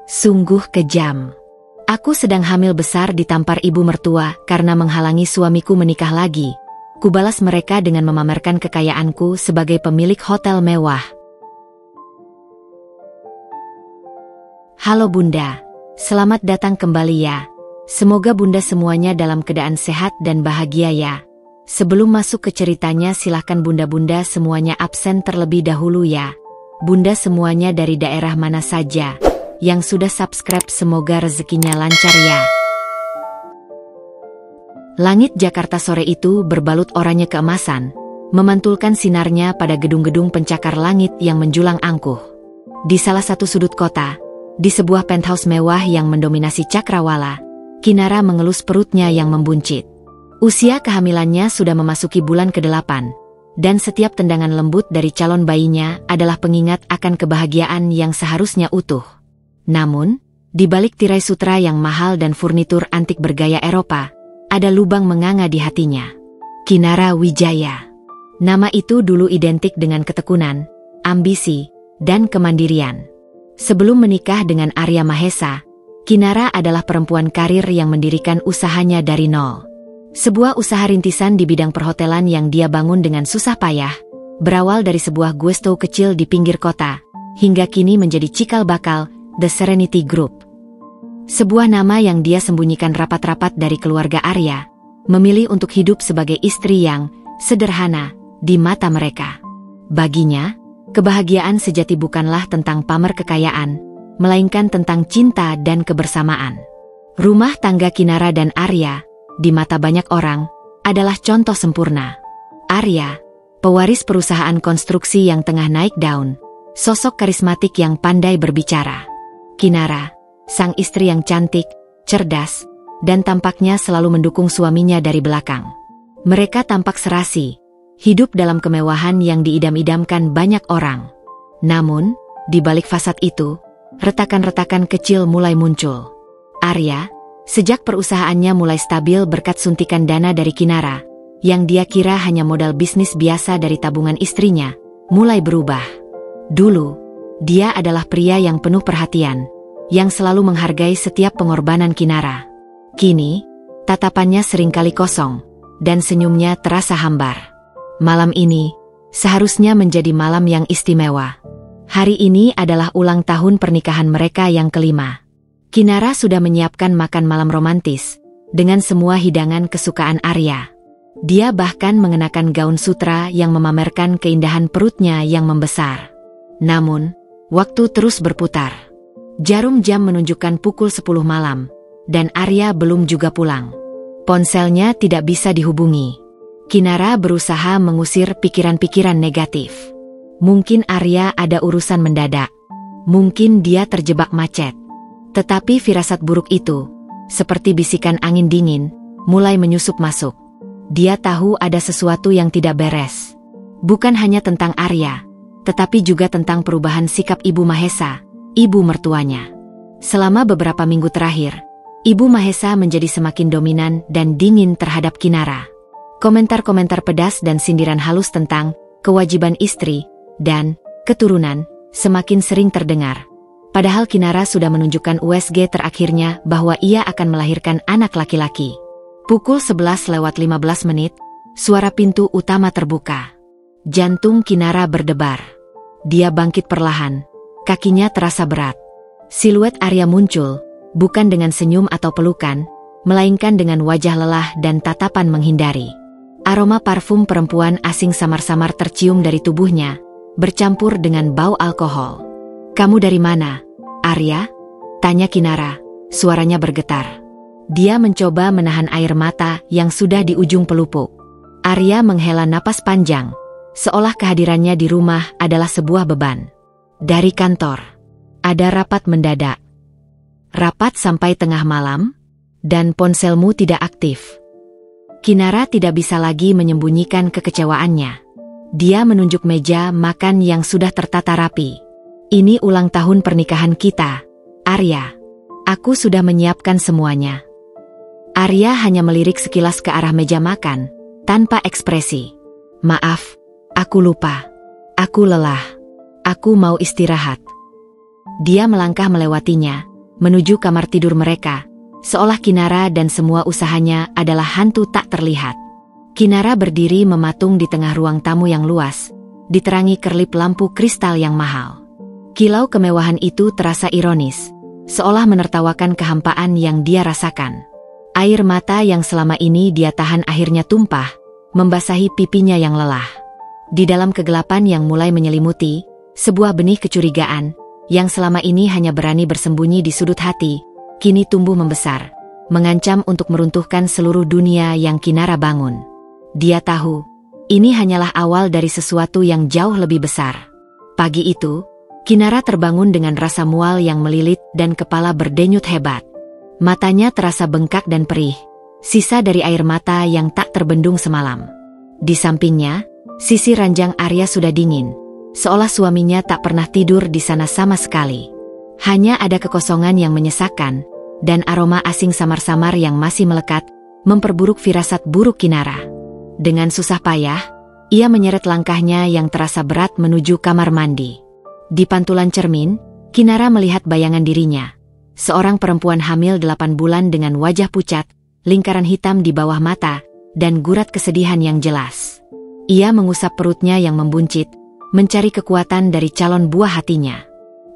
Sungguh kejam. Aku sedang hamil besar ditampar ibu mertua karena menghalangi suamiku menikah lagi. Kubalas mereka dengan memamerkan kekayaanku sebagai pemilik hotel mewah. Halo Bunda, selamat datang kembali ya. Semoga Bunda semuanya dalam keadaan sehat dan bahagia ya. Sebelum masuk ke ceritanya silahkan Bunda-Bunda semuanya absen terlebih dahulu ya. Bunda semuanya dari daerah mana saja yang sudah subscribe semoga rezekinya lancar ya. Langit Jakarta sore itu berbalut oranye keemasan, memantulkan sinarnya pada gedung-gedung pencakar langit yang menjulang angkuh. Di salah satu sudut kota, di sebuah penthouse mewah yang mendominasi cakrawala, Kinara mengelus perutnya yang membuncit. Usia kehamilannya sudah memasuki bulan ke-8, dan setiap tendangan lembut dari calon bayinya adalah pengingat akan kebahagiaan yang seharusnya utuh. Namun, di balik tirai sutra yang mahal dan furnitur antik bergaya Eropa, ada lubang menganga di hatinya. Kinara Wijaya. Nama itu dulu identik dengan ketekunan, ambisi, dan kemandirian. Sebelum menikah dengan Arya Mahesa, Kinara adalah perempuan karir yang mendirikan usahanya dari nol. Sebuah usaha rintisan di bidang perhotelan yang dia bangun dengan susah payah, berawal dari sebuah gusto kecil di pinggir kota, hingga kini menjadi cikal bakal The Serenity Group. Sebuah nama yang dia sembunyikan rapat-rapat dari keluarga Arya, memilih untuk hidup sebagai istri yang sederhana di mata mereka. Baginya, kebahagiaan sejati bukanlah tentang pamer kekayaan, melainkan tentang cinta dan kebersamaan. Rumah tangga Kinara dan Arya, di mata banyak orang, adalah contoh sempurna. Arya, pewaris perusahaan konstruksi yang tengah naik daun, sosok karismatik yang pandai berbicara. Kinara, sang istri yang cantik, cerdas, dan tampaknya selalu mendukung suaminya dari belakang. Mereka tampak serasi, hidup dalam kemewahan yang diidam-idamkan banyak orang. Namun, di balik fasad itu, retakan-retakan kecil mulai muncul. Arya, sejak perusahaannya mulai stabil berkat suntikan dana dari Kinara, yang dia kira hanya modal bisnis biasa dari tabungan istrinya, mulai berubah. Dulu, dia adalah pria yang penuh perhatian, yang selalu menghargai setiap pengorbanan Kinara. Kini, tatapannya seringkali kosong, dan senyumnya terasa hambar. Malam ini, seharusnya menjadi malam yang istimewa. Hari ini adalah ulang tahun pernikahan mereka yang kelima. Kinara sudah menyiapkan makan malam romantis, dengan semua hidangan kesukaan Arya. Dia bahkan mengenakan gaun sutra yang memamerkan keindahan perutnya yang membesar. Namun, waktu terus berputar. Jarum jam menunjukkan pukul 10 malam, dan Arya belum juga pulang. Ponselnya tidak bisa dihubungi. Kinara berusaha mengusir pikiran-pikiran negatif. Mungkin Arya ada urusan mendadak. Mungkin dia terjebak macet. Tetapi firasat buruk itu, seperti bisikan angin dingin, mulai menyusup masuk. Dia tahu ada sesuatu yang tidak beres. Bukan hanya tentang Arya, tetapi juga tentang perubahan sikap Ibu Mahesa, ibu mertuanya. Selama beberapa minggu terakhir, Ibu Mahesa menjadi semakin dominan dan dingin terhadap Kinara. Komentar-komentar pedas dan sindiran halus tentang kewajiban istri dan keturunan semakin sering terdengar. Padahal Kinara sudah menunjukkan USG terakhirnya bahwa ia akan melahirkan anak laki-laki. Pukul 11:15, suara pintu utama terbuka. Jantung Kinara berdebar. Dia bangkit perlahan, kakinya terasa berat. Siluet Arya muncul, bukan dengan senyum atau pelukan, melainkan dengan wajah lelah dan tatapan menghindari. Aroma parfum perempuan asing samar-samar tercium dari tubuhnya, bercampur dengan bau alkohol. "Kamu dari mana, Arya?" tanya Kinara, suaranya bergetar. Dia mencoba menahan air mata yang sudah di ujung pelupuk. Arya menghela napas panjang, seolah kehadirannya di rumah adalah sebuah beban. "Dari kantor. Ada rapat mendadak." "Rapat sampai tengah malam? Dan ponselmu tidak aktif?" Kinara tidak bisa lagi menyembunyikan kekecewaannya. Dia menunjuk meja makan yang sudah tertata rapi. "Ini ulang tahun pernikahan kita, Arya. Aku sudah menyiapkan semuanya." Arya hanya melirik sekilas ke arah meja makan, tanpa ekspresi. "Maaf, aku lupa. Aku lelah. Aku mau istirahat." Dia melangkah melewatinya, menuju kamar tidur mereka, seolah Kinara dan semua usahanya adalah hantu tak terlihat. Kinara berdiri mematung di tengah ruang tamu yang luas, diterangi kerlip lampu kristal yang mahal. Kilau kemewahan itu terasa ironis, seolah menertawakan kehampaan yang dia rasakan. Air mata yang selama ini dia tahan akhirnya tumpah, membasahi pipinya yang lelah. Di dalam kegelapan yang mulai menyelimuti, sebuah benih kecurigaan, yang selama ini hanya berani bersembunyi di sudut hati, kini tumbuh membesar, mengancam untuk meruntuhkan seluruh dunia yang Kinara bangun. Dia tahu, ini hanyalah awal dari sesuatu yang jauh lebih besar. Pagi itu, Kinara terbangun dengan rasa mual yang melilit dan kepala berdenyut hebat. Matanya terasa bengkak dan perih, sisa dari air mata yang tak terbendung semalam. Di sampingnya, sisi ranjang Arya sudah dingin, seolah suaminya tak pernah tidur di sana sama sekali. Hanya ada kekosongan yang menyesakkan, dan aroma asing samar-samar yang masih melekat, memperburuk firasat buruk Kinara. Dengan susah payah, ia menyeret langkahnya yang terasa berat menuju kamar mandi. Di pantulan cermin, Kinara melihat bayangan dirinya. Seorang perempuan hamil 8 bulan dengan wajah pucat, lingkaran hitam di bawah mata, dan gurat kesedihan yang jelas. Ia mengusap perutnya yang membuncit, mencari kekuatan dari calon buah hatinya.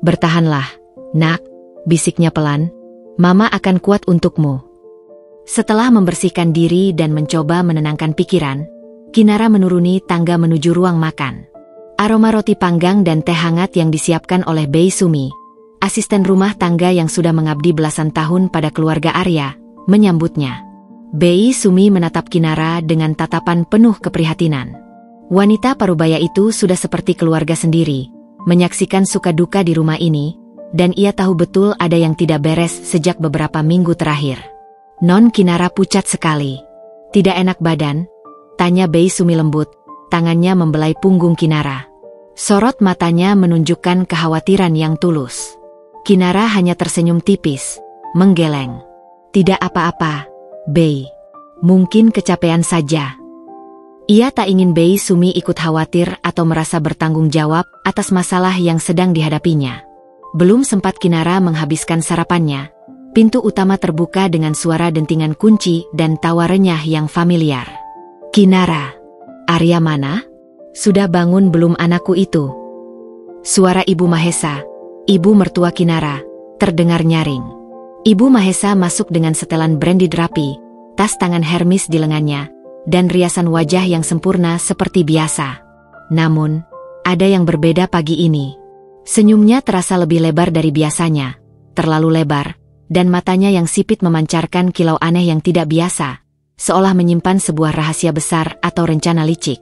"Bertahanlah, nak," bisiknya pelan, "Mama akan kuat untukmu." Setelah membersihkan diri dan mencoba menenangkan pikiran, Kinara menuruni tangga menuju ruang makan. Aroma roti panggang dan teh hangat yang disiapkan oleh Bei Sumi, asisten rumah tangga yang sudah mengabdi belasan tahun pada keluarga Arya, menyambutnya. Bei Sumi menatap Kinara dengan tatapan penuh keprihatinan. Wanita parubaya itu sudah seperti keluarga sendiri, menyaksikan suka duka di rumah ini, dan ia tahu betul ada yang tidak beres sejak beberapa minggu terakhir. "Non, Kinara pucat sekali. Tidak enak badan?" tanya Bei Sumi lembut, tangannya membelai punggung Kinara. Sorot matanya menunjukkan kekhawatiran yang tulus. Kinara hanya tersenyum tipis, menggeleng. "Tidak apa-apa, Bei. Mungkin kecapean saja." Ia tak ingin Bei Sumi ikut khawatir atau merasa bertanggung jawab atas masalah yang sedang dihadapinya. Belum sempat Kinara menghabiskan sarapannya, pintu utama terbuka dengan suara dentingan kunci dan tawa renyah yang familiar. "Kinara, Arya mana? Sudah bangun belum anakku itu?" Suara Ibu Mahesa, ibu mertua Kinara, terdengar nyaring. Ibu Mahesa masuk dengan setelan branded rapi, tas tangan Hermes di lengannya, dan riasan wajah yang sempurna seperti biasa. Namun, ada yang berbeda pagi ini. Senyumnya terasa lebih lebar dari biasanya, terlalu lebar, dan matanya yang sipit memancarkan kilau aneh yang tidak biasa, seolah menyimpan sebuah rahasia besar atau rencana licik.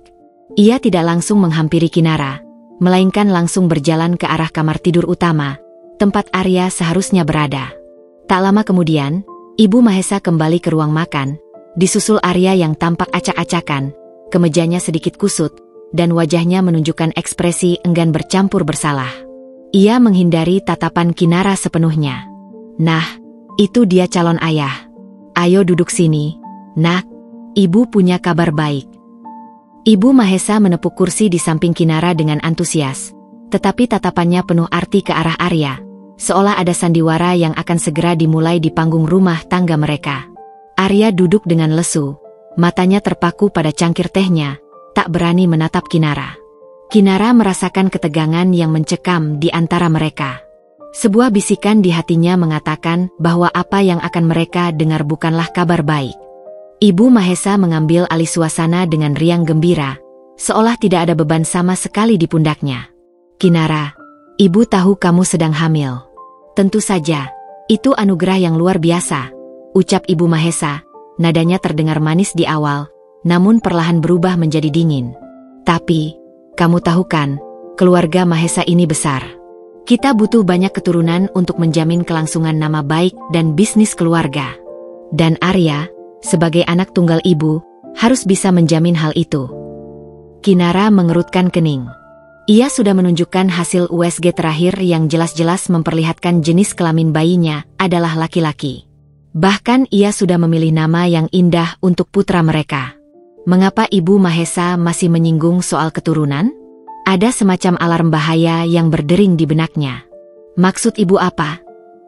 Ia tidak langsung menghampiri Kinara, melainkan langsung berjalan ke arah kamar tidur utama, tempat Arya seharusnya berada. Tak lama kemudian, Ibu Mahesa kembali ke ruang makan, disusul Arya yang tampak acak-acakan, kemejanya sedikit kusut, dan wajahnya menunjukkan ekspresi enggan bercampur bersalah. Ia menghindari tatapan Kinara sepenuhnya. "Nah, itu dia calon ayah. Ayo duduk sini, nak. Ibu punya kabar baik." Ibu Mahesa menepuk kursi di samping Kinara dengan antusias, tetapi tatapannya penuh arti ke arah Arya, seolah ada sandiwara yang akan segera dimulai di panggung rumah tangga mereka. Arya duduk dengan lesu, matanya terpaku pada cangkir tehnya, tak berani menatap Kinara. Kinara merasakan ketegangan yang mencekam di antara mereka. Sebuah bisikan di hatinya mengatakan bahwa apa yang akan mereka dengar bukanlah kabar baik. Ibu Mahesa mengambil alih suasana dengan riang gembira, seolah tidak ada beban sama sekali di pundaknya. "Kinara, ibu tahu kamu sedang hamil." "Tentu saja, itu anugerah yang luar biasa," ucap Ibu Mahesa, nadanya terdengar manis di awal, namun perlahan berubah menjadi dingin. "Tapi, kamu tahu kan, keluarga Mahesa ini besar. Kita butuh banyak keturunan untuk menjamin kelangsungan nama baik dan bisnis keluarga. Dan Arya, sebagai anak tunggal ibu, harus bisa menjamin hal itu." Kinara mengerutkan kening. Ia sudah menunjukkan hasil USG terakhir yang jelas-jelas memperlihatkan jenis kelamin bayinya adalah laki-laki. Bahkan ia sudah memilih nama yang indah untuk putra mereka. Mengapa Ibu Mahesa masih menyinggung soal keturunan? Ada semacam alarm bahaya yang berdering di benaknya. "Maksud ibu apa?"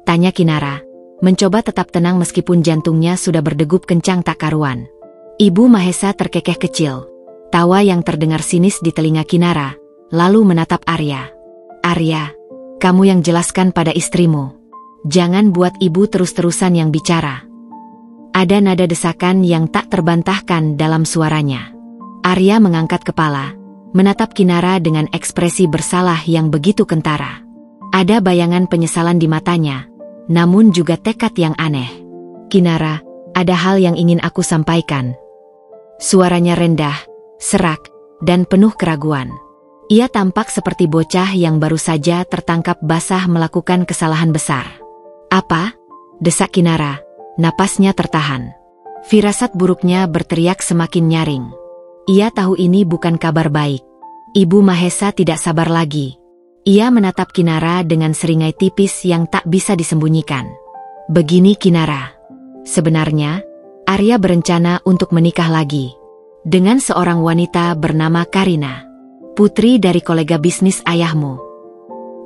Tanya Kinara, mencoba tetap tenang meskipun jantungnya sudah berdegup kencang tak karuan. Ibu Mahesa terkekeh kecil. Tawa yang terdengar sinis di telinga Kinara, lalu menatap Arya. Arya, kamu yang jelaskan pada istrimu. Jangan buat ibu terus-terusan yang bicara. Ada nada desakan yang tak terbantahkan dalam suaranya. Arya mengangkat kepala, menatap Kinara dengan ekspresi bersalah yang begitu kentara. Ada bayangan penyesalan di matanya, namun juga tekad yang aneh. Kinara, ada hal yang ingin aku sampaikan. Suaranya rendah, serak, dan penuh keraguan. Ia tampak seperti bocah yang baru saja tertangkap basah melakukan kesalahan besar. Apa? Desak Kinara, napasnya tertahan. Firasat buruknya berteriak semakin nyaring. Ia tahu ini bukan kabar baik. Ibu Mahesa tidak sabar lagi. Ia menatap Kinara dengan seringai tipis yang tak bisa disembunyikan. Begini Kinara. Sebenarnya, Arya berencana untuk menikah lagi. Dengan seorang wanita bernama Karina. Putri dari kolega bisnis ayahmu.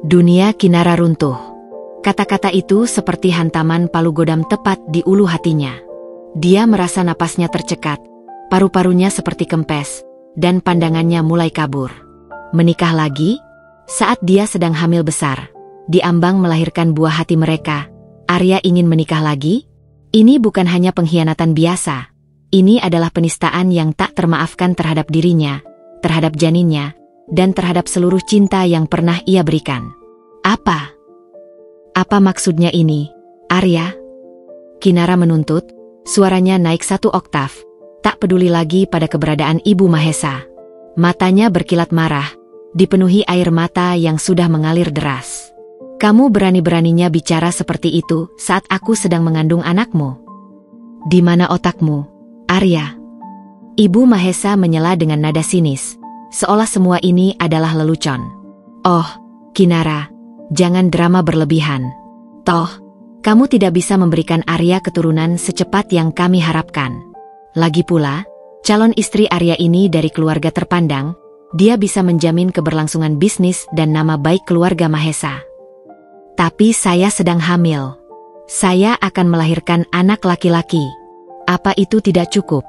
Dunia Kinara runtuh. Kata-kata itu seperti hantaman palu godam tepat di ulu hatinya. Dia merasa napasnya tercekat, paru-parunya seperti kempes, dan pandangannya mulai kabur. Menikah lagi? Saat dia sedang hamil besar, diambang melahirkan buah hati mereka, Arya ingin menikah lagi? Ini bukan hanya pengkhianatan biasa. Ini adalah penistaan yang tak termaafkan terhadap dirinya, terhadap janinnya, dan terhadap seluruh cinta yang pernah ia berikan. Apa? Apa maksudnya ini, Arya? Kinara menuntut, suaranya naik 1 oktav, tak peduli lagi pada keberadaan Ibu Mahesa. Matanya berkilat marah, dipenuhi air mata yang sudah mengalir deras. Kamu berani-beraninya bicara seperti itu saat aku sedang mengandung anakmu. Di mana otakmu, Arya? Ibu Mahesa menyela dengan nada sinis, seolah semua ini adalah lelucon. Oh, Kinara, jangan drama berlebihan. Toh, kamu tidak bisa memberikan Arya keturunan secepat yang kami harapkan. Lagi pula, calon istri Arya ini dari keluarga terpandang, dia bisa menjamin keberlangsungan bisnis dan nama baik keluarga Mahesa. Tapi saya sedang hamil. Saya akan melahirkan anak laki-laki. Apa itu tidak cukup?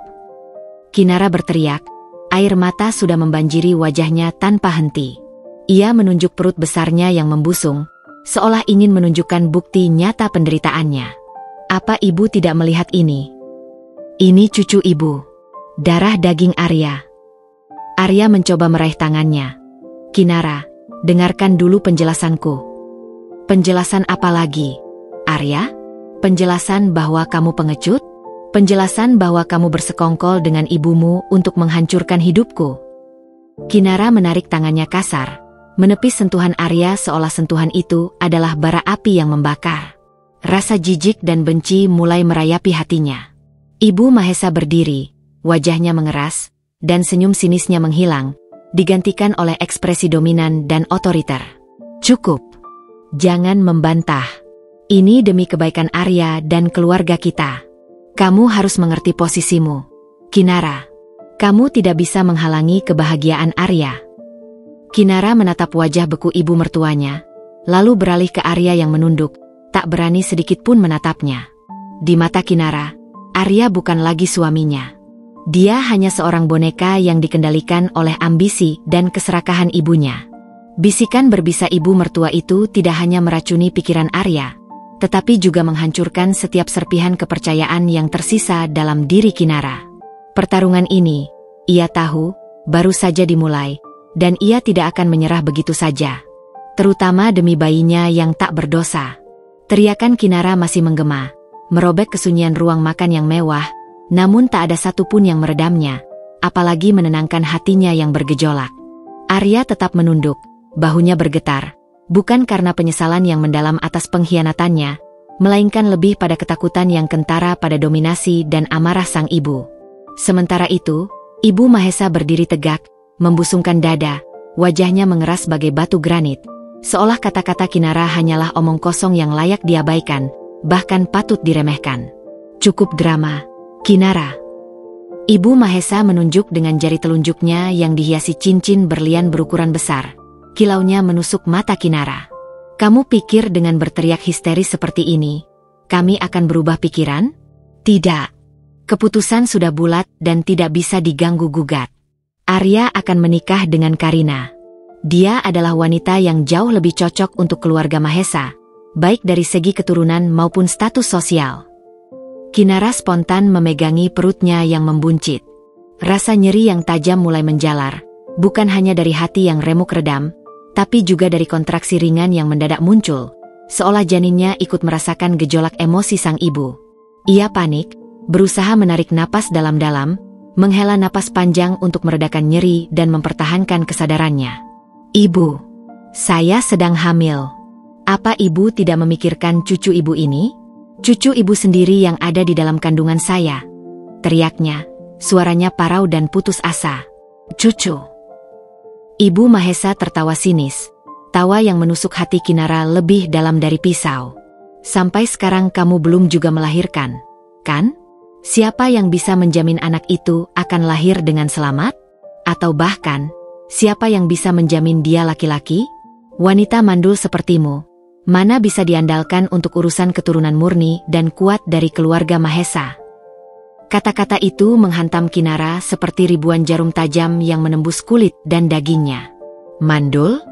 Kinara berteriak, air mata sudah membanjiri wajahnya tanpa henti. Ia menunjuk perut besarnya yang membusung, seolah ingin menunjukkan bukti nyata penderitaannya. Apa ibu tidak melihat ini? Ini cucu ibu. Darah daging Arya. Arya mencoba meraih tangannya. Kinara, dengarkan dulu penjelasanku. Penjelasan apa lagi, Arya? Penjelasan bahwa kamu pengecut? Penjelasan bahwa kamu bersekongkol dengan ibumu untuk menghancurkan hidupku? Kinara menarik tangannya kasar, menepis sentuhan Arya seolah sentuhan itu adalah bara api yang membakar. Rasa jijik dan benci mulai merayapi hatinya. Ibu Mahesa berdiri, wajahnya mengeras, dan senyum sinisnya menghilang, digantikan oleh ekspresi dominan dan otoriter. Cukup. Jangan membantah. Ini demi kebaikan Arya dan keluarga kita. Kamu harus mengerti posisimu, Kinara. Kamu tidak bisa menghalangi kebahagiaan Arya. Kinara menatap wajah beku ibu mertuanya, lalu beralih ke Arya yang menunduk, tak berani sedikit pun menatapnya. Di mata Kinara, Arya bukan lagi suaminya. Dia hanya seorang boneka yang dikendalikan oleh ambisi dan keserakahan ibunya. Bisikan berbisa ibu mertua itu tidak hanya meracuni pikiran Arya, tetapi juga menghancurkan setiap serpihan kepercayaan yang tersisa dalam diri Kinara. Pertarungan ini, ia tahu, baru saja dimulai, dan ia tidak akan menyerah begitu saja. Terutama demi bayinya yang tak berdosa. Teriakan Kinara masih menggema, merobek kesunyian ruang makan yang mewah, namun tak ada satupun yang meredamnya, apalagi menenangkan hatinya yang bergejolak. Arya tetap menunduk, bahunya bergetar, bukan karena penyesalan yang mendalam atas pengkhianatannya, melainkan lebih pada ketakutan yang kentara pada dominasi dan amarah sang ibu. Sementara itu, Ibu Mahesa berdiri tegak, membusungkan dada, wajahnya mengeras bagai batu granit, seolah kata-kata Kinara hanyalah omong kosong yang layak diabaikan, bahkan patut diremehkan. Cukup drama, Kinara. Ibu Mahesa menunjuk dengan jari telunjuknya yang dihiasi cincin berlian berukuran besar. Kilaunya menusuk mata Kinara. Kamu pikir dengan berteriak histeris seperti ini, kami akan berubah pikiran? Tidak. Keputusan sudah bulat dan tidak bisa diganggu-gugat. Arya akan menikah dengan Karina. Dia adalah wanita yang jauh lebih cocok untuk keluarga Mahesa, baik dari segi keturunan maupun status sosial. Kinara spontan memegangi perutnya yang membuncit. Rasa nyeri yang tajam mulai menjalar, bukan hanya dari hati yang remuk redam, tapi juga dari kontraksi ringan yang mendadak muncul, seolah janinnya ikut merasakan gejolak emosi sang ibu. Ia panik, berusaha menarik napas dalam-dalam, menghela napas panjang untuk meredakan nyeri dan mempertahankan kesadarannya. Ibu, saya sedang hamil. Apa ibu tidak memikirkan cucu ibu ini? Cucu ibu sendiri yang ada di dalam kandungan saya. Teriaknya, suaranya parau dan putus asa. Cucu. Ibu Mahesa tertawa sinis, tawa yang menusuk hati Kinara lebih dalam dari pisau. Sampai sekarang kamu belum juga melahirkan, kan? Siapa yang bisa menjamin anak itu akan lahir dengan selamat? Atau bahkan, siapa yang bisa menjamin dia laki-laki? Wanita mandul sepertimu, mana bisa diandalkan untuk urusan keturunan murni dan kuat dari keluarga Mahesa? Kata-kata itu menghantam Kinara seperti ribuan jarum tajam yang menembus kulit dan dagingnya. Mandul?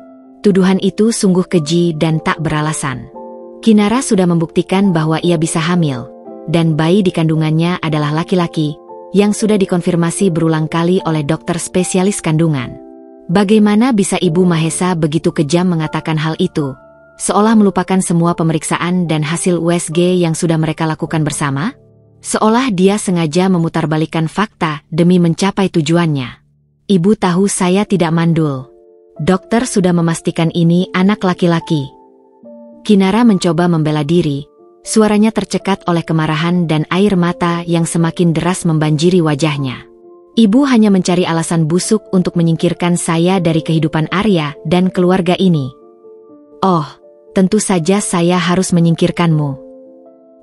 Tuduhan itu sungguh keji dan tak beralasan. Kinara sudah membuktikan bahwa ia bisa hamil, dan bayi di kandungannya adalah laki-laki, yang sudah dikonfirmasi berulang kali oleh dokter spesialis kandungan. Bagaimana bisa Ibu Mahesa begitu kejam mengatakan hal itu, seolah melupakan semua pemeriksaan dan hasil USG yang sudah mereka lakukan bersama? Seolah dia sengaja memutarbalikkan fakta demi mencapai tujuannya. Ibu tahu saya tidak mandul. Dokter sudah memastikan ini anak laki-laki. Kinara mencoba membela diri, suaranya tercekat oleh kemarahan dan air mata yang semakin deras membanjiri wajahnya. Ibu hanya mencari alasan busuk untuk menyingkirkan saya dari kehidupan Arya dan keluarga ini. Oh, tentu saja saya harus menyingkirkanmu.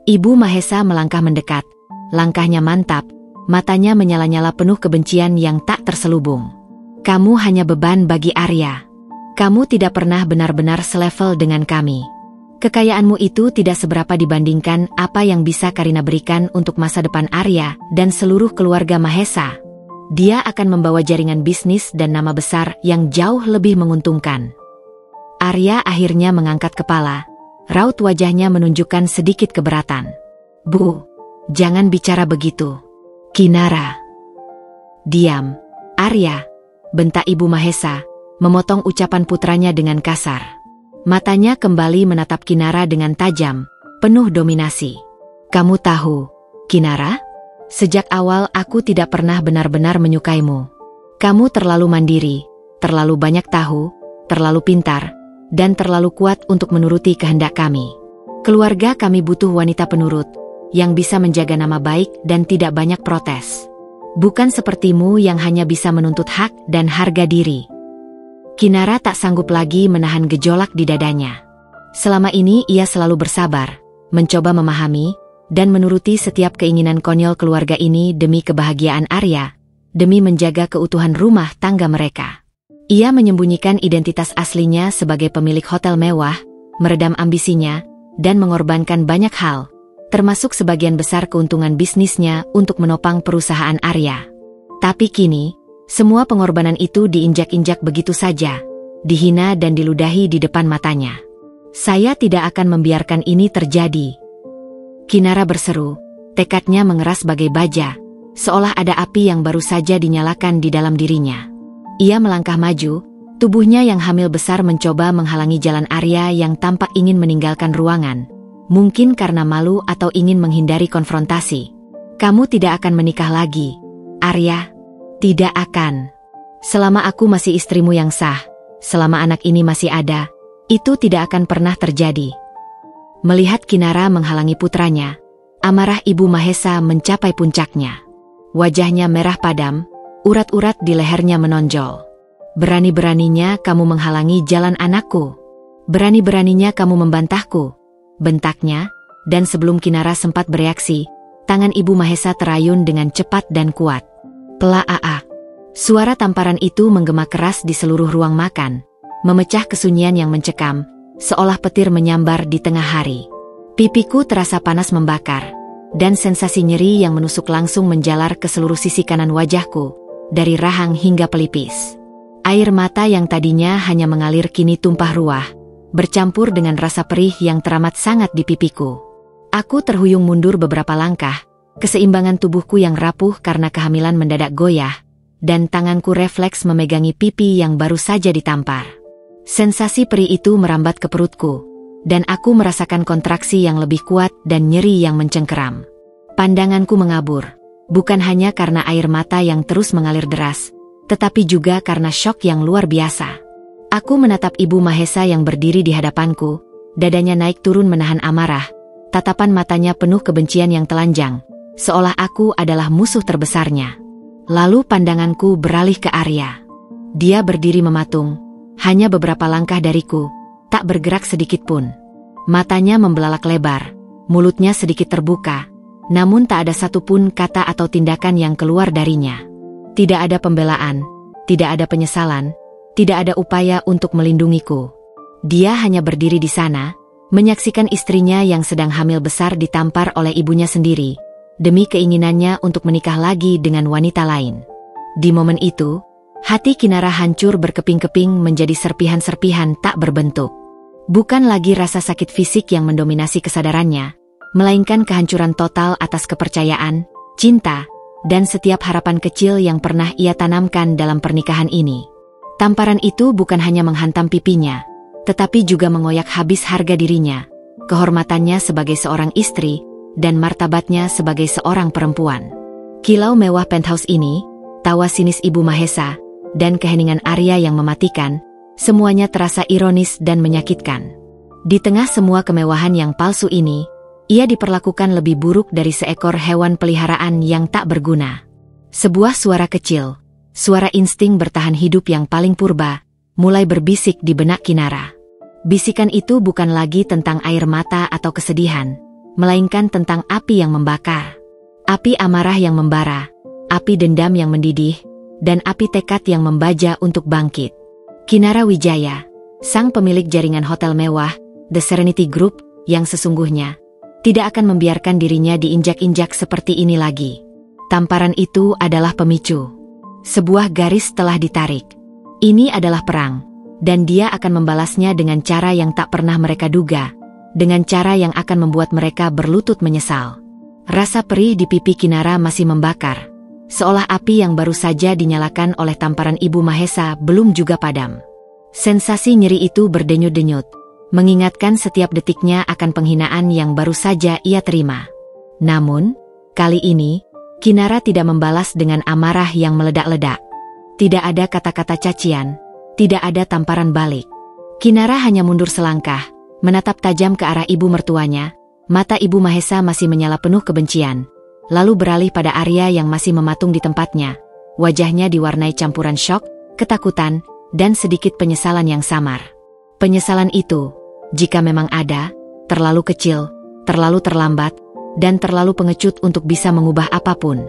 Ibu Mahesa melangkah mendekat, langkahnya mantap, matanya menyala-nyala penuh kebencian yang tak terselubung. Kamu hanya beban bagi Arya. Kamu tidak pernah benar-benar selevel dengan kami. Kekayaanmu itu tidak seberapa dibandingkan apa yang bisa Karina berikan untuk masa depan Arya dan seluruh keluarga Mahesa. Dia akan membawa jaringan bisnis dan nama besar yang jauh lebih menguntungkan. Arya akhirnya mengangkat kepala. Raut wajahnya menunjukkan sedikit keberatan. Bu, jangan bicara begitu. Kinara. Diam, Arya, bentak Ibu Mahesa, memotong ucapan putranya dengan kasar. Matanya kembali menatap Kinara dengan tajam, penuh dominasi. Kamu tahu, Kinara? Sejak awal aku tidak pernah benar-benar menyukaimu. Kamu terlalu mandiri, terlalu banyak tahu, terlalu pintar, dan terlalu kuat untuk menuruti kehendak kami. Keluarga kami butuh wanita penurut, yang bisa menjaga nama baik dan tidak banyak protes. Bukan sepertimu yang hanya bisa menuntut hak dan harga diri. Kinara tak sanggup lagi menahan gejolak di dadanya. Selama ini ia selalu bersabar, mencoba memahami, dan menuruti setiap keinginan konyol keluarga ini demi kebahagiaan Arya, demi menjaga keutuhan rumah tangga mereka. Ia menyembunyikan identitas aslinya sebagai pemilik hotel mewah, meredam ambisinya, dan mengorbankan banyak hal, termasuk sebagian besar keuntungan bisnisnya untuk menopang perusahaan Arya. Tapi kini, semua pengorbanan itu diinjak-injak begitu saja, dihina dan diludahi di depan matanya. Saya tidak akan membiarkan ini terjadi. Kinara berseru, tekadnya mengeras bagai baja, seolah ada api yang baru saja dinyalakan di dalam dirinya. Ia melangkah maju, tubuhnya yang hamil besar mencoba menghalangi jalan Arya yang tampak ingin meninggalkan ruangan, mungkin karena malu atau ingin menghindari konfrontasi. Kamu tidak akan menikah lagi, Arya. Tidak akan. Selama aku masih istrimu yang sah, selama anak ini masih ada, itu tidak akan pernah terjadi. Melihat Kinara menghalangi putranya, amarah Ibu Mahesa mencapai puncaknya. Wajahnya merah padam, urat-urat di lehernya menonjol. Berani-beraninya kamu menghalangi jalan anakku. Berani-beraninya kamu membantahku, bentaknya, dan sebelum Kinara sempat bereaksi, tangan Ibu Mahesa terayun dengan cepat dan kuat. Plaa. Suara tamparan itu menggema keras di seluruh ruang makan, memecah kesunyian yang mencekam, seolah petir menyambar di tengah hari. Pipiku terasa panas membakar, dan sensasi nyeri yang menusuk langsung menjalar ke seluruh sisi kanan wajahku, dari rahang hingga pelipis. Air mata yang tadinya hanya mengalir kini tumpah ruah, bercampur dengan rasa perih yang teramat sangat di pipiku. Aku terhuyung mundur beberapa langkah, keseimbangan tubuhku yang rapuh karena kehamilan mendadak goyah, dan tanganku refleks memegangi pipi yang baru saja ditampar. Sensasi perih itu merambat ke perutku, dan aku merasakan kontraksi yang lebih kuat dan nyeri yang mencengkeram. Pandanganku mengabur, bukan hanya karena air mata yang terus mengalir deras, tetapi juga karena syok yang luar biasa. Aku menatap Ibu Mahesa yang berdiri di hadapanku, dadanya naik turun menahan amarah, tatapan matanya penuh kebencian yang telanjang, seolah aku adalah musuh terbesarnya. Lalu pandanganku beralih ke Arya. Dia berdiri mematung, hanya beberapa langkah dariku, tak bergerak sedikit pun. Matanya membelalak lebar, mulutnya sedikit terbuka, namun tak ada satupun kata atau tindakan yang keluar darinya. Tidak ada pembelaan, tidak ada penyesalan, tidak ada upaya untuk melindungiku. Dia hanya berdiri di sana, menyaksikan istrinya yang sedang hamil besar ditampar oleh ibunya sendiri, demi keinginannya untuk menikah lagi dengan wanita lain. Di momen itu, hati Kinara hancur berkeping-keping menjadi serpihan-serpihan tak berbentuk. Bukan lagi rasa sakit fisik yang mendominasi kesadarannya, melainkan kehancuran total atas kepercayaan, cinta, dan setiap harapan kecil yang pernah ia tanamkan dalam pernikahan ini. Tamparan itu bukan hanya menghantam pipinya, tetapi juga mengoyak habis harga dirinya, kehormatannya sebagai seorang istri, dan martabatnya sebagai seorang perempuan. Kilau mewah penthouse ini, tawa sinis Ibu Mahesa, dan keheningan Arya yang mematikan, semuanya terasa ironis dan menyakitkan. Di tengah semua kemewahan yang palsu ini, ia diperlakukan lebih buruk dari seekor hewan peliharaan yang tak berguna. Sebuah suara kecil, suara insting bertahan hidup yang paling purba, mulai berbisik di benak Kinara. Bisikan itu bukan lagi tentang air mata atau kesedihan, melainkan tentang api yang membakar. Api amarah yang membara, api dendam yang mendidih, dan api tekad yang membaja untuk bangkit. Kinara Wijaya, sang pemilik jaringan hotel mewah, The Serenity Group, yang sesungguhnya tidak akan membiarkan dirinya diinjak-injak seperti ini lagi. Tamparan itu adalah pemicu. Sebuah garis telah ditarik. Ini adalah perang, dan dia akan membalasnya dengan cara yang tak pernah mereka duga, dengan cara yang akan membuat mereka berlutut menyesal. Rasa perih di pipi Kinara masih membakar, seolah api yang baru saja dinyalakan oleh tamparan Ibu Mahesa belum juga padam. Sensasi nyeri itu berdenyut-denyut, mengingatkan setiap detiknya akan penghinaan yang baru saja ia terima. Namun, kali ini, Kinara tidak membalas dengan amarah yang meledak-ledak. Tidak ada kata-kata cacian, tidak ada tamparan balik. Kinara hanya mundur selangkah, menatap tajam ke arah ibu mertuanya. Mata Ibu Mahesa masih menyala penuh kebencian, lalu beralih pada Arya yang masih mematung di tempatnya. Wajahnya diwarnai campuran syok, ketakutan, dan sedikit penyesalan yang samar. Penyesalan itu, jika memang ada, terlalu kecil, terlalu terlambat, dan terlalu pengecut untuk bisa mengubah apapun.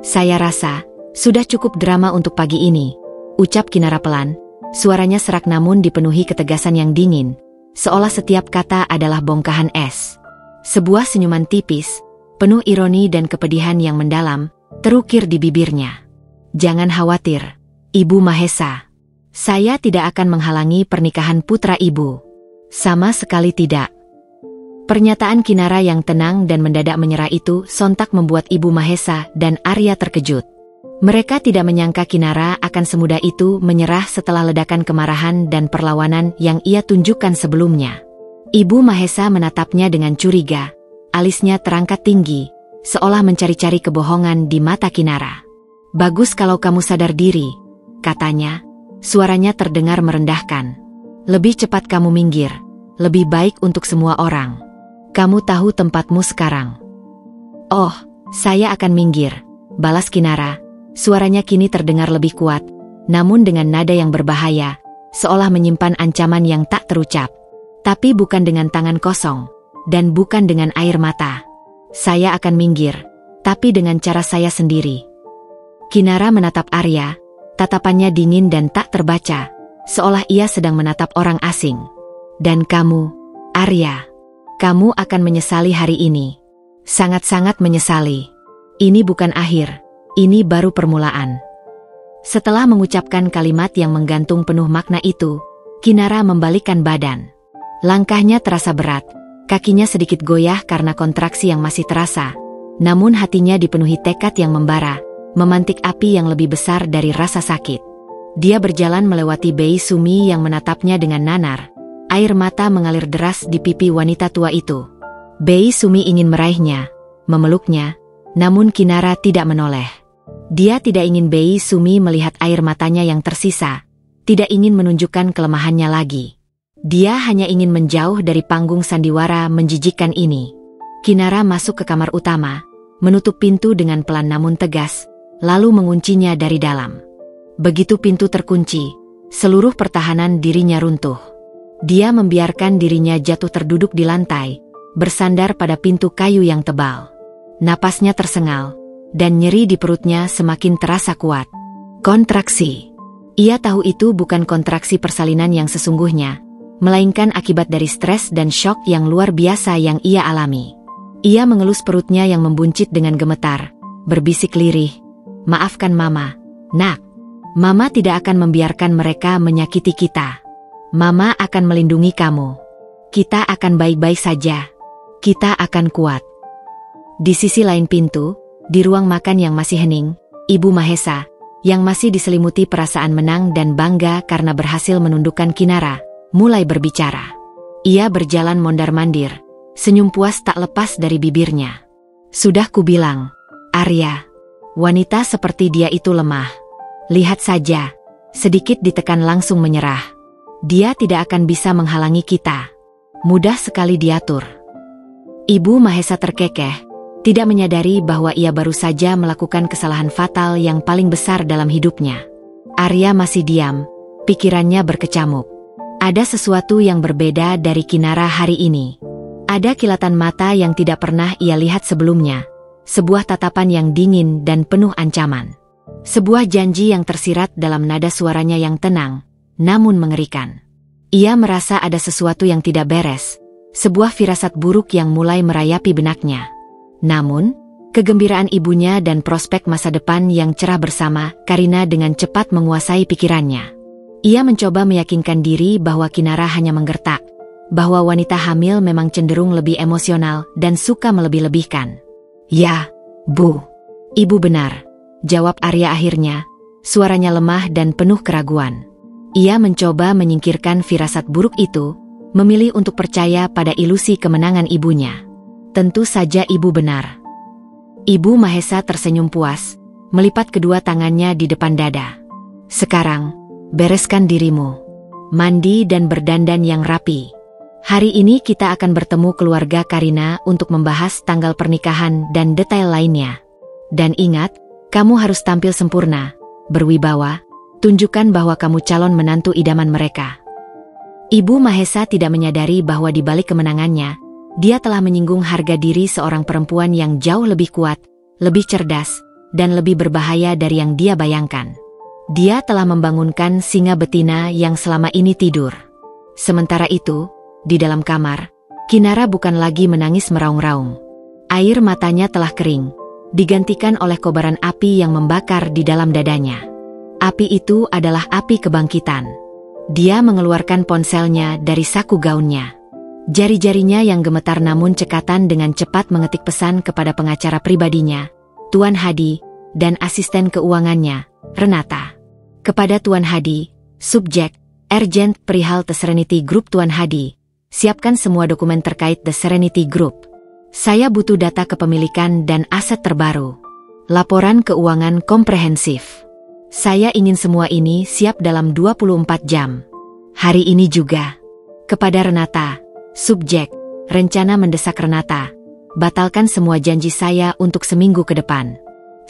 Saya rasa, sudah cukup drama untuk pagi ini, ucap Kinara pelan. Suaranya serak namun dipenuhi ketegasan yang dingin, seolah setiap kata adalah bongkahan es. Sebuah senyuman tipis, penuh ironi dan kepedihan yang mendalam, terukir di bibirnya. Jangan khawatir, Ibu Mahesa. Saya tidak akan menghalangi pernikahan putra ibu. Sama sekali tidak. Pernyataan Kinara yang tenang dan mendadak menyerah itu sontak membuat Ibu Mahesa dan Arya terkejut. Mereka tidak menyangka Kinara akan semudah itu menyerah setelah ledakan kemarahan dan perlawanan yang ia tunjukkan sebelumnya. Ibu Mahesa menatapnya dengan curiga, alisnya terangkat tinggi, seolah mencari-cari kebohongan di mata Kinara. Bagus kalau kamu sadar diri, katanya, suaranya terdengar merendahkan. Lebih cepat kamu minggir, lebih baik untuk semua orang. Kamu tahu tempatmu sekarang. Oh, saya akan minggir, balas Kinara. Suaranya kini terdengar lebih kuat, namun dengan nada yang berbahaya, seolah menyimpan ancaman yang tak terucap. Tapi bukan dengan tangan kosong, dan bukan dengan air mata. Saya akan minggir, tapi dengan cara saya sendiri. Kinara menatap Arya, tatapannya dingin dan tak terbaca, seolah ia sedang menatap orang asing. Dan kamu, Arya, kamu akan menyesali hari ini. Sangat-sangat menyesali. Ini bukan akhir, ini baru permulaan. Setelah mengucapkan kalimat yang menggantung penuh makna itu, Kinara membalikkan badan. Langkahnya terasa berat, kakinya sedikit goyah karena kontraksi yang masih terasa. Namun hatinya dipenuhi tekad yang membara, memantik api yang lebih besar dari rasa sakit. Dia berjalan melewati Bei Sumi yang menatapnya dengan nanar. Air mata mengalir deras di pipi wanita tua itu. Bei Sumi ingin meraihnya, memeluknya, namun Kinara tidak menoleh. Dia tidak ingin Bei Sumi melihat air matanya yang tersisa, tidak ingin menunjukkan kelemahannya lagi. Dia hanya ingin menjauh dari panggung sandiwara menjijikkan ini. Kinara masuk ke kamar utama, menutup pintu dengan pelan namun tegas, lalu menguncinya dari dalam. Begitu pintu terkunci, seluruh pertahanan dirinya runtuh. Dia membiarkan dirinya jatuh terduduk di lantai, bersandar pada pintu kayu yang tebal. Napasnya tersengal, dan nyeri di perutnya semakin terasa kuat. Kontraksi. Ia tahu itu bukan kontraksi persalinan yang sesungguhnya, melainkan akibat dari stres dan syok yang luar biasa yang ia alami. Ia mengelus perutnya yang membuncit dengan gemetar, berbisik lirih, "Maafkan Mama, Nak. Mama tidak akan membiarkan mereka menyakiti kita. Mama akan melindungi kamu. Kita akan baik-baik saja. Kita akan kuat." Di sisi lain pintu, di ruang makan yang masih hening, Ibu Mahesa, yang masih diselimuti perasaan menang dan bangga karena berhasil menundukkan Kinara, mulai berbicara. Ia berjalan mondar-mandir, senyum puas tak lepas dari bibirnya. "Sudah kubilang, Arya, wanita seperti dia itu lemah. Lihat saja, sedikit ditekan langsung menyerah. Dia tidak akan bisa menghalangi kita. Mudah sekali diatur." Ibu Mahesa terkekeh, tidak menyadari bahwa ia baru saja melakukan kesalahan fatal yang paling besar dalam hidupnya. Arya masih diam, pikirannya berkecamuk. Ada sesuatu yang berbeda dari Kinara hari ini. Ada kilatan mata yang tidak pernah ia lihat sebelumnya, sebuah tatapan yang dingin dan penuh ancaman. Sebuah janji yang tersirat dalam nada suaranya yang tenang, namun mengerikan. Ia merasa ada sesuatu yang tidak beres, sebuah firasat buruk yang mulai merayapi benaknya. Namun, kegembiraan ibunya dan prospek masa depan yang cerah bersama Karina dengan cepat menguasai pikirannya. Ia mencoba meyakinkan diri bahwa Kinara hanya menggertak, bahwa wanita hamil memang cenderung lebih emosional dan suka melebih-lebihkan. "Ya, Bu. Ibu benar," jawab Arya akhirnya, suaranya lemah dan penuh keraguan. Ia mencoba menyingkirkan firasat buruk itu, memilih untuk percaya pada ilusi kemenangan ibunya. Tentu saja ibu benar. Ibu Mahesa tersenyum puas, melipat kedua tangannya di depan dada. "Sekarang, bereskan dirimu. Mandi dan berdandan yang rapi. Hari ini kita akan bertemu keluarga Karina untuk membahas tanggal pernikahan dan detail lainnya. Dan ingat, kamu harus tampil sempurna, berwibawa, tunjukkan bahwa kamu calon menantu idaman mereka." Ibu Mahesa tidak menyadari bahwa di balik kemenangannya, dia telah menyinggung harga diri seorang perempuan yang jauh lebih kuat, lebih cerdas, dan lebih berbahaya dari yang dia bayangkan. Dia telah membangunkan singa betina yang selama ini tidur. Sementara itu, di dalam kamar, Kinara bukan lagi menangis meraung-raung. Air matanya telah kering, digantikan oleh kobaran api yang membakar di dalam dadanya. Api itu adalah api kebangkitan. Dia mengeluarkan ponselnya dari saku gaunnya. Jari-jarinya yang gemetar namun cekatan dengan cepat mengetik pesan kepada pengacara pribadinya, Tuan Hadi, dan asisten keuangannya, Renata. Kepada Tuan Hadi, subjek, Urgent perihal The Serenity Group. Tuan Hadi, siapkan semua dokumen terkait The Serenity Group. Saya butuh data kepemilikan dan aset terbaru. Laporan keuangan komprehensif. Saya ingin semua ini siap dalam 24 jam. Hari ini juga. Kepada Renata, subjek, rencana mendesak Renata. Batalkan semua janji saya untuk seminggu ke depan.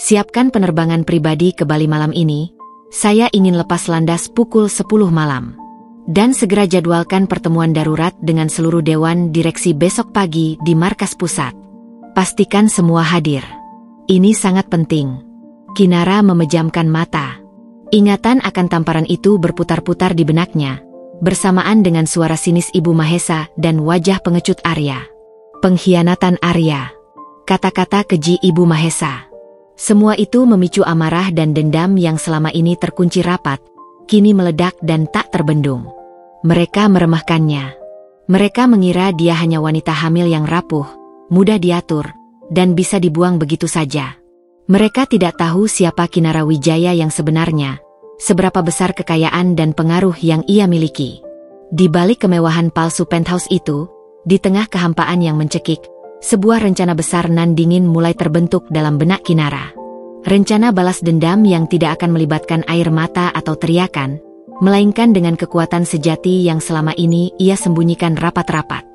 Siapkan penerbangan pribadi ke Bali malam ini. Saya ingin lepas landas pukul 10 malam. Dan segera jadwalkan pertemuan darurat dengan seluruh dewan direksi besok pagi di markas pusat. Pastikan semua hadir. Ini sangat penting. Kinara memejamkan mata. Ingatan akan tamparan itu berputar-putar di benaknya, bersamaan dengan suara sinis Ibu Mahesa dan wajah pengecut Arya. Pengkhianatan Arya. Kata-kata keji Ibu Mahesa. Semua itu memicu amarah dan dendam yang selama ini terkunci rapat, kini meledak dan tak terbendung. Mereka meremehkannya. Mereka mengira dia hanya wanita hamil yang rapuh, mudah diatur, dan bisa dibuang begitu saja. Mereka tidak tahu siapa Kinara Wijaya yang sebenarnya, seberapa besar kekayaan dan pengaruh yang ia miliki. Di balik kemewahan palsu penthouse itu, di tengah kehampaan yang mencekik, sebuah rencana besar nan dingin mulai terbentuk dalam benak Kinara. Rencana balas dendam yang tidak akan melibatkan air mata atau teriakan, melainkan dengan kekuatan sejati yang selama ini ia sembunyikan rapat-rapat.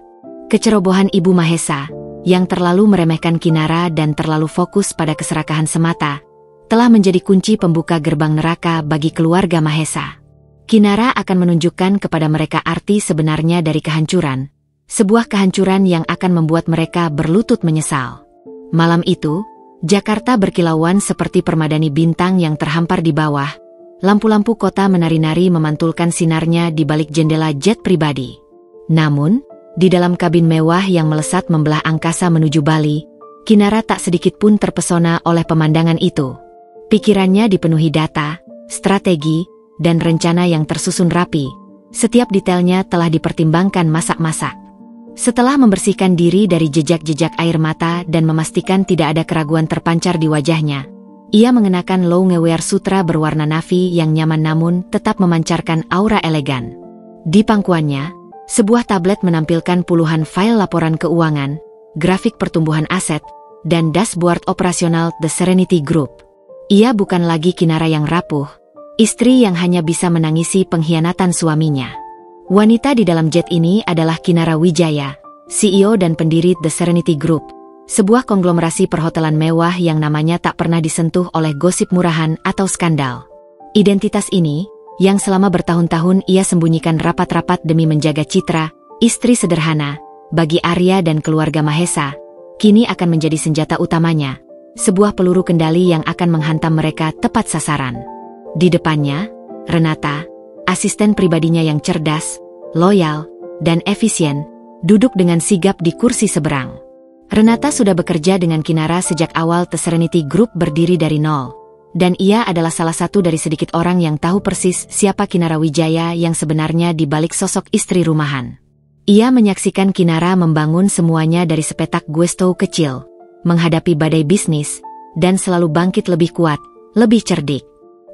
Kecerobohan Ibu Mahesa, yang terlalu meremehkan Kinara dan terlalu fokus pada keserakahan semata, telah menjadi kunci pembuka gerbang neraka bagi keluarga Mahesa. Kinara akan menunjukkan kepada mereka arti sebenarnya dari kehancuran, sebuah kehancuran yang akan membuat mereka berlutut menyesal. Malam itu, Jakarta berkilauan seperti permadani bintang yang terhampar di bawah. Lampu-lampu kota menari-nari memantulkan sinarnya di balik jendela jet pribadi. Namun, di dalam kabin mewah yang melesat membelah angkasa menuju Bali, Kinara tak sedikit pun terpesona oleh pemandangan itu. Pikirannya dipenuhi data, strategi, dan rencana yang tersusun rapi. Setiap detailnya telah dipertimbangkan masak-masak. Setelah membersihkan diri dari jejak-jejak air mata dan memastikan tidak ada keraguan terpancar di wajahnya, ia mengenakan loungewear sutra berwarna navy yang nyaman namun tetap memancarkan aura elegan. Di pangkuannya, sebuah tablet menampilkan puluhan file laporan keuangan, grafik pertumbuhan aset, dan dashboard operasional The Serenity Group. Ia bukan lagi Kinara yang rapuh, istri yang hanya bisa menangisi pengkhianatan suaminya. Wanita di dalam jet ini adalah Kinara Wijaya, CEO dan pendiri The Serenity Group, sebuah konglomerasi perhotelan mewah yang namanya tak pernah disentuh oleh gosip murahan atau skandal. Identitas ini, yang selama bertahun-tahun ia sembunyikan rapat-rapat demi menjaga citra, istri sederhana, bagi Arya dan keluarga Mahesa, kini akan menjadi senjata utamanya, sebuah peluru kendali yang akan menghantam mereka tepat sasaran. Di depannya, Renata, asisten pribadinya yang cerdas, loyal, dan efisien, duduk dengan sigap di kursi seberang. Renata sudah bekerja dengan Kinara sejak awal The Serenity Group berdiri dari nol, dan ia adalah salah satu dari sedikit orang yang tahu persis siapa Kinara Wijaya yang sebenarnya di balik sosok istri rumahan. Ia menyaksikan Kinara membangun semuanya dari sepetak gusto kecil, menghadapi badai bisnis, dan selalu bangkit lebih kuat, lebih cerdik.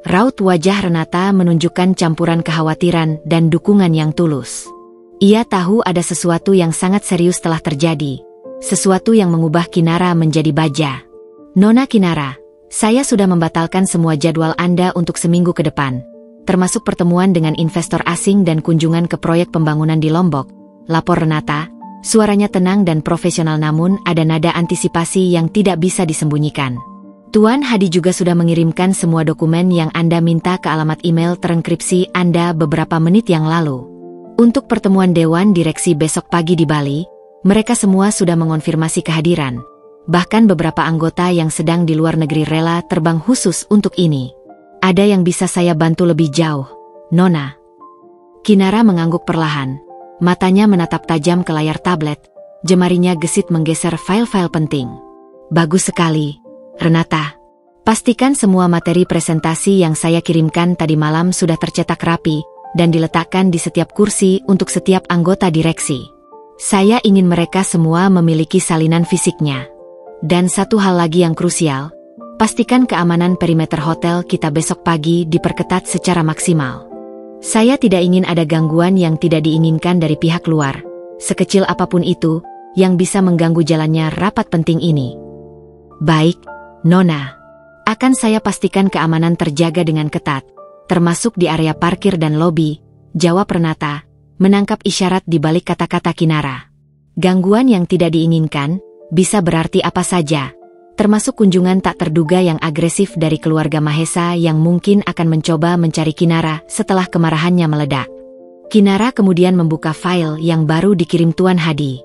Raut wajah Renata menunjukkan campuran kekhawatiran dan dukungan yang tulus. Ia tahu ada sesuatu yang sangat serius telah terjadi, sesuatu yang mengubah Kinara menjadi baja. Nona Kinara, saya sudah membatalkan semua jadwal Anda untuk seminggu ke depan, termasuk pertemuan dengan investor asing dan kunjungan ke proyek pembangunan di Lombok, lapor Renata. Suaranya tenang dan profesional namun ada nada antisipasi yang tidak bisa disembunyikan. Tuan Hadi juga sudah mengirimkan semua dokumen yang Anda minta ke alamat email terenkripsi Anda beberapa menit yang lalu. Untuk pertemuan Dewan Direksi besok pagi di Bali, mereka semua sudah mengonfirmasi kehadiran. Bahkan beberapa anggota yang sedang di luar negeri rela terbang khusus untuk ini. Ada yang bisa saya bantu lebih jauh, Nona? Kinara mengangguk perlahan. Matanya menatap tajam ke layar tablet, jemarinya gesit menggeser file-file penting. Bagus sekali, Renata. Pastikan semua materi presentasi yang saya kirimkan tadi malam sudah tercetak rapi dan diletakkan di setiap kursi untuk setiap anggota direksi. Saya ingin mereka semua memiliki salinan fisiknya. Dan satu hal lagi yang krusial, pastikan keamanan perimeter hotel kita besok pagi diperketat secara maksimal. Saya tidak ingin ada gangguan yang tidak diinginkan dari pihak luar, sekecil apapun itu, yang bisa mengganggu jalannya rapat penting ini. Baik, Nona. Akan saya pastikan keamanan terjaga dengan ketat, termasuk di area parkir dan lobi, jawab Renata, menangkap isyarat di balik kata-kata Kinara. Gangguan yang tidak diinginkan, bisa berarti apa saja, termasuk kunjungan tak terduga yang agresif dari keluarga Mahesa yang mungkin akan mencoba mencari Kinara setelah kemarahannya meledak. Kinara kemudian membuka file yang baru dikirim Tuan Hadi.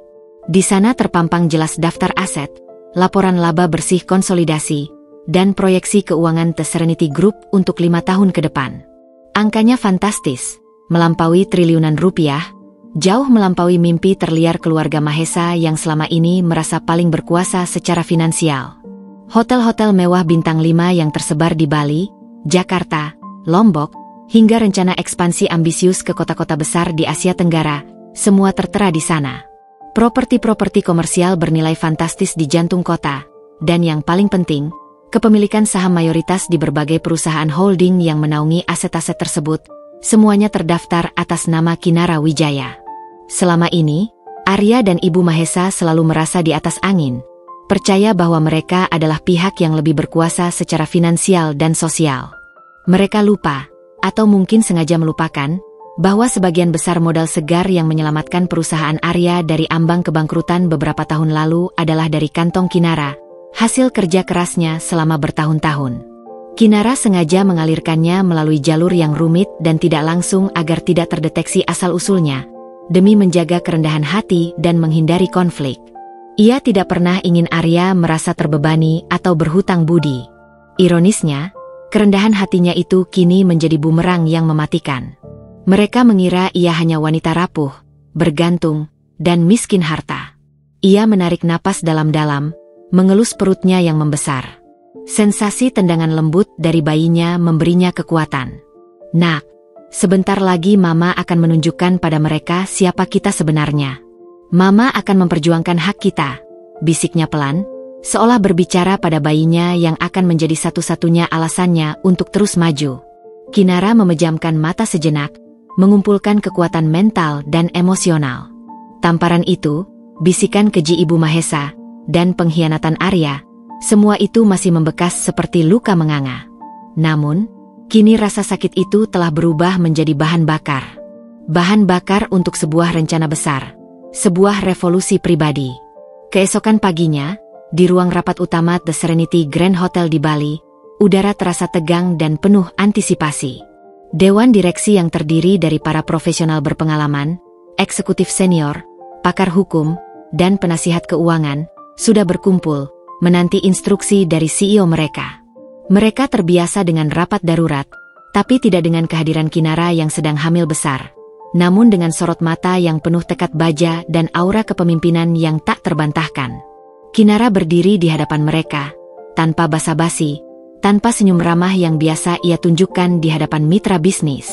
Di sana terpampang jelas daftar aset, laporan laba bersih konsolidasi, dan proyeksi keuangan The Serenity Group untuk 5 tahun ke depan. Angkanya fantastis, melampaui triliunan rupiah, jauh melampaui mimpi terliar keluarga Mahesa yang selama ini merasa paling berkuasa secara finansial. Hotel-hotel mewah bintang 5 yang tersebar di Bali, Jakarta, Lombok, hingga rencana ekspansi ambisius ke kota-kota besar di Asia Tenggara, semua tertera di sana. Properti-properti komersial bernilai fantastis di jantung kota, dan yang paling penting, kepemilikan saham mayoritas di berbagai perusahaan holding yang menaungi aset-aset tersebut, semuanya terdaftar atas nama Kinara Wijaya. Selama ini, Arya dan Ibu Mahesa selalu merasa di atas angin, percaya bahwa mereka adalah pihak yang lebih berkuasa secara finansial dan sosial. Mereka lupa, atau mungkin sengaja melupakan, bahwa sebagian besar modal segar yang menyelamatkan perusahaan Arya dari ambang kebangkrutan beberapa tahun lalu adalah dari kantong Kinara, hasil kerja kerasnya selama bertahun-tahun. Kinara sengaja mengalirkannya melalui jalur yang rumit dan tidak langsung agar tidak terdeteksi asal-usulnya, demi menjaga kerendahan hati dan menghindari konflik. Ia tidak pernah ingin Arya merasa terbebani atau berhutang budi. Ironisnya, kerendahan hatinya itu kini menjadi bumerang yang mematikan. Mereka mengira ia hanya wanita rapuh, bergantung, dan miskin harta. Ia menarik napas dalam-dalam, mengelus perutnya yang membesar. Sensasi tendangan lembut dari bayinya memberinya kekuatan. "Nak, sebentar lagi Mama akan menunjukkan pada mereka siapa kita sebenarnya. Mama akan memperjuangkan hak kita," bisiknya pelan, seolah berbicara pada bayinya yang akan menjadi satu-satunya alasannya untuk terus maju. Kinara memejamkan mata sejenak, mengumpulkan kekuatan mental dan emosional. Tamparan itu, bisikan keji Ibu Mahesa, dan pengkhianatan Arya, semua itu masih membekas seperti luka menganga. Namun, kini rasa sakit itu telah berubah menjadi bahan bakar. Bahan bakar untuk sebuah rencana besar, sebuah revolusi pribadi. Keesokan paginya, di ruang rapat utama The Serenity Grand Hotel di Bali, udara terasa tegang dan penuh antisipasi. Dewan direksi yang terdiri dari para profesional berpengalaman, eksekutif senior, pakar hukum, dan penasihat keuangan, sudah berkumpul, menanti instruksi dari CEO mereka. Mereka terbiasa dengan rapat darurat, tapi tidak dengan kehadiran Kinara yang sedang hamil besar. Namun dengan sorot mata yang penuh tekad baja dan aura kepemimpinan yang tak terbantahkan. Kinara berdiri di hadapan mereka, tanpa basa-basi, tanpa senyum ramah yang biasa ia tunjukkan di hadapan mitra bisnis.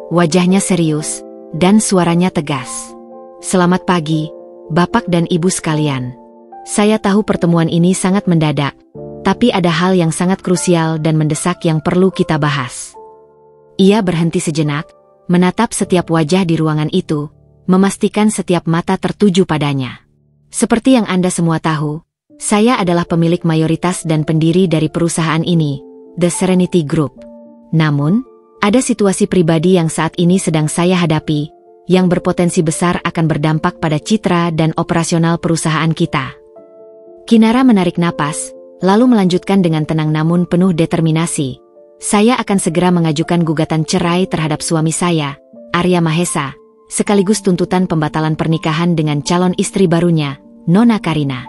Wajahnya serius, dan suaranya tegas. "Selamat pagi, Bapak dan Ibu sekalian. Saya tahu pertemuan ini sangat mendadak, tapi ada hal yang sangat krusial dan mendesak yang perlu kita bahas." Ia berhenti sejenak, menatap setiap wajah di ruangan itu, memastikan setiap mata tertuju padanya. "Seperti yang Anda semua tahu, saya adalah pemilik mayoritas dan pendiri dari perusahaan ini, The Serenity Group. Namun, ada situasi pribadi yang saat ini sedang saya hadapi, yang berpotensi besar akan berdampak pada citra dan operasional perusahaan kita." Kinara menarik napas, lalu melanjutkan dengan tenang namun penuh determinasi. "Saya akan segera mengajukan gugatan cerai terhadap suami saya, Arya Mahesa, sekaligus tuntutan pembatalan pernikahan dengan calon istri barunya, Nona Karina."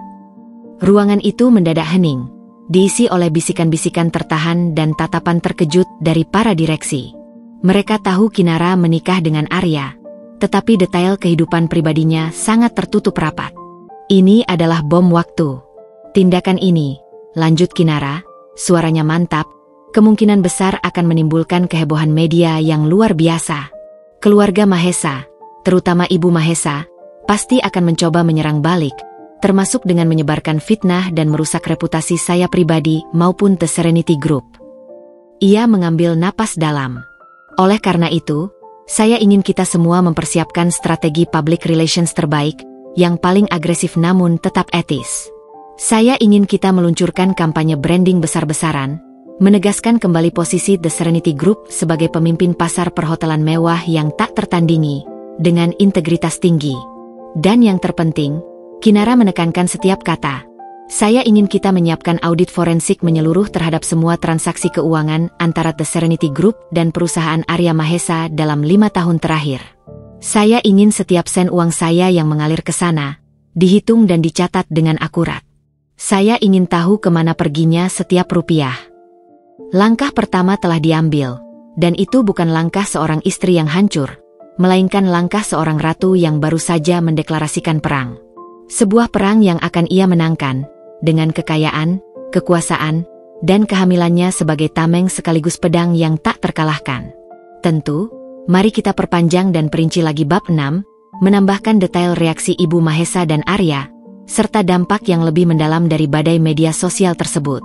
Ruangan itu mendadak hening, diisi oleh bisikan-bisikan tertahan dan tatapan terkejut dari para direksi. Mereka tahu Kinara menikah dengan Arya, tetapi detail kehidupan pribadinya sangat tertutup rapat. "Ini adalah bom waktu. Tindakan ini," lanjut Kinara, suaranya mantap, "kemungkinan besar akan menimbulkan kehebohan media yang luar biasa. Keluarga Mahesa, terutama Ibu Mahesa, pasti akan mencoba menyerang balik, termasuk dengan menyebarkan fitnah dan merusak reputasi saya pribadi maupun The Serenity Group." Ia mengambil napas dalam. "Oleh karena itu, saya ingin kita semua mempersiapkan strategi public relations terbaik, yang paling agresif namun tetap etis. Saya ingin kita meluncurkan kampanye branding besar-besaran, menegaskan kembali posisi The Serenity Group sebagai pemimpin pasar perhotelan mewah yang tak tertandingi, dengan integritas tinggi. Dan yang terpenting," Kinara menekankan setiap kata, "saya ingin kita menyiapkan audit forensik menyeluruh terhadap semua transaksi keuangan antara The Serenity Group dan perusahaan Arya Mahesa dalam 5 tahun terakhir. Saya ingin setiap sen uang saya yang mengalir ke sana, dihitung dan dicatat dengan akurat. Saya ingin tahu kemana perginya setiap rupiah." Langkah pertama telah diambil, dan itu bukan langkah seorang istri yang hancur, melainkan langkah seorang ratu yang baru saja mendeklarasikan perang. Sebuah perang yang akan ia menangkan, dengan kekayaan, kekuasaan, dan kehamilannya sebagai tameng sekaligus pedang yang tak terkalahkan. Tentu, mari kita perpanjang dan perinci lagi bab 6, menambahkan detail reaksi Ibu Mahesa dan Arya, serta dampak yang lebih mendalam dari badai media sosial tersebut.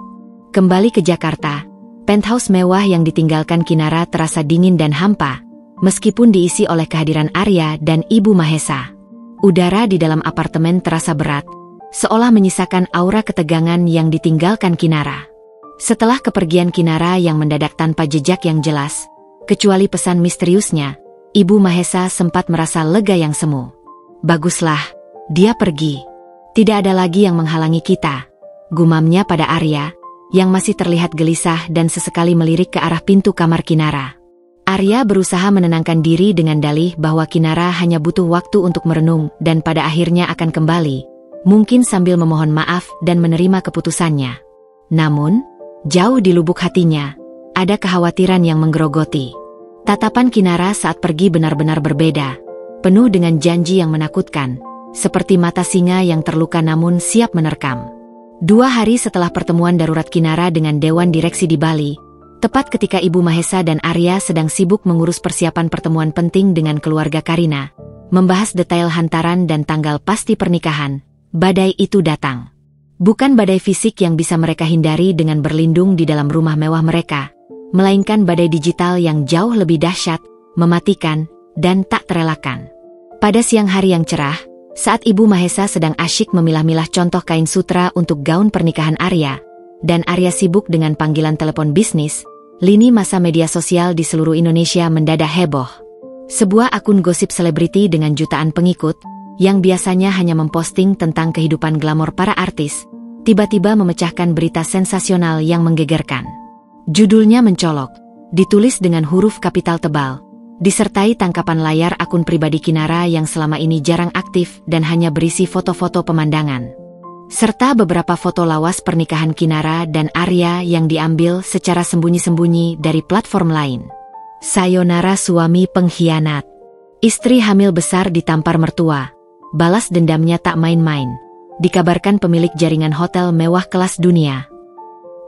Kembali ke Jakarta, penthouse mewah yang ditinggalkan Kinara terasa dingin dan hampa, meskipun diisi oleh kehadiran Arya dan Ibu Mahesa. Udara di dalam apartemen terasa berat, seolah menyisakan aura ketegangan yang ditinggalkan Kinara. Setelah kepergian Kinara yang mendadak tanpa jejak yang jelas, kecuali pesan misteriusnya, Ibu Mahesa sempat merasa lega yang semu. Baguslah, dia pergi. Tidak ada lagi yang menghalangi kita, gumamnya pada Arya, yang masih terlihat gelisah dan sesekali melirik ke arah pintu kamar Kinara. Arya berusaha menenangkan diri dengan dalih bahwa Kinara hanya butuh waktu untuk merenung dan pada akhirnya akan kembali, mungkin sambil memohon maaf dan menerima keputusannya. Namun, jauh di lubuk hatinya, ada kekhawatiran yang menggerogoti. Tatapan Kinara saat pergi benar-benar berbeda, penuh dengan janji yang menakutkan, seperti mata singa yang terluka namun siap menerkam. 2 hari setelah pertemuan darurat Kinara dengan Dewan Direksi di Bali, tepat ketika Ibu Mahesa dan Arya sedang sibuk mengurus persiapan pertemuan penting dengan keluarga Karina, membahas detail hantaran dan tanggal pasti pernikahan, badai itu datang. Bukan badai fisik yang bisa mereka hindari dengan berlindung di dalam rumah mewah mereka, melainkan badai digital yang jauh lebih dahsyat, mematikan, dan tak terelakkan. Pada siang hari yang cerah, saat Ibu Mahesa sedang asyik memilah-milah contoh kain sutra untuk gaun pernikahan Arya, dan Arya sibuk dengan panggilan telepon bisnis, lini masa media sosial di seluruh Indonesia mendadak heboh. Sebuah akun gosip selebriti dengan jutaan pengikut, yang biasanya hanya memposting tentang kehidupan glamor para artis, tiba-tiba memecahkan berita sensasional yang menggegerkan. Judulnya mencolok, ditulis dengan huruf kapital tebal, disertai tangkapan layar akun pribadi Kinara yang selama ini jarang aktif dan hanya berisi foto-foto pemandangan, serta beberapa foto lawas pernikahan Kinara dan Arya yang diambil secara sembunyi-sembunyi dari platform lain. Sayonara suami pengkhianat. Istri hamil besar ditampar mertua, balas dendamnya tak main-main, dikabarkan pemilik jaringan hotel mewah kelas dunia.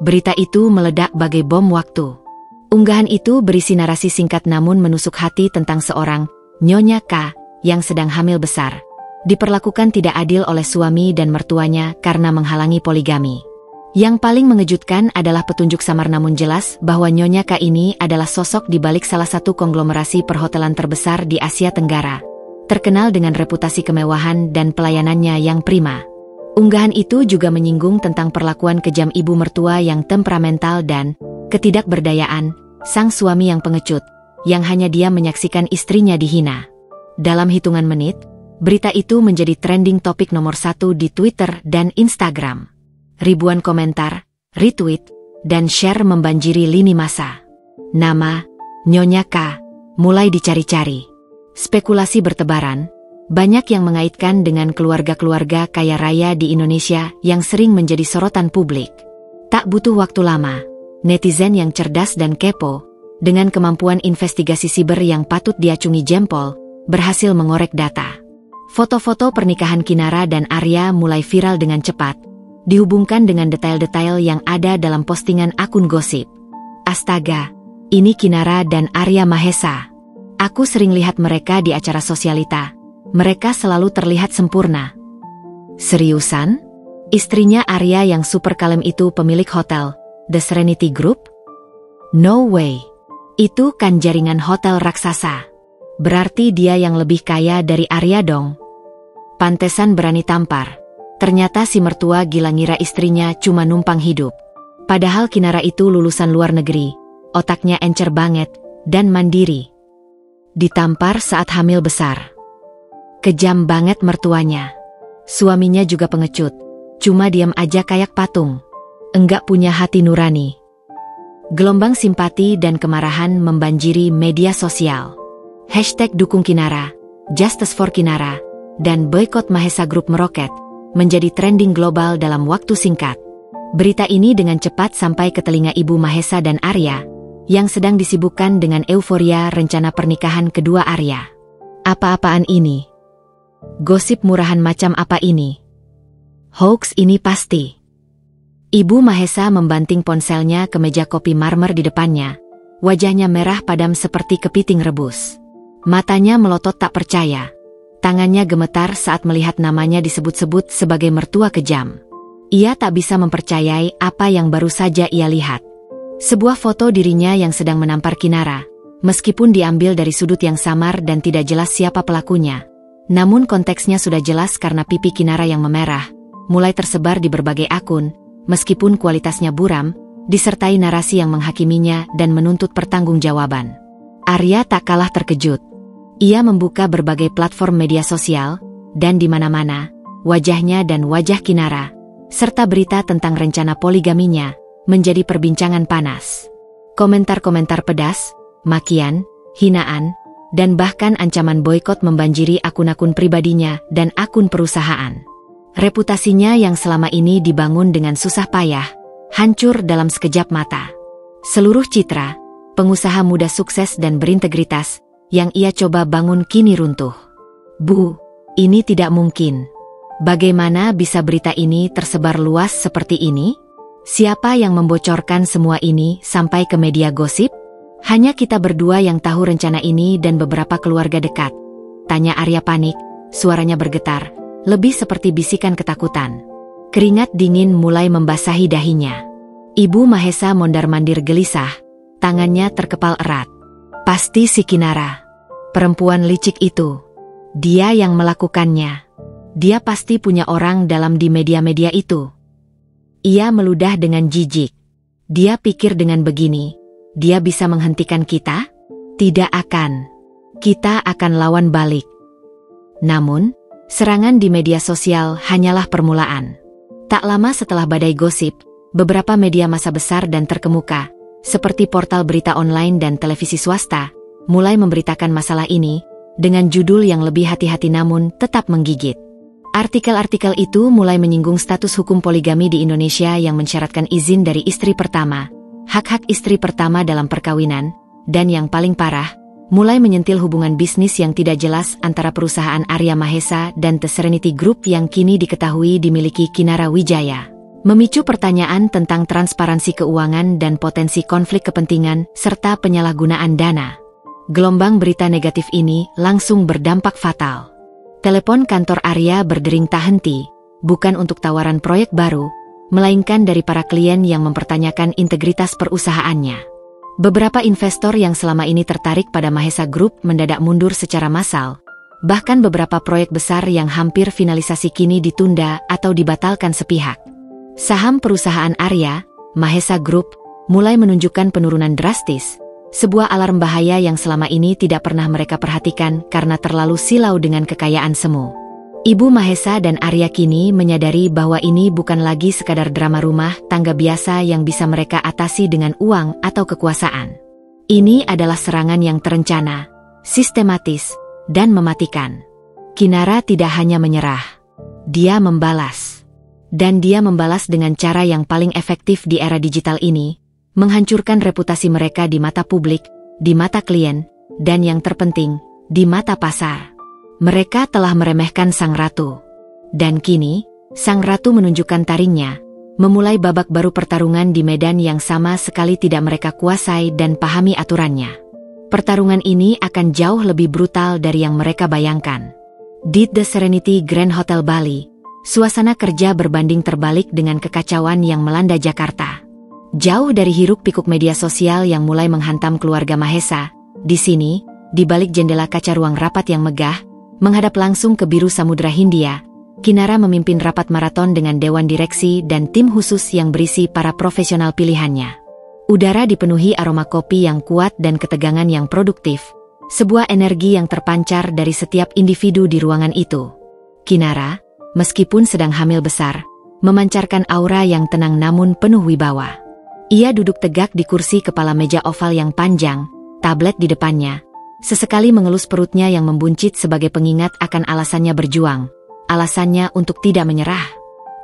Berita itu meledak bagai bom waktu. Unggahan itu berisi narasi singkat namun menusuk hati tentang seorang Nyonya K yang sedang hamil besar, diperlakukan tidak adil oleh suami dan mertuanya karena menghalangi poligami. Yang paling mengejutkan adalah petunjuk samar namun jelas bahwa Nyonya K ini adalah sosok di balik salah satu konglomerasi perhotelan terbesar di Asia Tenggara, terkenal dengan reputasi kemewahan dan pelayanannya yang prima. Unggahan itu juga menyinggung tentang perlakuan kejam ibu mertua yang temperamental dan ketidakberdayaan sang suami yang pengecut, yang hanya diam menyaksikan istrinya dihina. Dalam hitungan menit, berita itu menjadi trending topik nomor 1 di Twitter dan Instagram. Ribuan komentar, retweet, dan share membanjiri lini masa. Nama Nyonya K mulai dicari-cari. Spekulasi bertebaran. Banyak yang mengaitkan dengan keluarga-keluarga kaya raya di Indonesia yang sering menjadi sorotan publik. Tak butuh waktu lama, netizen yang cerdas dan kepo, dengan kemampuan investigasi siber yang patut diacungi jempol, berhasil mengorek data. Foto-foto pernikahan Kinara dan Arya mulai viral dengan cepat, dihubungkan dengan detail-detail yang ada dalam postingan akun gosip. Astaga, ini Kinara dan Arya Mahesa. Aku sering lihat mereka di acara sosialita. Mereka selalu terlihat sempurna. Seriusan? Istrinya Arya yang super kalem itu pemilik hotel, The Serenity Group? No way. Itu kan jaringan hotel raksasa. Berarti dia yang lebih kaya dari Arya dong. Pantesan berani tampar. Ternyata si mertua gila ngira istrinya cuma numpang hidup. Padahal Kinara itu lulusan luar negeri, otaknya encer banget, dan mandiri. Ditampar saat hamil besar. Kejam banget mertuanya. Suaminya juga pengecut, cuma diam aja kayak patung. Enggak punya hati nurani. Gelombang simpati dan kemarahan membanjiri media sosial. Hashtag dukung Kinara, Justice for Kinara, dan boykot Mahesa Group meroket, menjadi trending global dalam waktu singkat. Berita ini dengan cepat sampai ke telinga Ibu Mahesa dan Arya, yang sedang disibukkan dengan euforia rencana pernikahan kedua Arya. Apa-apaan ini? Gosip murahan macam apa ini? Hoax ini pasti. Ibu Mahesa membanting ponselnya ke meja kopi marmer di depannya. Wajahnya merah padam seperti kepiting rebus. Matanya melotot tak percaya. Tangannya gemetar saat melihat namanya disebut-sebut sebagai mertua kejam. Ia tak bisa mempercayai apa yang baru saja ia lihat. Sebuah foto dirinya yang sedang menampar Kinara, meskipun diambil dari sudut yang samar dan tidak jelas siapa pelakunya. Namun konteksnya sudah jelas karena pipi Kinara yang memerah, mulai tersebar di berbagai akun, meskipun kualitasnya buram, disertai narasi yang menghakiminya dan menuntut pertanggungjawaban. Arya tak kalah terkejut. Ia membuka berbagai platform media sosial, dan di mana-mana, wajahnya dan wajah Kinara, serta berita tentang rencana poligaminya, menjadi perbincangan panas. Komentar-komentar pedas, makian, hinaan, dan bahkan ancaman boikot membanjiri akun-akun pribadinya dan akun perusahaan. Reputasinya yang selama ini dibangun dengan susah payah, hancur dalam sekejap mata. Seluruh citra, pengusaha muda sukses dan berintegritas, yang ia coba bangun kini runtuh. Bu, ini tidak mungkin. Bagaimana bisa berita ini tersebar luas seperti ini? Siapa yang membocorkan semua ini sampai ke media gosip? Hanya kita berdua yang tahu rencana ini dan beberapa keluarga dekat. Tanya Arya panik, suaranya bergetar, lebih seperti bisikan ketakutan. Keringat dingin mulai membasahi dahinya. Ibu Mahesa mondar-mandir gelisah, tangannya terkepal erat. Pasti si Kinara. Perempuan licik itu. Dia yang melakukannya. Dia pasti punya orang dalam di media-media itu. Ia meludah dengan jijik. Dia pikir dengan begini, dia bisa menghentikan kita? Tidak akan. Kita akan lawan balik. Namun, serangan di media sosial hanyalah permulaan. Tak lama setelah badai gosip, beberapa media massa besar dan terkemuka, seperti portal berita online dan televisi swasta, mulai memberitakan masalah ini, dengan judul yang lebih hati-hati namun tetap menggigit. Artikel-artikel itu mulai menyinggung status hukum poligami di Indonesia yang mensyaratkan izin dari istri pertama, hak-hak istri pertama dalam perkawinan, dan yang paling parah, mulai menyentil hubungan bisnis yang tidak jelas antara perusahaan Arya Mahesa dan The Serenity Group yang kini diketahui dimiliki Kinara Wijaya. Memicu pertanyaan tentang transparansi keuangan dan potensi konflik kepentingan serta penyalahgunaan dana. Gelombang berita negatif ini langsung berdampak fatal. Telepon kantor Arya berdering tak henti, bukan untuk tawaran proyek baru, melainkan dari para klien yang mempertanyakan integritas perusahaannya. Beberapa investor yang selama ini tertarik pada Mahesa Group mendadak mundur secara massal, bahkan beberapa proyek besar yang hampir finalisasi kini ditunda atau dibatalkan sepihak. Saham perusahaan Arya, Mahesa Group, mulai menunjukkan penurunan drastis, sebuah alarm bahaya yang selama ini tidak pernah mereka perhatikan karena terlalu silau dengan kekayaan semu. Ibu Mahesa dan Arya kini menyadari bahwa ini bukan lagi sekadar drama rumah tangga biasa yang bisa mereka atasi dengan uang atau kekuasaan. Ini adalah serangan yang terencana, sistematis, dan mematikan. Kinara tidak hanya menyerah. Dia membalas. Dan dia membalas dengan cara yang paling efektif di era digital ini, menghancurkan reputasi mereka di mata publik, di mata klien, dan yang terpenting, di mata pasar. Mereka telah meremehkan Sang Ratu. Dan kini, Sang Ratu menunjukkan taringnya, memulai babak baru pertarungan di medan yang sama sekali tidak mereka kuasai dan pahami aturannya. Pertarungan ini akan jauh lebih brutal dari yang mereka bayangkan. Di The Serenity Grand Hotel Bali, suasana kerja berbanding terbalik dengan kekacauan yang melanda Jakarta. Jauh dari hiruk-pikuk media sosial yang mulai menghantam keluarga Mahesa, di sini, di balik jendela kaca ruang rapat yang megah, menghadap langsung ke biru Samudra Hindia, Kinara memimpin rapat maraton dengan dewan direksi dan tim khusus yang berisi para profesional pilihannya. Udara dipenuhi aroma kopi yang kuat dan ketegangan yang produktif, sebuah energi yang terpancar dari setiap individu di ruangan itu. Kinara, meskipun sedang hamil besar, memancarkan aura yang tenang namun penuh wibawa. Ia duduk tegak di kursi kepala meja oval yang panjang, tablet di depannya. Sesekali mengelus perutnya yang membuncit sebagai pengingat akan alasannya berjuang, alasannya untuk tidak menyerah.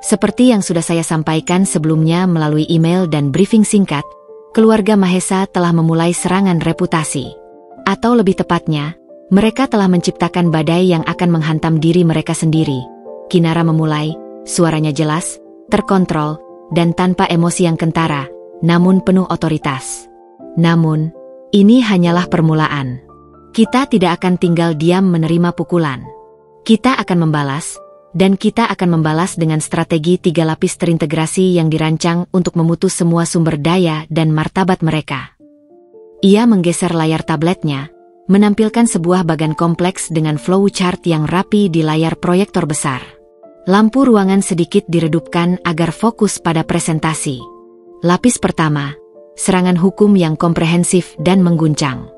Seperti yang sudah saya sampaikan sebelumnya melalui email dan briefing singkat, keluarga Mahesa telah memulai serangan reputasi. Atau lebih tepatnya, Mereka telah menciptakan badai yang akan menghantam diri mereka sendiri. Kinara memulai, suaranya jelas, terkontrol, dan tanpa emosi yang kentara, namun penuh otoritas. Namun, ini hanyalah permulaan. Kita tidak akan tinggal diam menerima pukulan. Kita akan membalas, dan kita akan membalas dengan strategi 3 lapis terintegrasi yang dirancang untuk memutus semua sumber daya dan martabat mereka. Ia menggeser layar tabletnya, menampilkan sebuah bagan kompleks dengan flowchart yang rapi di layar proyektor besar. Lampu ruangan sedikit diredupkan agar fokus pada presentasi. Lapis pertama, serangan hukum yang komprehensif dan mengguncang.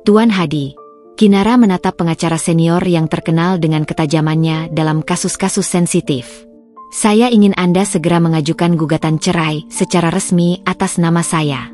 Tuan Hadi, Kinara menatap pengacara senior yang terkenal dengan ketajamannya dalam kasus-kasus sensitif. Saya ingin Anda segera mengajukan gugatan cerai secara resmi atas nama saya.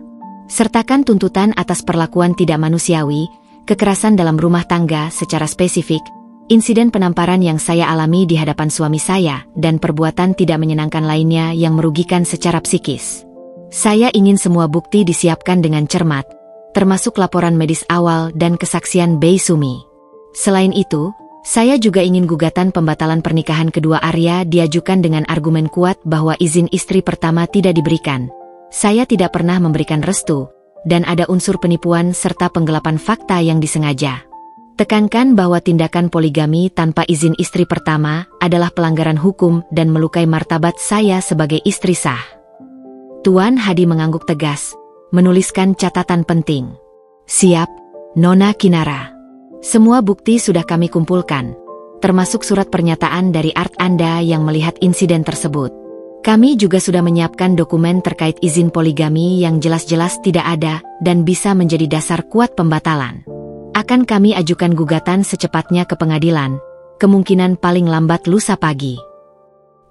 Sertakan tuntutan atas perlakuan tidak manusiawi, kekerasan dalam rumah tangga secara spesifik, insiden penamparan yang saya alami di hadapan suami saya, dan perbuatan tidak menyenangkan lainnya yang merugikan secara psikis. Saya ingin semua bukti disiapkan dengan cermat, termasuk laporan medis awal dan kesaksian Bei Sumi. Selain itu, saya juga ingin gugatan pembatalan pernikahan kedua Arya diajukan dengan argumen kuat bahwa izin istri pertama tidak diberikan. Saya tidak pernah memberikan restu, dan ada unsur penipuan serta penggelapan fakta yang disengaja. Tekankan bahwa tindakan poligami tanpa izin istri pertama adalah pelanggaran hukum dan melukai martabat saya sebagai istri sah. Tuan Hadi mengangguk tegas, menuliskan catatan penting. Siap, Nona Kinara. Semua bukti sudah kami kumpulkan, termasuk surat pernyataan dari Art Anda yang melihat insiden tersebut. Kami juga sudah menyiapkan dokumen terkait izin poligami yang jelas-jelas tidak ada dan bisa menjadi dasar kuat pembatalan. Akan kami ajukan gugatan secepatnya ke pengadilan, kemungkinan paling lambat lusa pagi.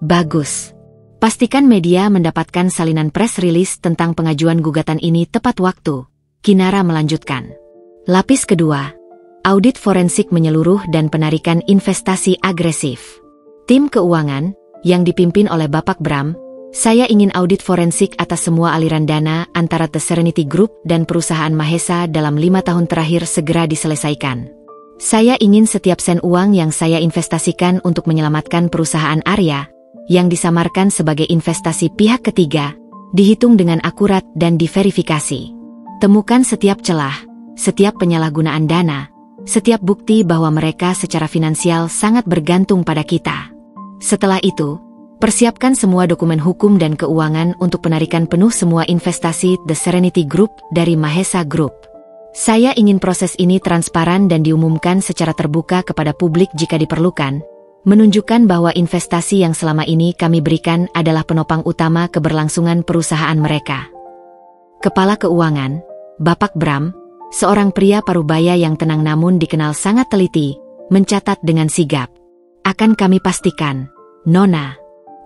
Bagus. Pastikan media mendapatkan salinan press release tentang pengajuan gugatan ini tepat waktu. Kinara melanjutkan. Lapis kedua, audit forensik menyeluruh dan penarikan investasi agresif. Tim keuangan, yang dipimpin oleh Bapak Bram, saya ingin audit forensik atas semua aliran dana antara The Serenity Group dan perusahaan Mahesa dalam 5 tahun terakhir segera diselesaikan. Saya ingin setiap sen uang yang saya investasikan untuk menyelamatkan perusahaan Arya, yang disamarkan sebagai investasi pihak ketiga, dihitung dengan akurat dan diverifikasi. Temukan setiap celah, setiap penyalahgunaan dana, setiap bukti bahwa mereka secara finansial sangat bergantung pada kita. Setelah itu, persiapkan semua dokumen hukum dan keuangan untuk penarikan penuh semua investasi The Serenity Group dari Mahesa Group. Saya ingin proses ini transparan dan diumumkan secara terbuka kepada publik jika diperlukan, menunjukkan bahwa investasi yang selama ini kami berikan adalah penopang utama keberlangsungan perusahaan mereka. Kepala Keuangan, Bapak Bram, seorang pria parubaya yang tenang namun dikenal sangat teliti, mencatat dengan sigap. Akan kami pastikan, Nona.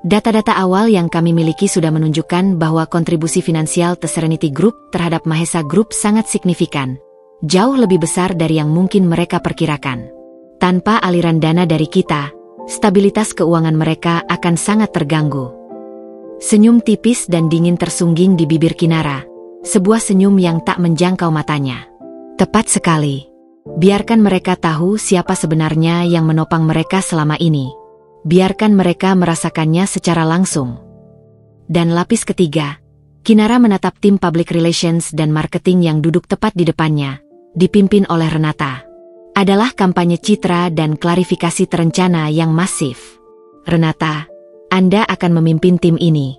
Data-data awal yang kami miliki sudah menunjukkan bahwa kontribusi finansial The Serenity Group terhadap Mahesa Group sangat signifikan, jauh lebih besar dari yang mungkin mereka perkirakan. Tanpa aliran dana dari kita, stabilitas keuangan mereka akan sangat terganggu. Senyum tipis dan dingin tersungging di bibir Kinara, sebuah senyum yang tak menjangkau matanya. Tepat sekali. Biarkan mereka tahu siapa sebenarnya yang menopang mereka selama ini. Biarkan mereka merasakannya secara langsung. Dan lapis ketiga, Kinara menatap tim public relations dan marketing yang duduk tepat di depannya, dipimpin oleh Renata. Adalah kampanye citra dan klarifikasi terencana yang masif. Renata, Anda akan memimpin tim ini.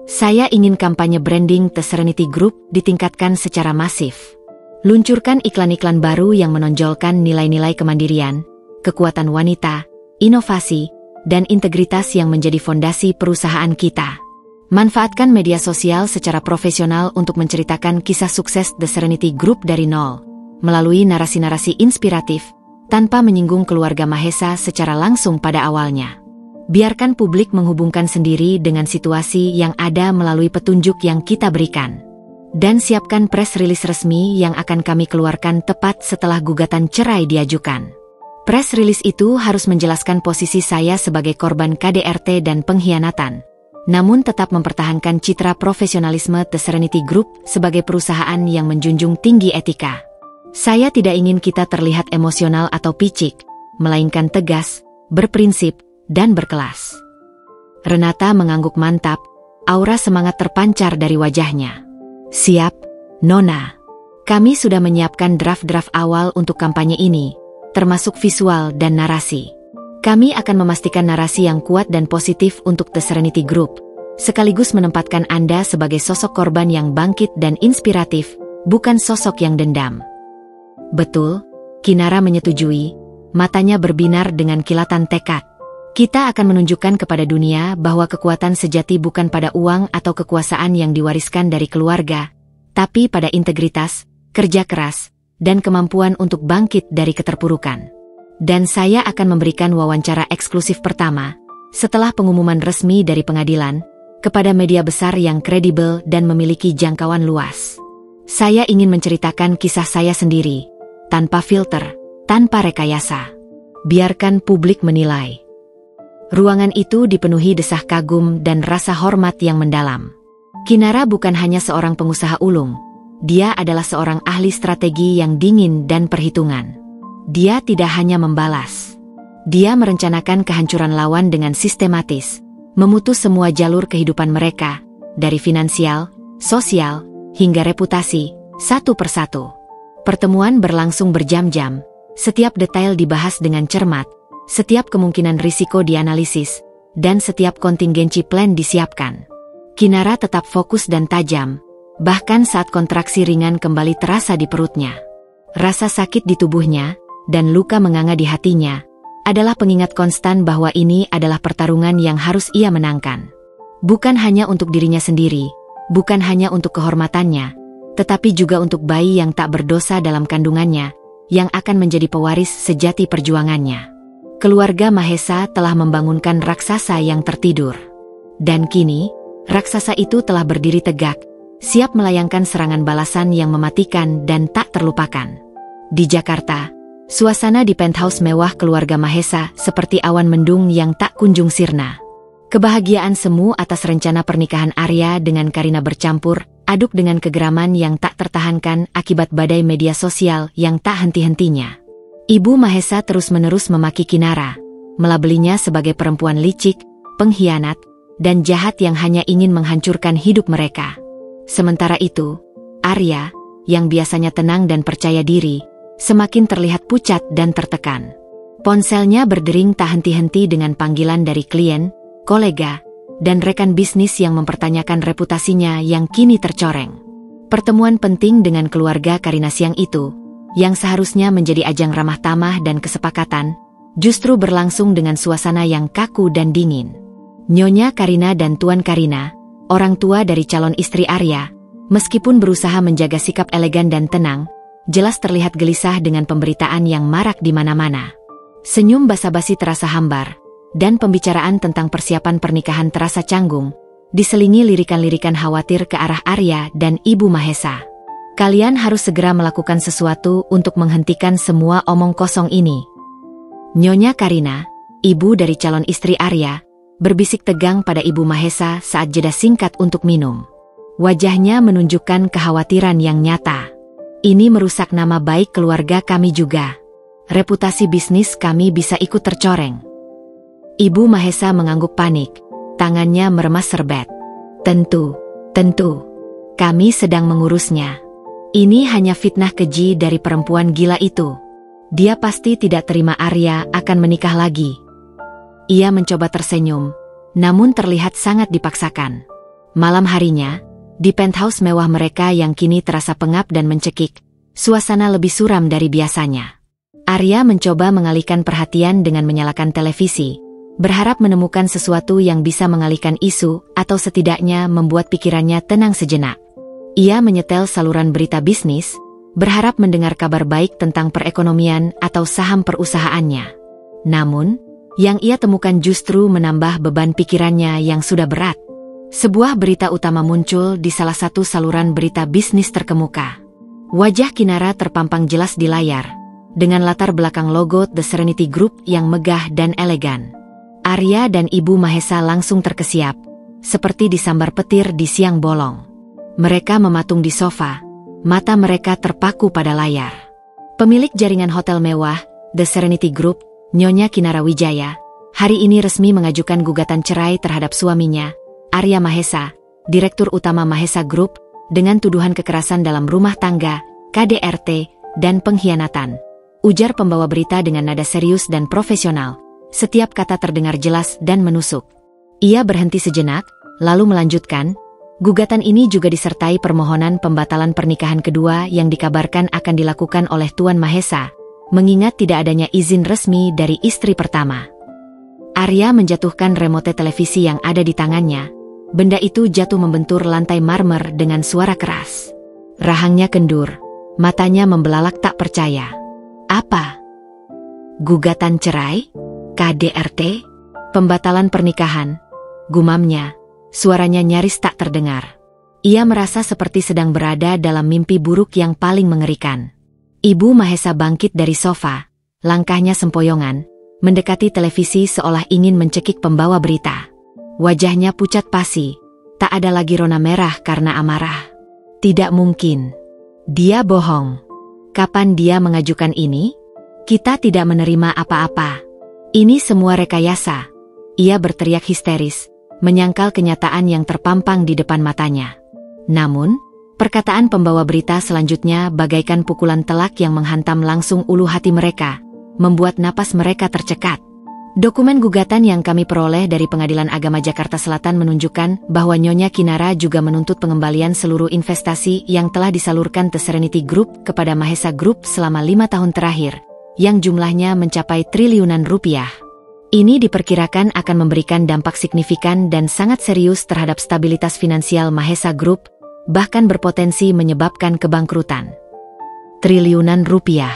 Saya ingin kampanye branding The Serenity Group ditingkatkan secara masif. Luncurkan iklan-iklan baru yang menonjolkan nilai-nilai kemandirian, kekuatan wanita, inovasi, dan integritas yang menjadi fondasi perusahaan kita. Manfaatkan media sosial secara profesional untuk menceritakan kisah sukses The Serenity Group dari nol, melalui narasi-narasi inspiratif, tanpa menyinggung keluarga Mahesa secara langsung pada awalnya. Biarkan publik menghubungkan sendiri dengan situasi yang ada melalui petunjuk yang kita berikan. Dan siapkan press release resmi yang akan kami keluarkan tepat setelah gugatan cerai diajukan. Press release itu harus menjelaskan posisi saya sebagai korban KDRT dan pengkhianatan, namun tetap mempertahankan citra profesionalisme The Serenity Group sebagai perusahaan yang menjunjung tinggi etika. Saya tidak ingin kita terlihat emosional atau picik, melainkan tegas, berprinsip, dan berkelas. Renata mengangguk mantap, aura semangat terpancar dari wajahnya. Siap, Nona. Kami sudah menyiapkan draft-draft awal untuk kampanye ini, termasuk visual dan narasi. Kami akan memastikan narasi yang kuat dan positif untuk The Serenity Group, sekaligus menempatkan Anda sebagai sosok korban yang bangkit dan inspiratif, bukan sosok yang dendam. Betul, Kinara menyetujui, matanya berbinar dengan kilatan tekad. Kita akan menunjukkan kepada dunia bahwa kekuatan sejati bukan pada uang atau kekuasaan yang diwariskan dari keluarga, tapi pada integritas, kerja keras, dan kemampuan untuk bangkit dari keterpurukan. Dan saya akan memberikan wawancara eksklusif pertama, setelah pengumuman resmi dari pengadilan, kepada media besar yang kredibel dan memiliki jangkauan luas. Saya ingin menceritakan kisah saya sendiri, tanpa filter, tanpa rekayasa. Biarkan publik menilai. Ruangan itu dipenuhi desah kagum dan rasa hormat yang mendalam. Kinara bukan hanya seorang pengusaha ulung, dia adalah seorang ahli strategi yang dingin dan perhitungan. Dia tidak hanya membalas. Dia merencanakan kehancuran lawan dengan sistematis, memutus semua jalur kehidupan mereka, dari finansial, sosial, hingga reputasi, satu persatu. Pertemuan berlangsung berjam-jam, setiap detail dibahas dengan cermat, setiap kemungkinan risiko dianalisis, dan setiap kontingensi plan disiapkan. Kinara tetap fokus dan tajam, bahkan saat kontraksi ringan kembali terasa di perutnya. Rasa sakit di tubuhnya, dan luka menganga di hatinya, adalah pengingat konstan bahwa ini adalah pertarungan yang harus ia menangkan. Bukan hanya untuk dirinya sendiri, bukan hanya untuk kehormatannya, tetapi juga untuk bayi yang tak berdosa dalam kandungannya, yang akan menjadi pewaris sejati perjuangannya. Keluarga Mahesa telah membangunkan raksasa yang tertidur. Dan kini, raksasa itu telah berdiri tegak, siap melayangkan serangan balasan yang mematikan dan tak terlupakan. Di Jakarta, suasana di penthouse mewah keluarga Mahesa seperti awan mendung yang tak kunjung sirna. Kebahagiaan semu atas rencana pernikahan Arya dengan Karina bercampur aduk dengan kegeraman yang tak tertahankan akibat badai media sosial yang tak henti-hentinya. Ibu Mahesa terus-menerus memaki Kinara, melabelinya sebagai perempuan licik, pengkhianat, dan jahat yang hanya ingin menghancurkan hidup mereka. Sementara itu, Arya, yang biasanya tenang dan percaya diri, semakin terlihat pucat dan tertekan. Ponselnya berdering tak henti-henti dengan panggilan dari klien, kolega, dan rekan bisnis yang mempertanyakan reputasinya yang kini tercoreng. Pertemuan penting dengan keluarga Karina siang itu, yang seharusnya menjadi ajang ramah tamah dan kesepakatan, justru berlangsung dengan suasana yang kaku dan dingin. Nyonya Karina dan Tuan Karina, orang tua dari calon istri Arya, meskipun berusaha menjaga sikap elegan dan tenang, jelas terlihat gelisah dengan pemberitaan yang marak di mana-mana. Senyum basa-basi terasa hambar, dan pembicaraan tentang persiapan pernikahan terasa canggung, diselingi lirikan-lirikan khawatir ke arah Arya dan Ibu Mahesa. Kalian harus segera melakukan sesuatu untuk menghentikan semua omong kosong ini. Nyonya Karina, ibu dari calon istri Arya, berbisik tegang pada Ibu Mahesa saat jeda singkat untuk minum. Wajahnya menunjukkan kekhawatiran yang nyata. Ini merusak nama baik keluarga kami juga. Reputasi bisnis kami bisa ikut tercoreng. Ibu Mahesa mengangguk panik, tangannya meremas serbet. Tentu, kami sedang mengurusnya. Ini hanya fitnah keji dari perempuan gila itu. Dia pasti tidak terima Arya akan menikah lagi. Ia mencoba tersenyum, namun terlihat sangat dipaksakan. Malam harinya, di penthouse mewah mereka yang kini terasa pengap dan mencekik, suasana lebih suram dari biasanya. Arya mencoba mengalihkan perhatian dengan menyalakan televisi, berharap menemukan sesuatu yang bisa mengalihkan isu atau setidaknya membuat pikirannya tenang sejenak. Ia menyetel saluran berita bisnis, berharap mendengar kabar baik tentang perekonomian atau saham perusahaannya. Namun, yang ia temukan justru menambah beban pikirannya yang sudah berat. Sebuah berita utama muncul di salah satu saluran berita bisnis terkemuka. Wajah Kinara terpampang jelas di layar, dengan latar belakang logo The Serenity Group yang megah dan elegan. Arya dan Ibu Mahesa langsung terkesiap, seperti disambar petir di siang bolong. Mereka mematung di sofa, mata mereka terpaku pada layar. Pemilik jaringan hotel mewah, The Serenity Group, Nyonya Kinara Wijaya, hari ini resmi mengajukan gugatan cerai terhadap suaminya, Arya Mahesa, Direktur Utama Mahesa Group, dengan tuduhan kekerasan dalam rumah tangga, KDRT, dan pengkhianatan. Ujar pembawa berita dengan nada serius dan profesional. Setiap kata terdengar jelas dan menusuk. Ia berhenti sejenak, lalu melanjutkan, gugatan ini juga disertai permohonan pembatalan pernikahan kedua yang dikabarkan akan dilakukan oleh Tuan Mahesa, mengingat tidak adanya izin resmi dari istri pertama. Arya menjatuhkan remote televisi yang ada di tangannya. Benda itu jatuh membentur lantai marmer dengan suara keras. Rahangnya kendur, matanya membelalak tak percaya. Apa? Gugatan cerai? KDRT? Pembatalan pernikahan? Gumamnya. Suaranya nyaris tak terdengar. Ia merasa seperti sedang berada dalam mimpi buruk yang paling mengerikan. Ibu Mahesa bangkit dari sofa, langkahnya sempoyongan, mendekati televisi seolah ingin mencekik pembawa berita. Wajahnya pucat pasi, tak ada lagi rona merah karena amarah. Tidak mungkin. Dia bohong. Kapan dia mengajukan ini? Kita tidak menerima apa-apa. Ini semua rekayasa. Ia berteriak histeris, menyangkal kenyataan yang terpampang di depan matanya. Namun, perkataan pembawa berita selanjutnya bagaikan pukulan telak yang menghantam langsung ulu hati mereka, membuat napas mereka tercekat. Dokumen gugatan yang kami peroleh dari Pengadilan Agama Jakarta Selatan menunjukkan bahwa Nyonya Kinara juga menuntut pengembalian seluruh investasi yang telah disalurkan The Serenity Group kepada Mahesa Group selama 5 tahun terakhir, yang jumlahnya mencapai triliunan rupiah. Ini diperkirakan akan memberikan dampak signifikan dan sangat serius terhadap stabilitas finansial Mahesa Group, bahkan berpotensi menyebabkan kebangkrutan. Triliunan rupiah.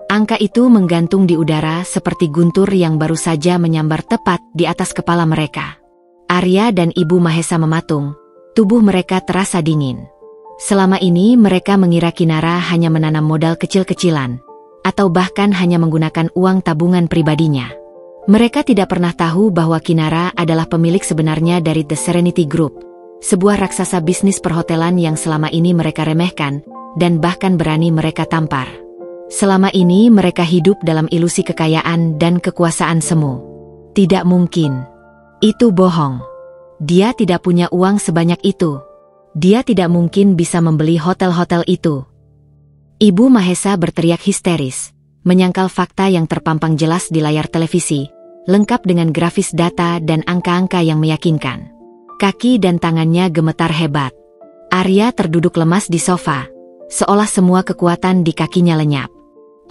Angka itu menggantung di udara seperti guntur yang baru saja menyambar tepat di atas kepala mereka. Arya dan Ibu Mahesa mematung, tubuh mereka terasa dingin. Selama ini mereka mengira Kinara hanya menanam modal kecil-kecilan, atau bahkan hanya menggunakan uang tabungan pribadinya. Mereka tidak pernah tahu bahwa Kinara adalah pemilik sebenarnya dari The Serenity Group, sebuah raksasa bisnis perhotelan yang selama ini mereka remehkan, dan bahkan berani mereka tampar. Selama ini mereka hidup dalam ilusi kekayaan dan kekuasaan semu. Tidak mungkin. Itu bohong. Dia tidak punya uang sebanyak itu. Dia tidak mungkin bisa membeli hotel-hotel itu. Ibu Mahesa berteriak histeris, menyangkal fakta yang terpampang jelas di layar televisi, lengkap dengan grafis data dan angka-angka yang meyakinkan. Kaki dan tangannya gemetar hebat. Arya terduduk lemas di sofa, seolah semua kekuatan di kakinya lenyap.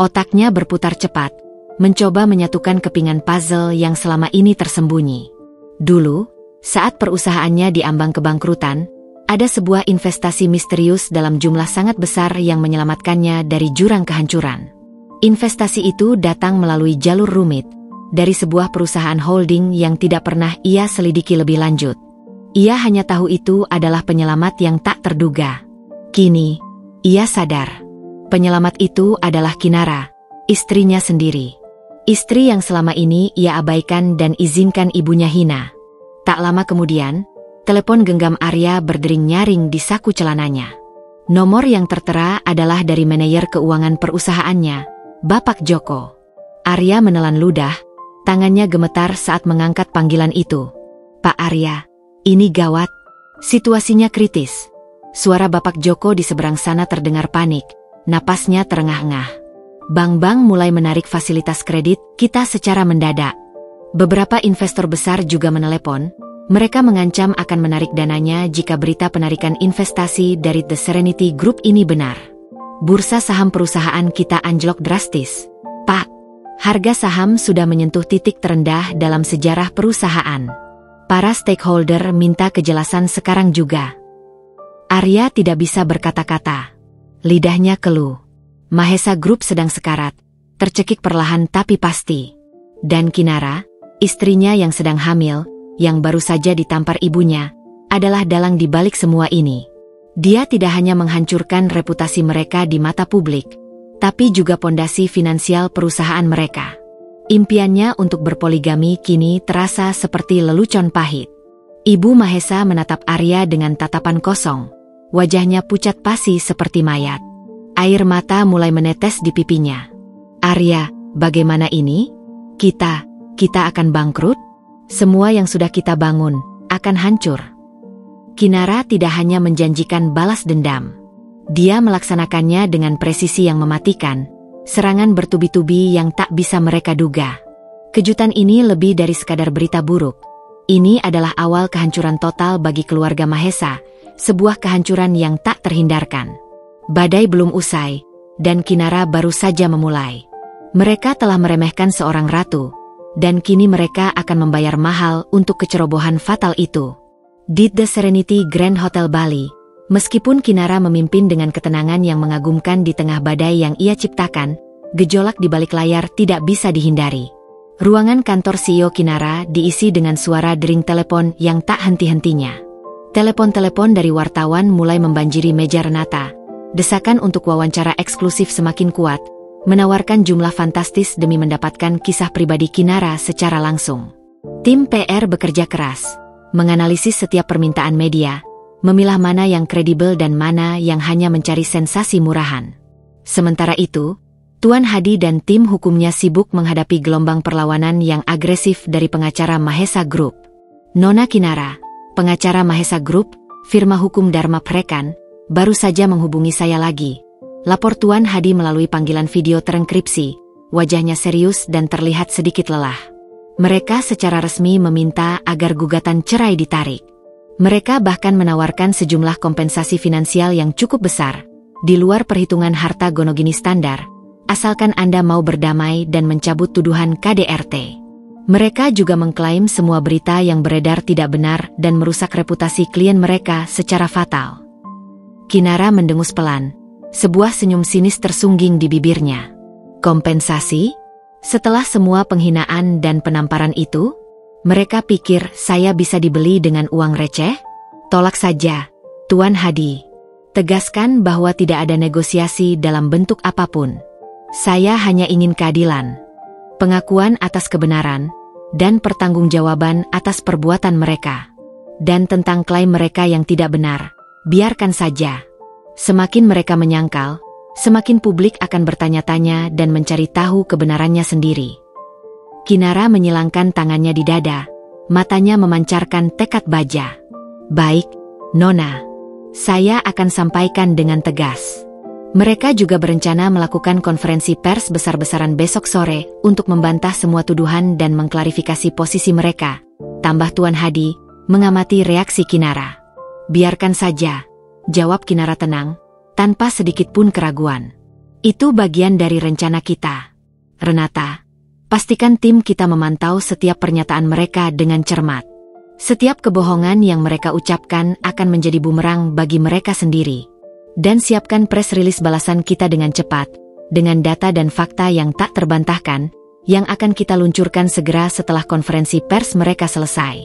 Otaknya berputar cepat, mencoba menyatukan kepingan puzzle yang selama ini tersembunyi. Dulu, saat perusahaannya diambang kebangkrutan, ada sebuah investasi misterius dalam jumlah sangat besar yang menyelamatkannya dari jurang kehancuran. Investasi itu datang melalui jalur rumit, dari sebuah perusahaan holding yang tidak pernah ia selidiki lebih lanjut. Ia hanya tahu itu adalah penyelamat yang tak terduga. Kini, ia sadar. Penyelamat itu adalah Kinara, istrinya sendiri. Istri yang selama ini ia abaikan dan izinkan ibunya hina. Tak lama kemudian, telepon genggam Arya berdering nyaring di saku celananya. Nomor yang tertera adalah dari manajer keuangan perusahaannya, Bapak Joko. Arya menelan ludah, tangannya gemetar saat mengangkat panggilan itu. Pak Arya, ini gawat. Situasinya kritis. Suara Bapak Joko di seberang sana terdengar panik, napasnya terengah-engah. Bank-bank mulai menarik fasilitas kredit kita secara mendadak. Beberapa investor besar juga menelepon. Mereka mengancam akan menarik dananya jika berita penarikan investasi dari The Serenity Group ini benar. Bursa saham perusahaan kita anjlok drastis. Pak, harga saham sudah menyentuh titik terendah dalam sejarah perusahaan. Para stakeholder minta kejelasan sekarang juga. Arya tidak bisa berkata-kata. Lidahnya keluh. Mahesa Group sedang sekarat, tercekik perlahan tapi pasti. Dan Kinara, istrinya yang sedang hamil, yang baru saja ditampar ibunya, adalah dalang di balik semua ini. Dia tidak hanya menghancurkan reputasi mereka di mata publik, tapi juga pondasi finansial perusahaan mereka. Impiannya untuk berpoligami kini terasa seperti lelucon pahit. Ibu Mahesa menatap Arya dengan tatapan kosong, wajahnya pucat pasi seperti mayat. Air mata mulai menetes di pipinya. Arya, bagaimana ini? Kita akan bangkrut? Semua yang sudah kita bangun akan hancur. Kinara tidak hanya menjanjikan balas dendam. Dia melaksanakannya dengan presisi yang mematikan, serangan bertubi-tubi yang tak bisa mereka duga. Kejutan ini lebih dari sekadar berita buruk. Ini adalah awal kehancuran total bagi keluarga Mahesa, sebuah kehancuran yang tak terhindarkan. Badai belum usai, dan Kinara baru saja memulai. Mereka telah meremehkan seorang ratu, dan kini mereka akan membayar mahal untuk kecerobohan fatal itu. Di The Serenity Grand Hotel Bali, meskipun Kinara memimpin dengan ketenangan yang mengagumkan di tengah badai yang ia ciptakan, gejolak di balik layar tidak bisa dihindari. Ruangan kantor CEO Kinara diisi dengan suara dering telepon yang tak henti-hentinya. Telepon-telepon dari wartawan mulai membanjiri meja Renata. Desakan untuk wawancara eksklusif semakin kuat, menawarkan jumlah fantastis demi mendapatkan kisah pribadi Kinara secara langsung. Tim PR bekerja keras, menganalisis setiap permintaan media, memilah mana yang kredibel dan mana yang hanya mencari sensasi murahan. Sementara itu, Tuan Hadi dan tim hukumnya sibuk menghadapi gelombang perlawanan yang agresif dari pengacara Mahesa Group. Nona Kinara, pengacara Mahesa Group, firma hukum Dharma Prekan, baru saja menghubungi saya lagi. Lapor Tuan Hadi melalui panggilan video terenkripsi, wajahnya serius dan terlihat sedikit lelah. Mereka secara resmi meminta agar gugatan cerai ditarik. Mereka bahkan menawarkan sejumlah kompensasi finansial yang cukup besar, di luar perhitungan harta Gonogini standar, asalkan Anda mau berdamai dan mencabut tuduhan KDRT. Mereka juga mengklaim semua berita yang beredar tidak benar dan merusak reputasi klien mereka secara fatal. Kinara mendengus pelan. Sebuah senyum sinis tersungging di bibirnya. Kompensasi? Setelah semua penghinaan dan penamparan itu, mereka pikir saya bisa dibeli dengan uang receh? Tolak saja, Tuan Hadi. Tegaskan bahwa tidak ada negosiasi dalam bentuk apapun. Saya hanya ingin keadilan, pengakuan atas kebenaran, dan pertanggungjawaban atas perbuatan mereka. Dan tentang klaim mereka yang tidak benar, biarkan saja. Semakin mereka menyangkal, semakin publik akan bertanya-tanya dan mencari tahu kebenarannya sendiri. Kinara menyilangkan tangannya di dada, matanya memancarkan tekad baja. Baik, Nona. Saya akan sampaikan dengan tegas. Mereka juga berencana melakukan konferensi pers besar-besaran besok sore untuk membantah semua tuduhan dan mengklarifikasi posisi mereka. Tambah Tuan Hadi, mengamati reaksi Kinara. Biarkan saja. Jawab Kinara tenang, tanpa sedikit pun keraguan. Itu bagian dari rencana kita. Renata, pastikan tim kita memantau setiap pernyataan mereka dengan cermat. Setiap kebohongan yang mereka ucapkan akan menjadi bumerang bagi mereka sendiri. Dan siapkan press release balasan kita dengan cepat, dengan data dan fakta yang tak terbantahkan, yang akan kita luncurkan segera setelah konferensi pers mereka selesai.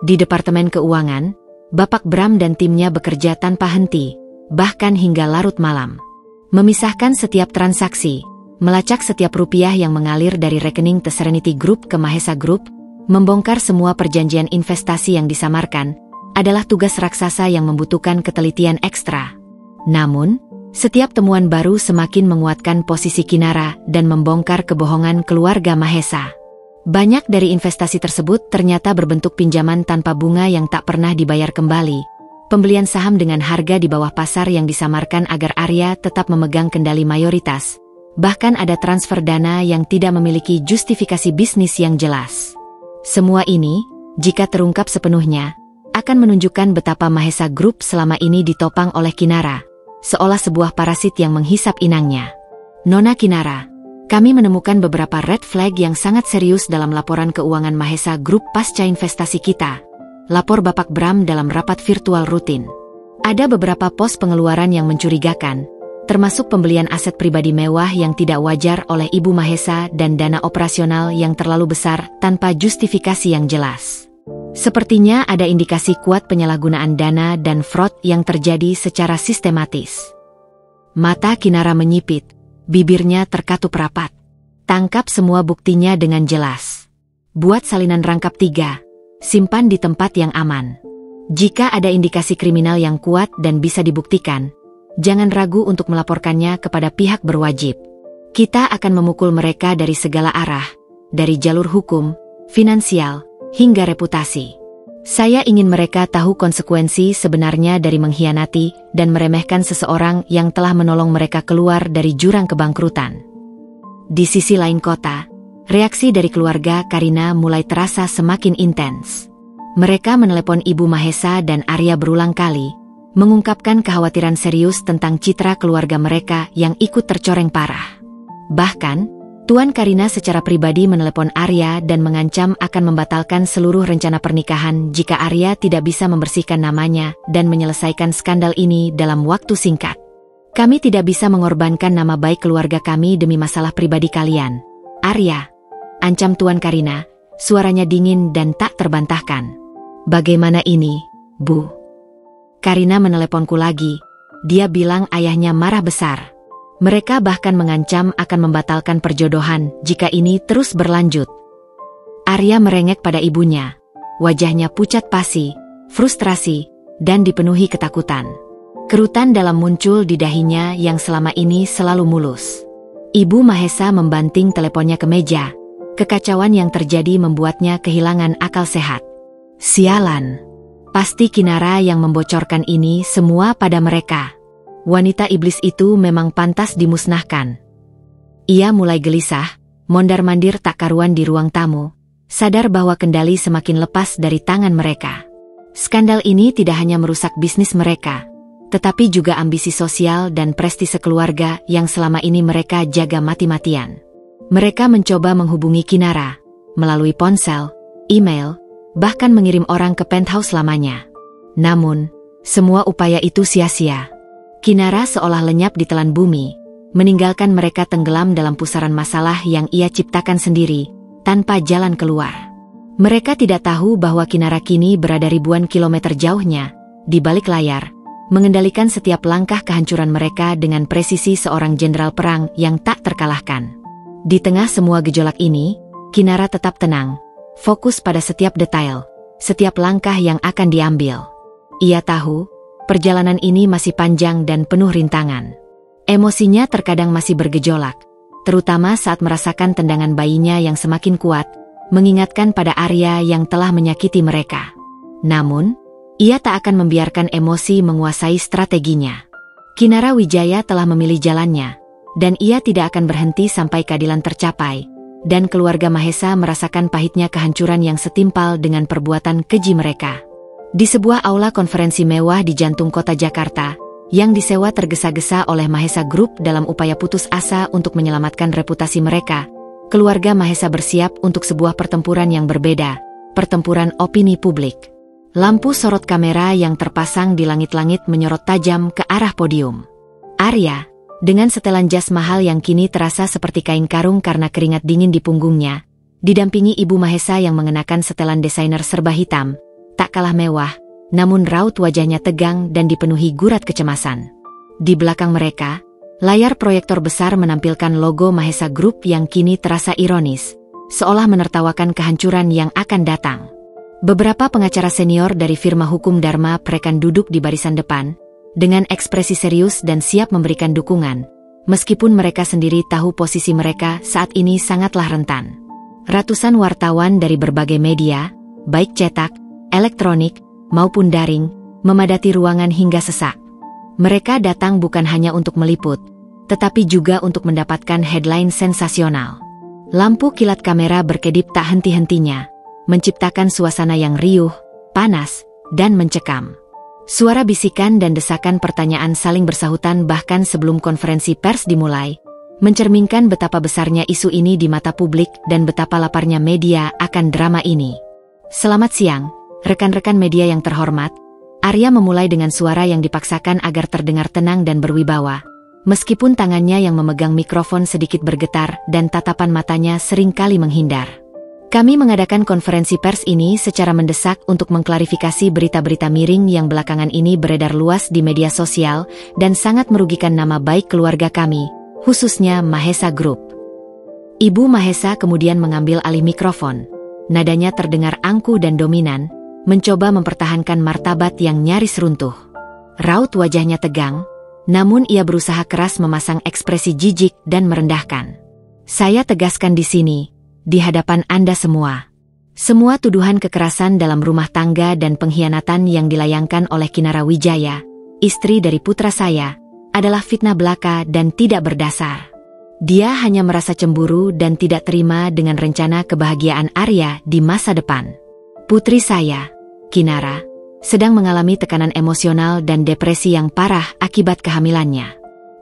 Di Departemen Keuangan, Bapak Bram dan timnya bekerja tanpa henti, bahkan hingga larut malam. Memisahkan setiap transaksi, melacak setiap rupiah yang mengalir dari rekening The Serenity Group ke Mahesa Group, membongkar semua perjanjian investasi yang disamarkan, adalah tugas raksasa yang membutuhkan ketelitian ekstra. Namun, setiap temuan baru semakin menguatkan posisi Kinara dan membongkar kebohongan keluarga Mahesa. Banyak dari investasi tersebut ternyata berbentuk pinjaman tanpa bunga yang tak pernah dibayar kembali, pembelian saham dengan harga di bawah pasar yang disamarkan agar Arya tetap memegang kendali mayoritas, bahkan ada transfer dana yang tidak memiliki justifikasi bisnis yang jelas. Semua ini, jika terungkap sepenuhnya, akan menunjukkan betapa Mahesa Group selama ini ditopang oleh Kinara, seolah sebuah parasit yang menghisap inangnya. Nona Kinara, kami menemukan beberapa red flag yang sangat serius dalam laporan keuangan Mahesa Group pasca investasi kita. Lapor Bapak Bram dalam rapat virtual rutin. Ada beberapa pos pengeluaran yang mencurigakan, termasuk pembelian aset pribadi mewah yang tidak wajar oleh Ibu Mahesa dan dana operasional yang terlalu besar tanpa justifikasi yang jelas. Sepertinya ada indikasi kuat penyalahgunaan dana dan fraud yang terjadi secara sistematis. Mata Kinara menyipit, bibirnya terkatup rapat. Tangkap semua buktinya dengan jelas. Buat salinan rangkap 3, simpan di tempat yang aman. Jika ada indikasi kriminal yang kuat dan bisa dibuktikan, Jangan ragu untuk melaporkannya kepada pihak berwajib. Kita akan memukul mereka dari segala arah, dari jalur hukum, finansial, hingga reputasi. Saya ingin mereka tahu konsekuensi sebenarnya dari mengkhianati dan meremehkan seseorang yang telah menolong mereka keluar dari jurang kebangkrutan. Di sisi lain kota, reaksi dari keluarga Karina mulai terasa semakin intens. Mereka menelepon Ibu Mahesa dan Arya berulang kali, mengungkapkan kekhawatiran serius tentang citra keluarga mereka yang ikut tercoreng parah. Bahkan, Tuan Karina secara pribadi menelepon Arya dan mengancam akan membatalkan seluruh rencana pernikahan jika Arya tidak bisa membersihkan namanya dan menyelesaikan skandal ini dalam waktu singkat. Kami tidak bisa mengorbankan nama baik keluarga kami demi masalah pribadi kalian. Arya, ancam Tuan Karina, suaranya dingin dan tak terbantahkan. Bagaimana ini, Bu? Karina meneleponku lagi. Dia bilang ayahnya marah besar. Mereka bahkan mengancam akan membatalkan perjodohan jika ini terus berlanjut. Arya merengek pada ibunya. Wajahnya pucat pasi, frustrasi, dan dipenuhi ketakutan. Kerutan dalam muncul di dahinya yang selama ini selalu mulus. Ibu Mahesa membanting teleponnya ke meja. Kekacauan yang terjadi membuatnya kehilangan akal sehat. Sialan. Pasti Kinara yang membocorkan ini semua pada mereka. Wanita iblis itu memang pantas dimusnahkan. Ia mulai gelisah, mondar-mandir tak karuan di ruang tamu, sadar bahwa kendali semakin lepas dari tangan mereka. Skandal ini tidak hanya merusak bisnis mereka, tetapi juga ambisi sosial dan prestise keluarga yang selama ini mereka jaga mati-matian. Mereka mencoba menghubungi Kinara, melalui ponsel, email, bahkan mengirim orang ke penthouse lamanya. Namun, semua upaya itu sia-sia. Kinara seolah lenyap di telan bumi, meninggalkan mereka tenggelam dalam pusaran masalah yang ia ciptakan sendiri, tanpa jalan keluar. Mereka tidak tahu bahwa Kinara kini berada ribuan kilometer jauhnya, di balik layar, mengendalikan setiap langkah kehancuran mereka dengan presisi seorang jenderal perang yang tak terkalahkan. Di tengah semua gejolak ini, Kinara tetap tenang, fokus pada setiap detail, setiap langkah yang akan diambil. Ia tahu, perjalanan ini masih panjang dan penuh rintangan. Emosinya terkadang masih bergejolak, terutama saat merasakan tendangan bayinya yang semakin kuat, mengingatkan pada Arya yang telah menyakiti mereka. Namun, ia tak akan membiarkan emosi menguasai strateginya. Kinara Wijaya telah memilih jalannya, dan ia tidak akan berhenti sampai keadilan tercapai, dan keluarga Mahesa merasakan pahitnya kehancuran yang setimpal dengan perbuatan keji mereka. Di sebuah aula konferensi mewah di jantung kota Jakarta, yang disewa tergesa-gesa oleh Mahesa Group dalam upaya putus asa untuk menyelamatkan reputasi mereka, keluarga Mahesa bersiap untuk sebuah pertempuran yang berbeda, pertempuran opini publik. Lampu sorot kamera yang terpasang di langit-langit menyorot tajam ke arah podium. Arya, dengan setelan jas mahal yang kini terasa seperti kain karung karena keringat dingin di punggungnya, didampingi Ibu Mahesa yang mengenakan setelan desainer serba hitam, tak kalah mewah, namun raut wajahnya tegang dan dipenuhi gurat kecemasan. Di belakang mereka, layar proyektor besar menampilkan logo Mahesa Group yang kini terasa ironis, seolah menertawakan kehancuran yang akan datang. Beberapa pengacara senior dari firma hukum Dharma Prekan duduk di barisan depan, dengan ekspresi serius dan siap memberikan dukungan, meskipun mereka sendiri tahu posisi mereka saat ini sangatlah rentan. Ratusan wartawan dari berbagai media, baik cetak, elektronik, maupun daring, memadati ruangan hingga sesak. Mereka datang bukan hanya untuk meliput, tetapi juga untuk mendapatkan headline sensasional. Lampu kilat kamera berkedip tak henti-hentinya, menciptakan suasana yang riuh, panas, dan mencekam. Suara bisikan dan desakan pertanyaan saling bersahutan bahkan sebelum konferensi pers dimulai, mencerminkan betapa besarnya isu ini di mata publik dan betapa laparnya media akan drama ini. Selamat siang, rekan-rekan media yang terhormat. Arya memulai dengan suara yang dipaksakan agar terdengar tenang dan berwibawa, meskipun tangannya yang memegang mikrofon sedikit bergetar dan tatapan matanya seringkali menghindar. Kami mengadakan konferensi pers ini secara mendesak untuk mengklarifikasi berita-berita miring yang belakangan ini beredar luas di media sosial dan sangat merugikan nama baik keluarga kami, khususnya Mahesa Group. Ibu Mahesa kemudian mengambil alih mikrofon. Nadanya terdengar angkuh dan dominan, mencoba mempertahankan martabat yang nyaris runtuh. Raut wajahnya tegang, Namun ia berusaha keras memasang ekspresi jijik dan merendahkan. Saya tegaskan di sini, di hadapan Anda semua. Semua tuduhan kekerasan dalam rumah tangga dan pengkhianatan yang dilayangkan oleh Kinara Wijaya, istri dari putra saya, adalah fitnah belaka dan tidak berdasar. Dia hanya merasa cemburu dan tidak terima dengan rencana kebahagiaan Arya di masa depan. Putri saya, Kinara, sedang mengalami tekanan emosional dan depresi yang parah akibat kehamilannya.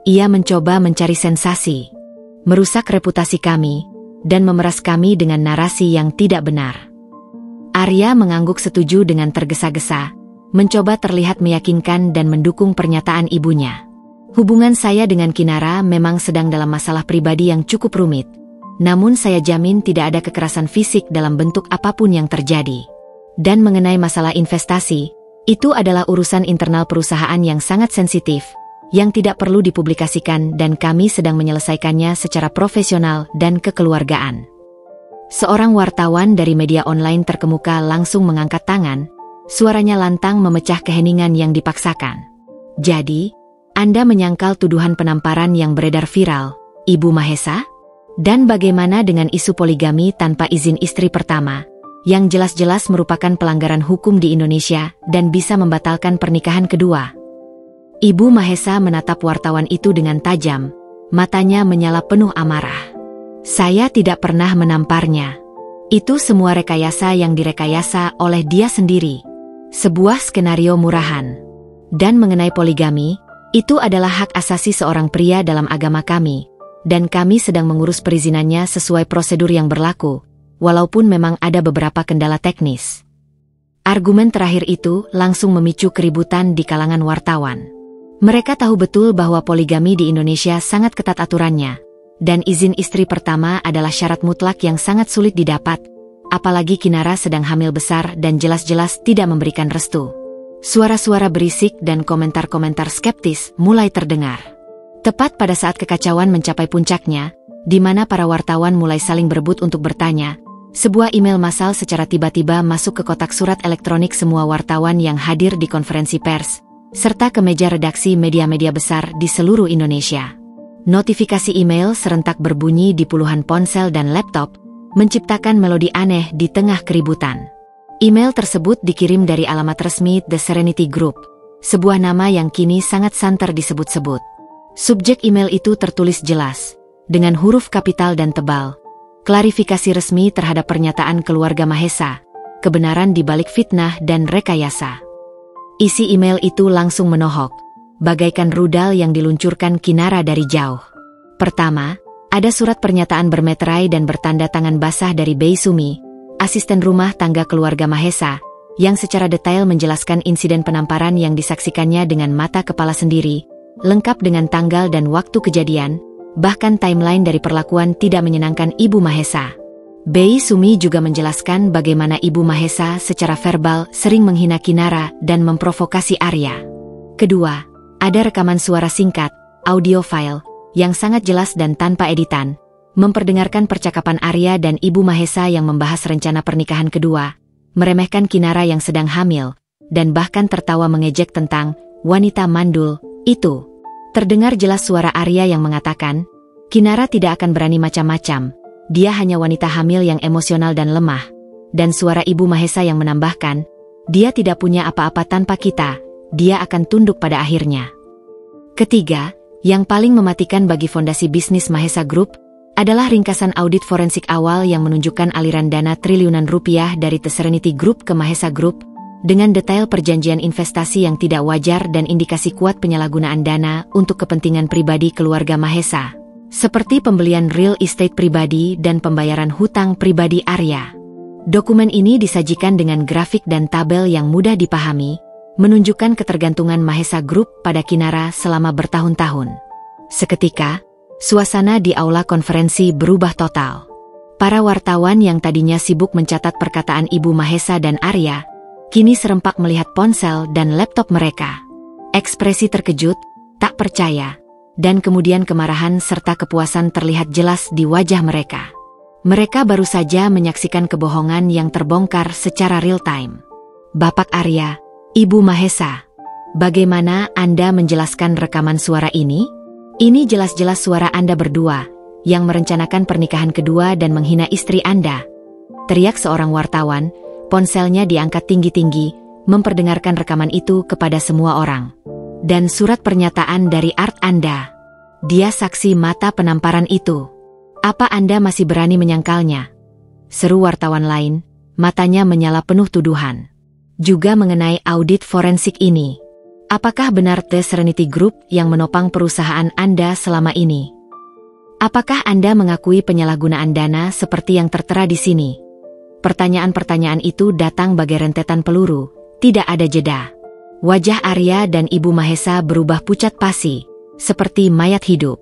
Ia mencoba mencari sensasi, merusak reputasi kami, dan memeras kami dengan narasi yang tidak benar. Arya mengangguk setuju dengan tergesa-gesa, mencoba terlihat meyakinkan dan mendukung pernyataan ibunya. Hubungan saya dengan Kinara memang sedang dalam masalah pribadi yang cukup rumit. Namun saya jamin tidak ada kekerasan fisik dalam bentuk apapun yang terjadi. Dan mengenai masalah investasi, itu adalah urusan internal perusahaan yang sangat sensitif, yang tidak perlu dipublikasikan dan kami sedang menyelesaikannya secara profesional dan kekeluargaan. Seorang wartawan dari media online terkemuka langsung mengangkat tangan, suaranya lantang memecah keheningan yang dipaksakan. Jadi, Anda menyangkal tuduhan penamparan yang beredar viral, Ibu Mahesa? Dan bagaimana dengan isu poligami tanpa izin istri pertama, yang jelas-jelas merupakan pelanggaran hukum di Indonesia dan bisa membatalkan pernikahan kedua? Ibu Mahesa menatap wartawan itu dengan tajam, matanya menyala penuh amarah. Saya tidak pernah menamparnya. Itu semua rekayasa yang direkayasa oleh dia sendiri. Sebuah skenario murahan. Dan mengenai poligami, itu adalah hak asasi seorang pria dalam agama kami, dan kami sedang mengurus perizinannya sesuai prosedur yang berlaku, walaupun memang ada beberapa kendala teknis. Argumen terakhir itu langsung memicu keributan di kalangan wartawan. Mereka tahu betul bahwa poligami di Indonesia sangat ketat aturannya, dan izin istri pertama adalah syarat mutlak yang sangat sulit didapat, apalagi Kinara sedang hamil besar dan jelas-jelas tidak memberikan restu. Suara-suara berisik dan komentar-komentar skeptis mulai terdengar. Tepat pada saat kekacauan mencapai puncaknya, di mana para wartawan mulai saling berebut untuk bertanya, sebuah email massal secara tiba-tiba masuk ke kotak surat elektronik semua wartawan yang hadir di konferensi pers, serta ke meja redaksi media-media besar di seluruh Indonesia. Notifikasi email serentak berbunyi di puluhan ponsel dan laptop, menciptakan melodi aneh di tengah keributan. Email tersebut dikirim dari alamat resmi The Serenity Group, sebuah nama yang kini sangat santer disebut-sebut. Subjek email itu tertulis jelas, dengan huruf kapital dan tebal, klarifikasi resmi terhadap pernyataan keluarga Mahesa, kebenaran di balik fitnah dan rekayasa. Isi email itu langsung menohok, bagaikan rudal yang diluncurkan Kinara dari jauh. Pertama, ada surat pernyataan bermeterai dan bertanda tangan basah dari Bei Sumi, asisten rumah tangga keluarga Mahesa, yang secara detail menjelaskan insiden penamparan yang disaksikannya dengan mata kepala sendiri, lengkap dengan tanggal dan waktu kejadian, bahkan timeline dari perlakuan tidak menyenangkan Ibu Mahesa. Bei Sumi juga menjelaskan bagaimana Ibu Mahesa secara verbal sering menghina Kinara dan memprovokasi Arya. Kedua, ada rekaman suara singkat, audio file, yang sangat jelas dan tanpa editan, memperdengarkan percakapan Arya dan Ibu Mahesa yang membahas rencana pernikahan kedua, meremehkan Kinara yang sedang hamil, dan bahkan tertawa mengejek tentang wanita mandul itu. Terdengar jelas suara Arya yang mengatakan, Kinara tidak akan berani macam-macam, dia hanya wanita hamil yang emosional dan lemah, dan suara Ibu Mahesa yang menambahkan, dia tidak punya apa-apa tanpa kita, dia akan tunduk pada akhirnya. Ketiga, yang paling mematikan bagi fondasi bisnis Mahesa Group, adalah ringkasan audit forensik awal yang menunjukkan aliran dana triliunan rupiah dari The Serenity Group ke Mahesa Group, dengan detail perjanjian investasi yang tidak wajar dan indikasi kuat penyalahgunaan dana untuk kepentingan pribadi keluarga Mahesa, seperti pembelian real estate pribadi dan pembayaran hutang pribadi Arya. Dokumen ini disajikan dengan grafik dan tabel yang mudah dipahami, menunjukkan ketergantungan Mahesa Group pada Kinara selama bertahun-tahun. Seketika, suasana di aula konferensi berubah total. Para wartawan yang tadinya sibuk mencatat perkataan Ibu Mahesa dan Arya, kini serempak melihat ponsel dan laptop mereka. Ekspresi terkejut, tak percaya, dan kemudian kemarahan serta kepuasan terlihat jelas di wajah mereka. Mereka baru saja menyaksikan kebohongan yang terbongkar secara real time. Bapak Arya, Ibu Mahesa, Bagaimana Anda menjelaskan rekaman suara ini? Ini jelas-jelas suara Anda berdua, yang merencanakan pernikahan kedua dan menghina istri Anda. Teriak seorang wartawan, ponselnya diangkat tinggi-tinggi, memperdengarkan rekaman itu kepada semua orang. Dan surat pernyataan dari Art Anda. Dia saksi mata penamparan itu. Apa Anda masih berani menyangkalnya? Seru wartawan lain, matanya menyala penuh tuduhan. Juga mengenai audit forensik ini. Apakah benar The Serenity Group yang menopang perusahaan Anda selama ini? Apakah Anda mengakui penyalahgunaan dana seperti yang tertera di sini? Pertanyaan-pertanyaan itu datang bagai rentetan peluru, tidak ada jeda. Wajah Arya dan Ibu Mahesa berubah pucat pasi, seperti mayat hidup.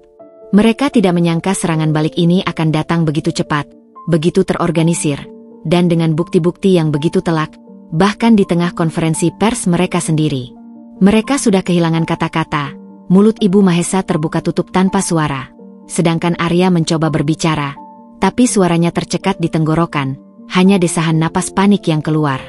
Mereka tidak menyangka serangan balik ini akan datang begitu cepat, begitu terorganisir, dan dengan bukti-bukti yang begitu telak, bahkan di tengah konferensi pers mereka sendiri. Mereka sudah kehilangan kata-kata, mulut Ibu Mahesa terbuka tutup tanpa suara. Sedangkan Arya mencoba berbicara, tapi suaranya tercekat di tenggorokan, hanya desahan napas panik yang keluar.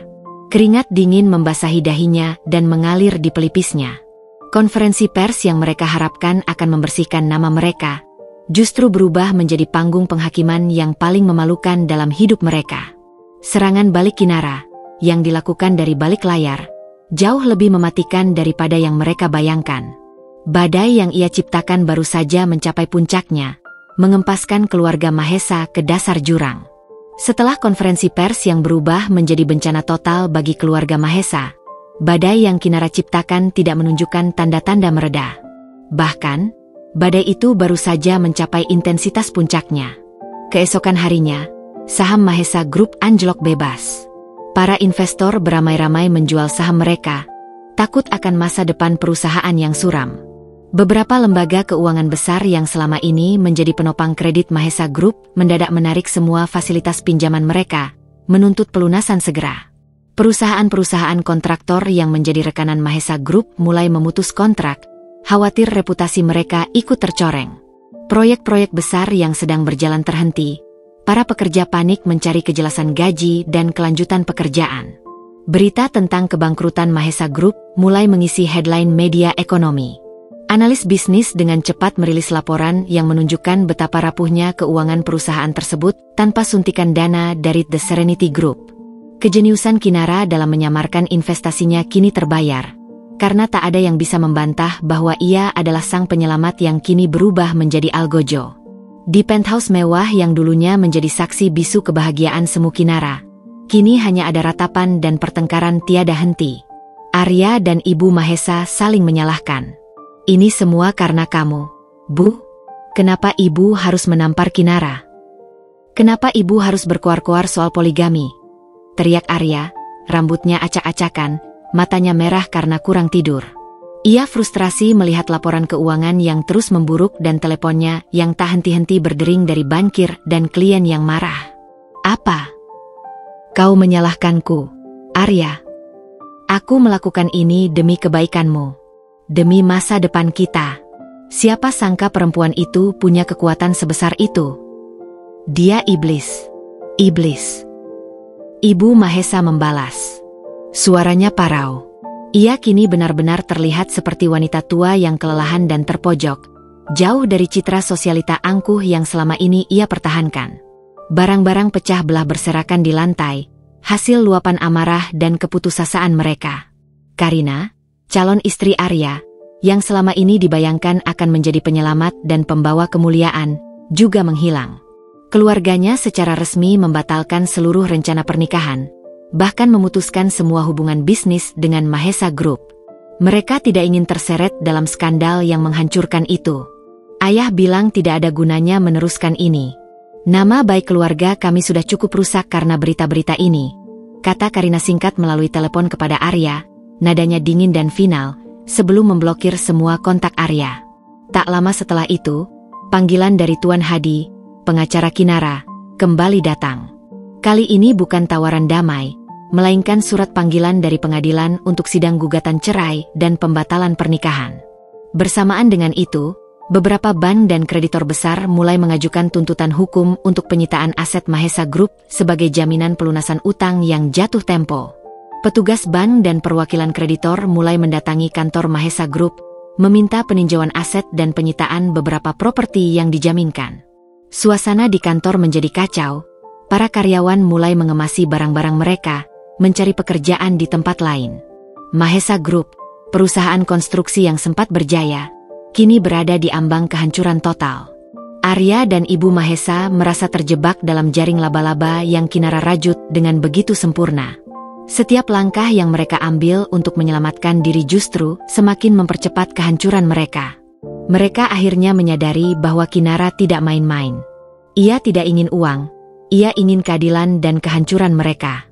Keringat dingin membasahi dahinya dan mengalir di pelipisnya. Konferensi pers yang mereka harapkan akan membersihkan nama mereka, justru berubah menjadi panggung penghakiman yang paling memalukan dalam hidup mereka. Serangan balik Kinara, yang dilakukan dari balik layar, jauh lebih mematikan daripada yang mereka bayangkan. Badai yang ia ciptakan baru saja mencapai puncaknya, mengempaskan keluarga Mahesa ke dasar jurang. Setelah konferensi pers yang berubah menjadi bencana total bagi keluarga Mahesa, badai yang Kinara ciptakan tidak menunjukkan tanda-tanda mereda. Bahkan, badai itu baru saja mencapai intensitas puncaknya. Keesokan harinya, saham Mahesa Group anjlok bebas. Para investor beramai-ramai menjual saham mereka, takut akan masa depan perusahaan yang suram. Beberapa lembaga keuangan besar yang selama ini menjadi penopang kredit Mahesa Group mendadak menarik semua fasilitas pinjaman mereka, menuntut pelunasan segera. Perusahaan-perusahaan kontraktor yang menjadi rekanan Mahesa Group mulai memutus kontrak, khawatir reputasi mereka ikut tercoreng. Proyek-proyek besar yang sedang berjalan terhenti. Para pekerja panik mencari kejelasan gaji dan kelanjutan pekerjaan. Berita tentang kebangkrutan Mahesa Group mulai mengisi headline media ekonomi. Analis bisnis dengan cepat merilis laporan yang menunjukkan betapa rapuhnya keuangan perusahaan tersebut tanpa suntikan dana dari The Serenity Group. Kejeniusan Kinara dalam menyamarkan investasinya kini terbayar, karena tak ada yang bisa membantah bahwa ia adalah sang penyelamat yang kini berubah menjadi algojo. Di penthouse mewah yang dulunya menjadi saksi bisu kebahagiaan semu Kinara, kini hanya ada ratapan dan pertengkaran tiada henti. Arya dan Ibu Mahesa saling menyalahkan. Ini semua karena kamu, Bu. Kenapa Ibu harus menampar Kinara? Kenapa Ibu harus berkoar-koar soal poligami? Teriak Arya, rambutnya acak-acakan, matanya merah karena kurang tidur. Ia frustrasi melihat laporan keuangan yang terus memburuk dan teleponnya yang tak henti-henti berdering dari bankir dan klien yang marah. Apa? Kau menyalahkanku, Arya. Aku melakukan ini demi kebaikanmu. Demi masa depan kita. Siapa sangka perempuan itu punya kekuatan sebesar itu? Dia iblis. Iblis. Ibu Mahesa membalas. Suaranya parau. Ia kini benar-benar terlihat seperti wanita tua yang kelelahan dan terpojok, jauh dari citra sosialita angkuh yang selama ini ia pertahankan. Barang-barang pecah belah berserakan di lantai, hasil luapan amarah dan keputusasaan mereka. Karina, calon istri Arya, yang selama ini dibayangkan akan menjadi penyelamat dan pembawa kemuliaan, juga menghilang. Keluarganya secara resmi membatalkan seluruh rencana pernikahan, bahkan memutuskan semua hubungan bisnis dengan Mahesa Group. Mereka tidak ingin terseret dalam skandal yang menghancurkan itu. Ayah bilang tidak ada gunanya meneruskan ini. Nama baik keluarga kami sudah cukup rusak karena berita-berita ini, kata Karina singkat melalui telepon kepada Arya, nadanya dingin dan final, sebelum memblokir semua kontak Arya. Tak lama setelah itu, panggilan dari Tuan Hadi, pengacara Kinara, kembali datang. Kali ini bukan tawaran damai, melainkan surat panggilan dari pengadilan untuk sidang gugatan cerai dan pembatalan pernikahan. Bersamaan dengan itu, beberapa bank dan kreditor besar mulai mengajukan tuntutan hukum untuk penyitaan aset Mahesa Group sebagai jaminan pelunasan utang yang jatuh tempo. Petugas bank dan perwakilan kreditor mulai mendatangi kantor Mahesa Group, meminta peninjauan aset dan penyitaan beberapa properti yang dijaminkan. Suasana di kantor menjadi kacau, para karyawan mulai mengemasi barang-barang mereka, mencari pekerjaan di tempat lain. Mahesa Group, perusahaan konstruksi yang sempat berjaya, kini berada di ambang kehancuran total. Arya dan Ibu Mahesa merasa terjebak dalam jaring laba-laba yang Kinara rajut dengan begitu sempurna. Setiap langkah yang mereka ambil untuk menyelamatkan diri justru semakin mempercepat kehancuran mereka. Mereka akhirnya menyadari bahwa Kinara tidak main-main. Ia tidak ingin uang, ia ingin keadilan dan kehancuran mereka.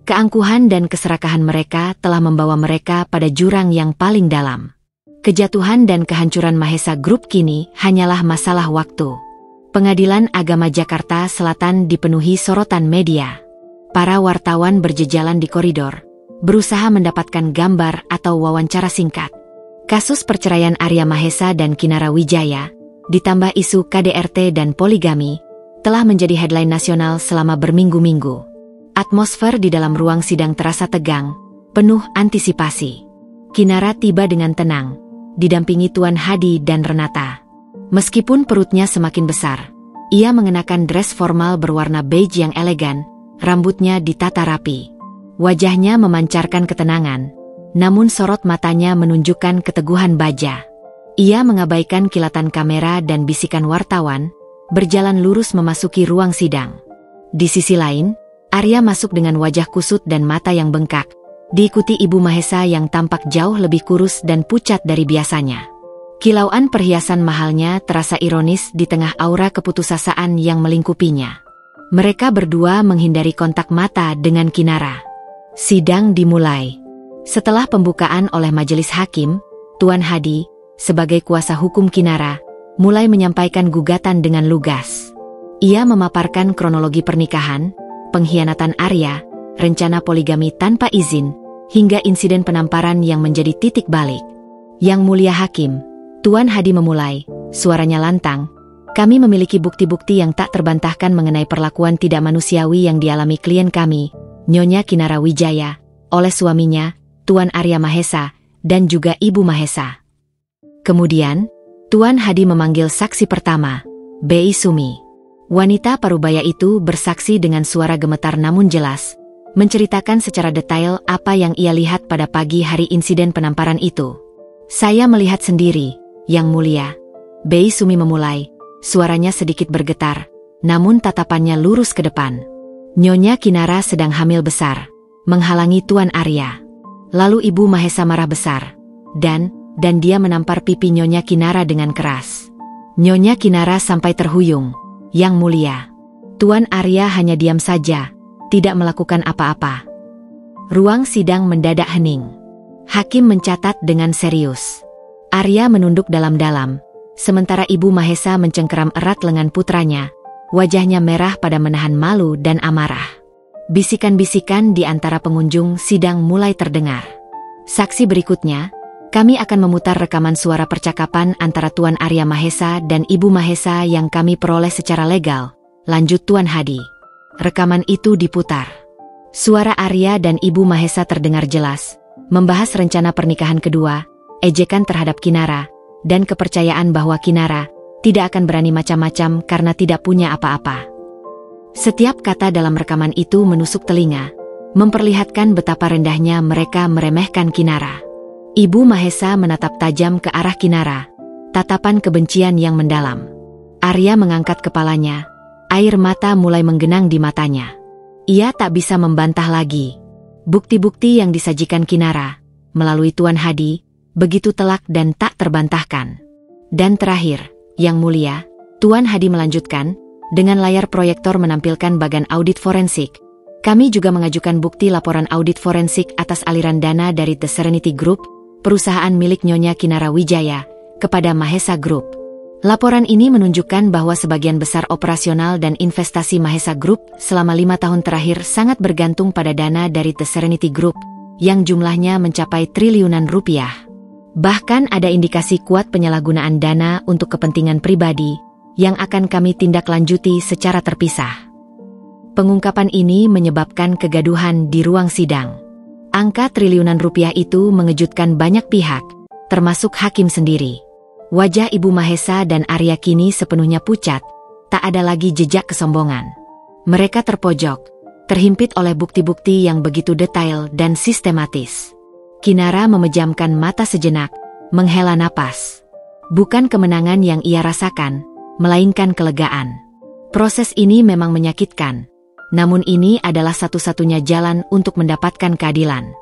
Keangkuhan dan keserakahan mereka telah membawa mereka pada jurang yang paling dalam. Kejatuhan dan kehancuran Mahesa Group kini hanyalah masalah waktu. Pengadilan Agama Jakarta Selatan dipenuhi sorotan media. Para wartawan berjejalan di koridor, berusaha mendapatkan gambar atau wawancara singkat. Kasus perceraian Arya Mahesa dan Kinara Wijaya, ditambah isu KDRT dan poligami, telah menjadi headline nasional selama berminggu-minggu. Atmosfer di dalam ruang sidang terasa tegang, penuh antisipasi. Kinara tiba dengan tenang, didampingi Tuan Hadi dan Renata. Meskipun perutnya semakin besar, ia mengenakan dress formal berwarna beige yang elegan, rambutnya ditata rapi. Wajahnya memancarkan ketenangan, namun sorot matanya menunjukkan keteguhan baja. Ia mengabaikan kilatan kamera dan bisikan wartawan, berjalan lurus memasuki ruang sidang. Di sisi lain, Arya masuk dengan wajah kusut dan mata yang bengkak, diikuti Ibu Mahesa yang tampak jauh lebih kurus dan pucat dari biasanya. Kilauan perhiasan mahalnya terasa ironis di tengah aura keputusasaan yang melingkupinya. Mereka berdua menghindari kontak mata dengan Kinara. Sidang dimulai. Setelah pembukaan oleh majelis hakim, Tuan Hadi, sebagai kuasa hukum Kinara, mulai menyampaikan gugatan dengan lugas. Ia memaparkan kronologi pernikahan, pengkhianatan Arya, rencana poligami tanpa izin, hingga insiden penamparan yang menjadi titik balik. Yang Mulia Hakim, Tuan Hadi memulai, suaranya lantang, kami memiliki bukti-bukti yang tak terbantahkan mengenai perlakuan tidak manusiawi yang dialami klien kami, Nyonya Kinara Wijaya, oleh suaminya, Tuan Arya Mahesa, dan juga Ibu Mahesa. Kemudian, Tuan Hadi memanggil saksi pertama, Bei Sumi. Wanita parubaya itu bersaksi dengan suara gemetar namun jelas, menceritakan secara detail apa yang ia lihat pada pagi hari insiden penamparan itu. Saya melihat sendiri, Yang Mulia. Bei Sumi memulai. Suaranya sedikit bergetar, namun tatapannya lurus ke depan. Nyonya Kinara sedang hamil besar, menghalangi Tuan Arya. Lalu Ibu Mahesa marah besar, dan dia menampar pipi Nyonya Kinara dengan keras. Nyonya Kinara sampai terhuyung, Yang Mulia. Tuan Arya hanya diam saja, tidak melakukan apa-apa. Ruang sidang mendadak hening. Hakim mencatat dengan serius. Arya menunduk dalam-dalam, sementara Ibu Mahesa mencengkeram erat lengan putranya, wajahnya merah pada menahan malu dan amarah. Bisikan-bisikan di antara pengunjung sidang mulai terdengar. Saksi berikutnya, kami akan memutar rekaman suara percakapan antara Tuan Arya Mahesa dan Ibu Mahesa yang kami peroleh secara legal, lanjut Tuan Hadi. Rekaman itu diputar. Suara Arya dan Ibu Mahesa terdengar jelas, membahas rencana pernikahan kedua, ejekan terhadap Kinara, dan kepercayaan bahwa Kinara tidak akan berani macam-macam karena tidak punya apa-apa. Setiap kata dalam rekaman itu menusuk telinga, memperlihatkan betapa rendahnya mereka meremehkan Kinara. Ibu Mahesa menatap tajam ke arah Kinara, tatapan kebencian yang mendalam. Arya mengangkat kepalanya, air mata mulai menggenang di matanya. Ia tak bisa membantah lagi. Bukti-bukti yang disajikan Kinara, melalui Tuan Hadi, begitu telak dan tak terbantahkan. Dan terakhir, Yang Mulia, Tuan Hadi melanjutkan, dengan layar proyektor menampilkan bagan audit forensik. Kami juga mengajukan bukti laporan audit forensik atas aliran dana dari The Serenity Group, perusahaan milik Nyonya Kinara Wijaya, kepada Mahesa Group. Laporan ini menunjukkan bahwa sebagian besar operasional dan investasi Mahesa Group selama 5 tahun terakhir sangat bergantung pada dana dari The Serenity Group, yang jumlahnya mencapai triliunan rupiah. Bahkan ada indikasi kuat penyalahgunaan dana untuk kepentingan pribadi, yang akan kami tindak lanjuti secara terpisah. Pengungkapan ini menyebabkan kegaduhan di ruang sidang. Angka triliunan rupiah itu mengejutkan banyak pihak, termasuk hakim sendiri. Wajah Ibu Mahesa dan Arya kini sepenuhnya pucat, tak ada lagi jejak kesombongan. Mereka terpojok, terhimpit oleh bukti-bukti yang begitu detail dan sistematis. Kinara memejamkan mata sejenak, menghela napas. Bukan kemenangan yang ia rasakan, melainkan kelegaan. Proses ini memang menyakitkan, namun ini adalah satu-satunya jalan untuk mendapatkan keadilan.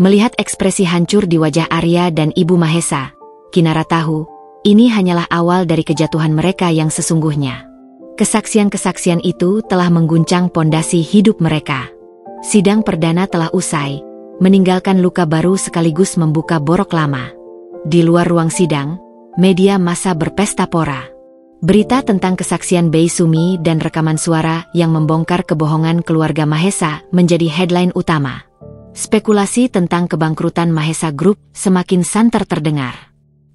Melihat ekspresi hancur di wajah Arya dan Ibu Mahesa, Kinara tahu, ini hanyalah awal dari kejatuhan mereka yang sesungguhnya. Kesaksian-kesaksian itu telah mengguncang pondasi hidup mereka. Sidang perdana telah usai, meninggalkan luka baru sekaligus membuka borok lama. Di luar ruang sidang, media massa berpesta pora. Berita tentang kesaksian Bei Sumi dan rekaman suara yang membongkar kebohongan keluarga Mahesa menjadi headline utama. Spekulasi tentang kebangkrutan Mahesa Group semakin santer terdengar.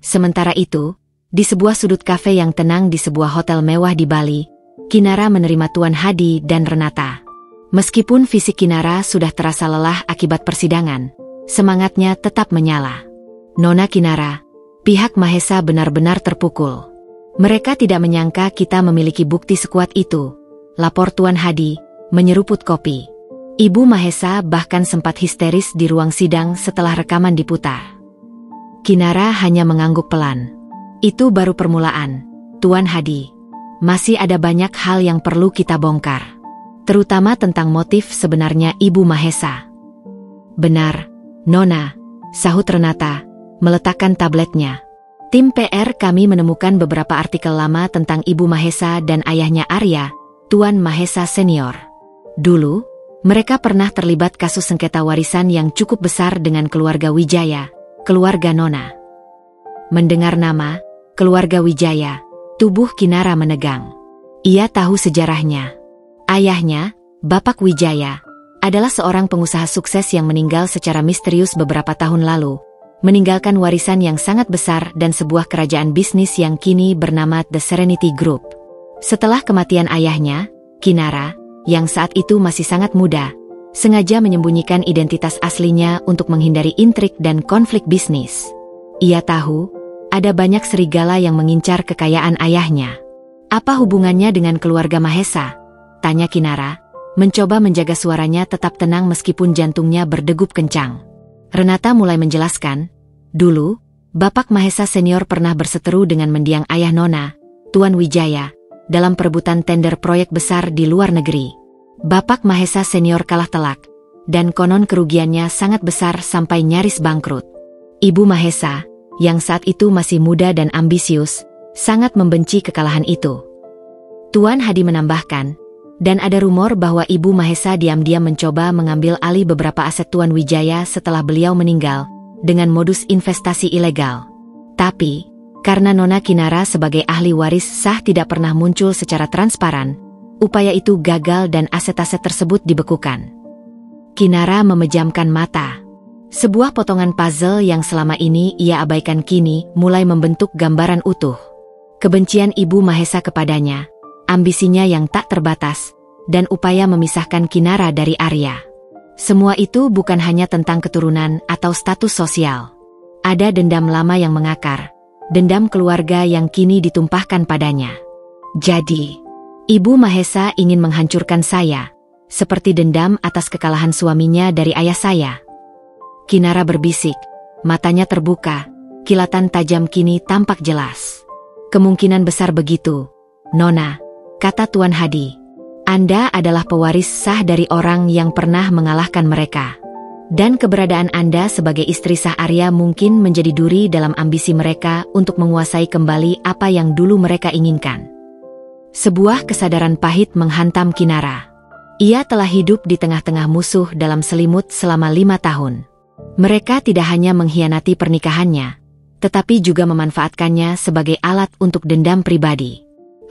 Sementara itu, di sebuah sudut kafe yang tenang di sebuah hotel mewah di Bali, Kinara menerima Tuan Hadi dan Renata. Meskipun fisik Kinara sudah terasa lelah akibat persidangan, semangatnya tetap menyala. Nona Kinara, pihak Mahesa benar-benar terpukul. Mereka tidak menyangka kita memiliki bukti sekuat itu, lapor Tuan Hadi, menyeruput kopi. Ibu Mahesa bahkan sempat histeris di ruang sidang setelah rekaman diputar. Kinara hanya mengangguk pelan. Itu baru permulaan, Tuan Hadi. Masih ada banyak hal yang perlu kita bongkar. Terutama tentang motif sebenarnya Ibu Mahesa. Benar, Nona, sahut Renata, meletakkan tabletnya. Tim PR kami menemukan beberapa artikel lama tentang Ibu Mahesa dan ayahnya Arya, Tuan Mahesa Senior. Dulu, mereka pernah terlibat kasus sengketa warisan yang cukup besar dengan keluarga Wijaya, keluarga Nona. Mendengar nama, keluarga Wijaya, tubuh Kinara menegang. Ia tahu sejarahnya. Ayahnya, Bapak Wijaya, adalah seorang pengusaha sukses yang meninggal secara misterius beberapa tahun lalu, meninggalkan warisan yang sangat besar dan sebuah kerajaan bisnis yang kini bernama The Serenity Group. Setelah kematian ayahnya, Kinara, yang saat itu masih sangat muda, sengaja menyembunyikan identitas aslinya untuk menghindari intrik dan konflik bisnis. Ia tahu, ada banyak serigala yang mengincar kekayaan ayahnya. Apa hubungannya dengan keluarga Mahesa? Tanya Kinara, mencoba menjaga suaranya tetap tenang meskipun jantungnya berdegup kencang. Renata mulai menjelaskan, dulu, Bapak Mahesa Senior pernah berseteru dengan mendiang ayah Nona, Tuan Wijaya, dalam perebutan tender proyek besar di luar negeri. Bapak Mahesa Senior kalah telak, dan konon kerugiannya sangat besar sampai nyaris bangkrut. Ibu Mahesa, yang saat itu masih muda dan ambisius, sangat membenci kekalahan itu. Tuan Hadi menambahkan, dan ada rumor bahwa Ibu Mahesa diam-diam mencoba mengambil alih beberapa aset Tuan Wijaya setelah beliau meninggal, dengan modus investasi ilegal. Tapi, karena Nona Kinara sebagai ahli waris sah tidak pernah muncul secara transparan, upaya itu gagal dan aset-aset tersebut dibekukan. Kinara memejamkan mata. Sebuah potongan puzzle yang selama ini ia abaikan kini mulai membentuk gambaran utuh. Kebencian Ibu Mahesa kepadanya, ambisinya yang tak terbatas, dan upaya memisahkan Kinara dari Arya. Semua itu bukan hanya tentang keturunan atau status sosial. Ada dendam lama yang mengakar, dendam keluarga yang kini ditumpahkan padanya. Jadi, Ibu Mahesa ingin menghancurkan saya, seperti dendam atas kekalahan suaminya dari ayah saya. Kinara berbisik, matanya terbuka, kilatan tajam kini tampak jelas. Kemungkinan besar begitu, Nona, kata Tuan Hadi. Anda adalah pewaris sah dari orang yang pernah mengalahkan mereka. Dan keberadaan Anda sebagai istri sah Arya mungkin menjadi duri dalam ambisi mereka untuk menguasai kembali apa yang dulu mereka inginkan. Sebuah kesadaran pahit menghantam Kinara. Ia telah hidup di tengah-tengah musuh dalam selimut selama 5 tahun. Mereka tidak hanya mengkhianati pernikahannya, tetapi juga memanfaatkannya sebagai alat untuk dendam pribadi.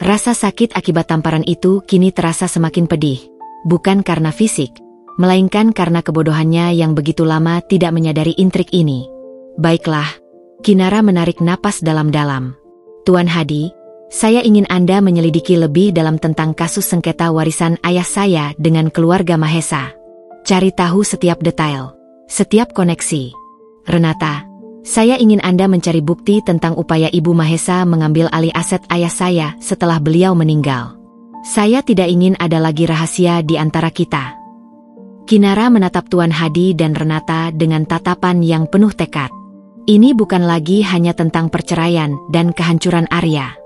Rasa sakit akibat tamparan itu kini terasa semakin pedih, bukan karena fisik, melainkan karena kebodohannya yang begitu lama tidak menyadari intrik ini. Baiklah, Kinara menarik napas dalam-dalam. Tuan Hadi, saya ingin Anda menyelidiki lebih dalam tentang kasus sengketa warisan ayah saya dengan keluarga Mahesa. Cari tahu setiap detail. Setiap koneksi. Renata, saya ingin Anda mencari bukti tentang upaya Ibu Mahesa mengambil alih aset ayah saya setelah beliau meninggal. Saya tidak ingin ada lagi rahasia di antara kita. Kinara menatap Tuan Hadi dan Renata dengan tatapan yang penuh tekad. Ini bukan lagi hanya tentang perceraian dan kehancuran Arya.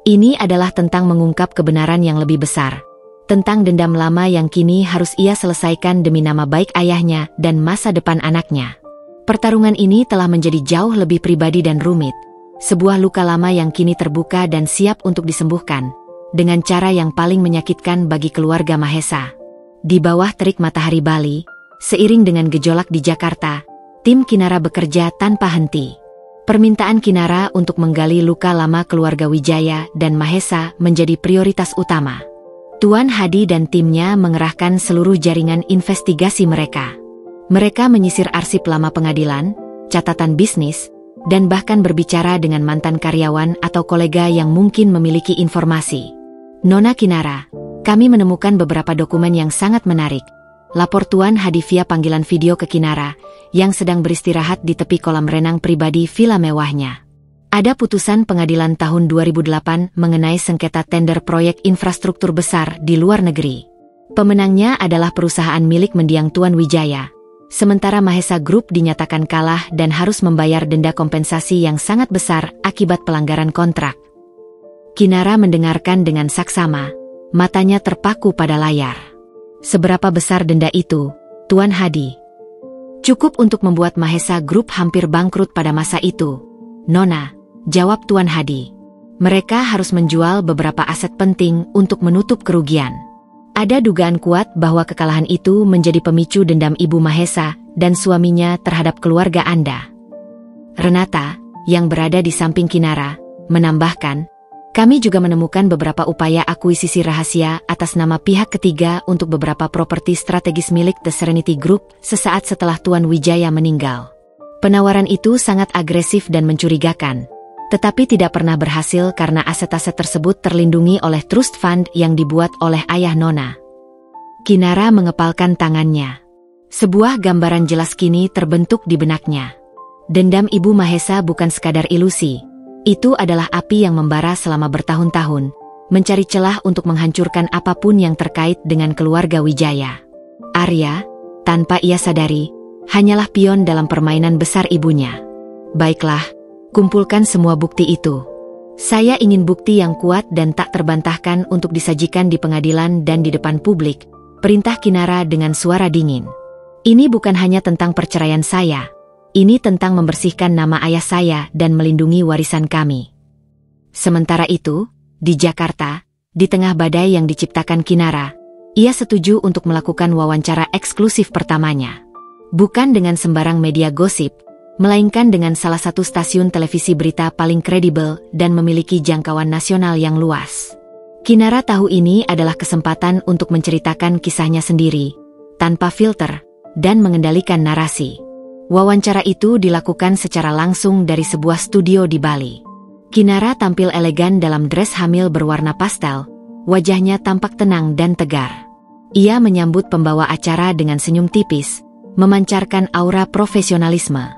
Ini adalah tentang mengungkap kebenaran yang lebih besar. Tentang dendam lama yang kini harus ia selesaikan demi nama baik ayahnya dan masa depan anaknya. Pertarungan ini telah menjadi jauh lebih pribadi dan rumit. Sebuah luka lama yang kini terbuka dan siap untuk disembuhkan. Dengan cara yang paling menyakitkan bagi keluarga Mahesa. Di bawah terik matahari Bali, seiring dengan gejolak di Jakarta, tim Kinara bekerja tanpa henti. Permintaan Kinara untuk menggali luka lama keluarga Wijaya dan Mahesa menjadi prioritas utama. Tuan Hadi dan timnya mengerahkan seluruh jaringan investigasi mereka. Mereka menyisir arsip lama pengadilan, catatan bisnis, dan bahkan berbicara dengan mantan karyawan atau kolega yang mungkin memiliki informasi. Nona Kinara, kami menemukan beberapa dokumen yang sangat menarik. Lapor Tuan Hadi via panggilan video ke Kinara, yang sedang beristirahat di tepi kolam renang pribadi villa mewahnya. Ada putusan pengadilan tahun 2008 mengenai sengketa tender proyek infrastruktur besar di luar negeri. Pemenangnya adalah perusahaan milik mendiang Tuan Wijaya. Sementara Mahesa Group dinyatakan kalah dan harus membayar denda kompensasi yang sangat besar akibat pelanggaran kontrak. Kinara mendengarkan dengan saksama, matanya terpaku pada layar. Seberapa besar denda itu, Tuan Hadi? Cukup untuk membuat Mahesa Group hampir bangkrut pada masa itu. Nona, jawab Tuan Hadi. Mereka harus menjual beberapa aset penting untuk menutup kerugian. Ada dugaan kuat bahwa kekalahan itu menjadi pemicu dendam Ibu Mahesa dan suaminya terhadap keluarga Anda. Renata, yang berada di samping Kinara, menambahkan, kami juga menemukan beberapa upaya akuisisi rahasia atas nama pihak ketiga untuk beberapa properti strategis milik The Serenity Group sesaat setelah Tuan Wijaya meninggal. Penawaran itu sangat agresif dan mencurigakan, tetapi tidak pernah berhasil karena aset-aset tersebut terlindungi oleh trust fund yang dibuat oleh ayah Nona. Kinara mengepalkan tangannya. Sebuah gambaran jelas kini terbentuk di benaknya. Dendam Ibu Mahesa bukan sekadar ilusi. Itu adalah api yang membara selama bertahun-tahun, mencari celah untuk menghancurkan apapun yang terkait dengan keluarga Wijaya. Arya, tanpa ia sadari, hanyalah pion dalam permainan besar ibunya. Baiklah, kumpulkan semua bukti itu. Saya ingin bukti yang kuat dan tak terbantahkan untuk disajikan di pengadilan dan di depan publik, perintah Kinara dengan suara dingin. Ini bukan hanya tentang perceraian saya. Ini tentang membersihkan nama ayah saya dan melindungi warisan kami. Sementara itu, di Jakarta, di tengah badai yang diciptakan Kinara, ia setuju untuk melakukan wawancara eksklusif pertamanya. Bukan dengan sembarang media gosip, melainkan dengan salah satu stasiun televisi berita paling kredibel dan memiliki jangkauan nasional yang luas. Kinara tahu ini adalah kesempatan untuk menceritakan kisahnya sendiri, tanpa filter, dan mengendalikan narasi. Wawancara itu dilakukan secara langsung dari sebuah studio di Bali. Kinara tampil elegan dalam dress hamil berwarna pastel, wajahnya tampak tenang dan tegar. Ia menyambut pembawa acara dengan senyum tipis, memancarkan aura profesionalisme.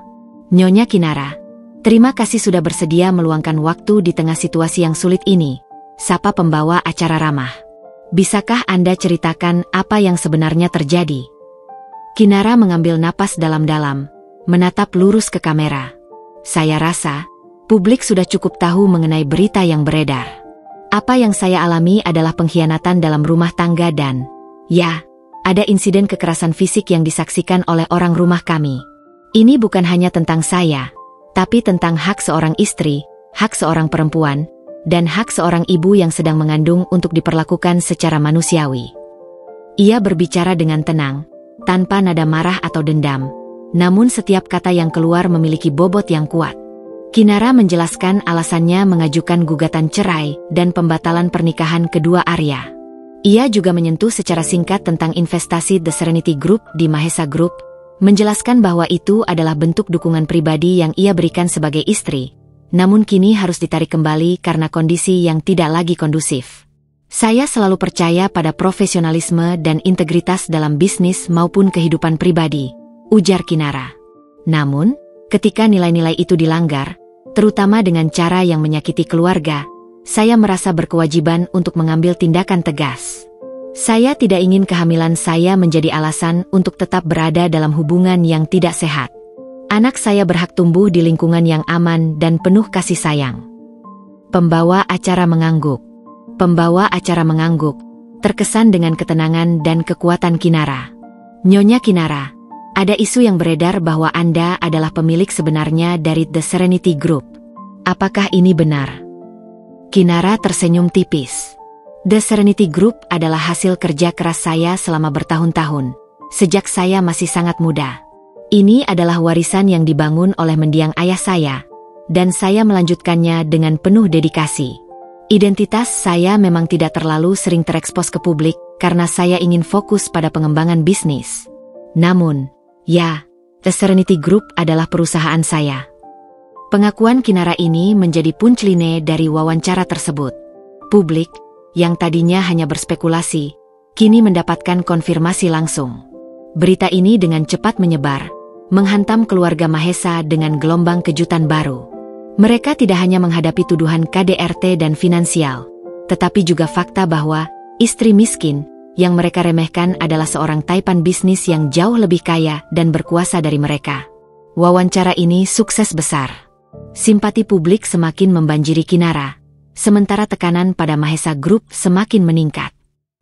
Nyonya Kinara, terima kasih sudah bersedia meluangkan waktu di tengah situasi yang sulit ini, sapa pembawa acara ramah. Bisakah Anda ceritakan apa yang sebenarnya terjadi? Kinara mengambil napas dalam-dalam, menatap lurus ke kamera. Saya rasa, publik sudah cukup tahu mengenai berita yang beredar. Apa yang saya alami adalah pengkhianatan dalam rumah tangga dan, ya, ada insiden kekerasan fisik yang disaksikan oleh orang rumah kami. Ini bukan hanya tentang saya, tapi tentang hak seorang istri, hak seorang perempuan, dan hak seorang ibu yang sedang mengandung untuk diperlakukan secara manusiawi. Ia berbicara dengan tenang, tanpa nada marah atau dendam. Namun setiap kata yang keluar memiliki bobot yang kuat. Kinara menjelaskan alasannya mengajukan gugatan cerai dan pembatalan pernikahan kedua Arya. Ia juga menyentuh secara singkat tentang investasi The Serenity Group di Mahesa Group, menjelaskan bahwa itu adalah bentuk dukungan pribadi yang ia berikan sebagai istri, namun kini harus ditarik kembali karena kondisi yang tidak lagi kondusif. Saya selalu percaya pada profesionalisme dan integritas dalam bisnis maupun kehidupan pribadi, ujar Kinara. Namun, ketika nilai-nilai itu dilanggar, terutama dengan cara yang menyakiti keluarga, saya merasa berkewajiban untuk mengambil tindakan tegas. Saya tidak ingin kehamilan saya menjadi alasan untuk tetap berada dalam hubungan yang tidak sehat. Anak saya berhak tumbuh di lingkungan yang aman dan penuh kasih sayang. Pembawa acara mengangguk. Pembawa acara mengangguk, terkesan dengan ketenangan dan kekuatan Kinara. Nyonya Kinara, ada isu yang beredar bahwa Anda adalah pemilik sebenarnya dari The Serenity Group. Apakah ini benar? Kinara tersenyum tipis. The Serenity Group adalah hasil kerja keras saya selama bertahun-tahun, sejak saya masih sangat muda. Ini adalah warisan yang dibangun oleh mendiang ayah saya, dan saya melanjutkannya dengan penuh dedikasi. Identitas saya memang tidak terlalu sering terekspos ke publik karena saya ingin fokus pada pengembangan bisnis. Namun, ya, The Serenity Group adalah perusahaan saya. Pengakuan Kinara ini menjadi punchline dari wawancara tersebut. Publik, yang tadinya hanya berspekulasi, kini mendapatkan konfirmasi langsung. Berita ini dengan cepat menyebar, menghantam keluarga Mahesa dengan gelombang kejutan baru. Mereka tidak hanya menghadapi tuduhan KDRT dan finansial, tetapi juga fakta bahwa istri miskin yang mereka remehkan adalah seorang taipan bisnis yang jauh lebih kaya dan berkuasa dari mereka. Wawancara ini sukses besar. Simpati publik semakin membanjiri Kinara, sementara tekanan pada Mahesa Group semakin meningkat.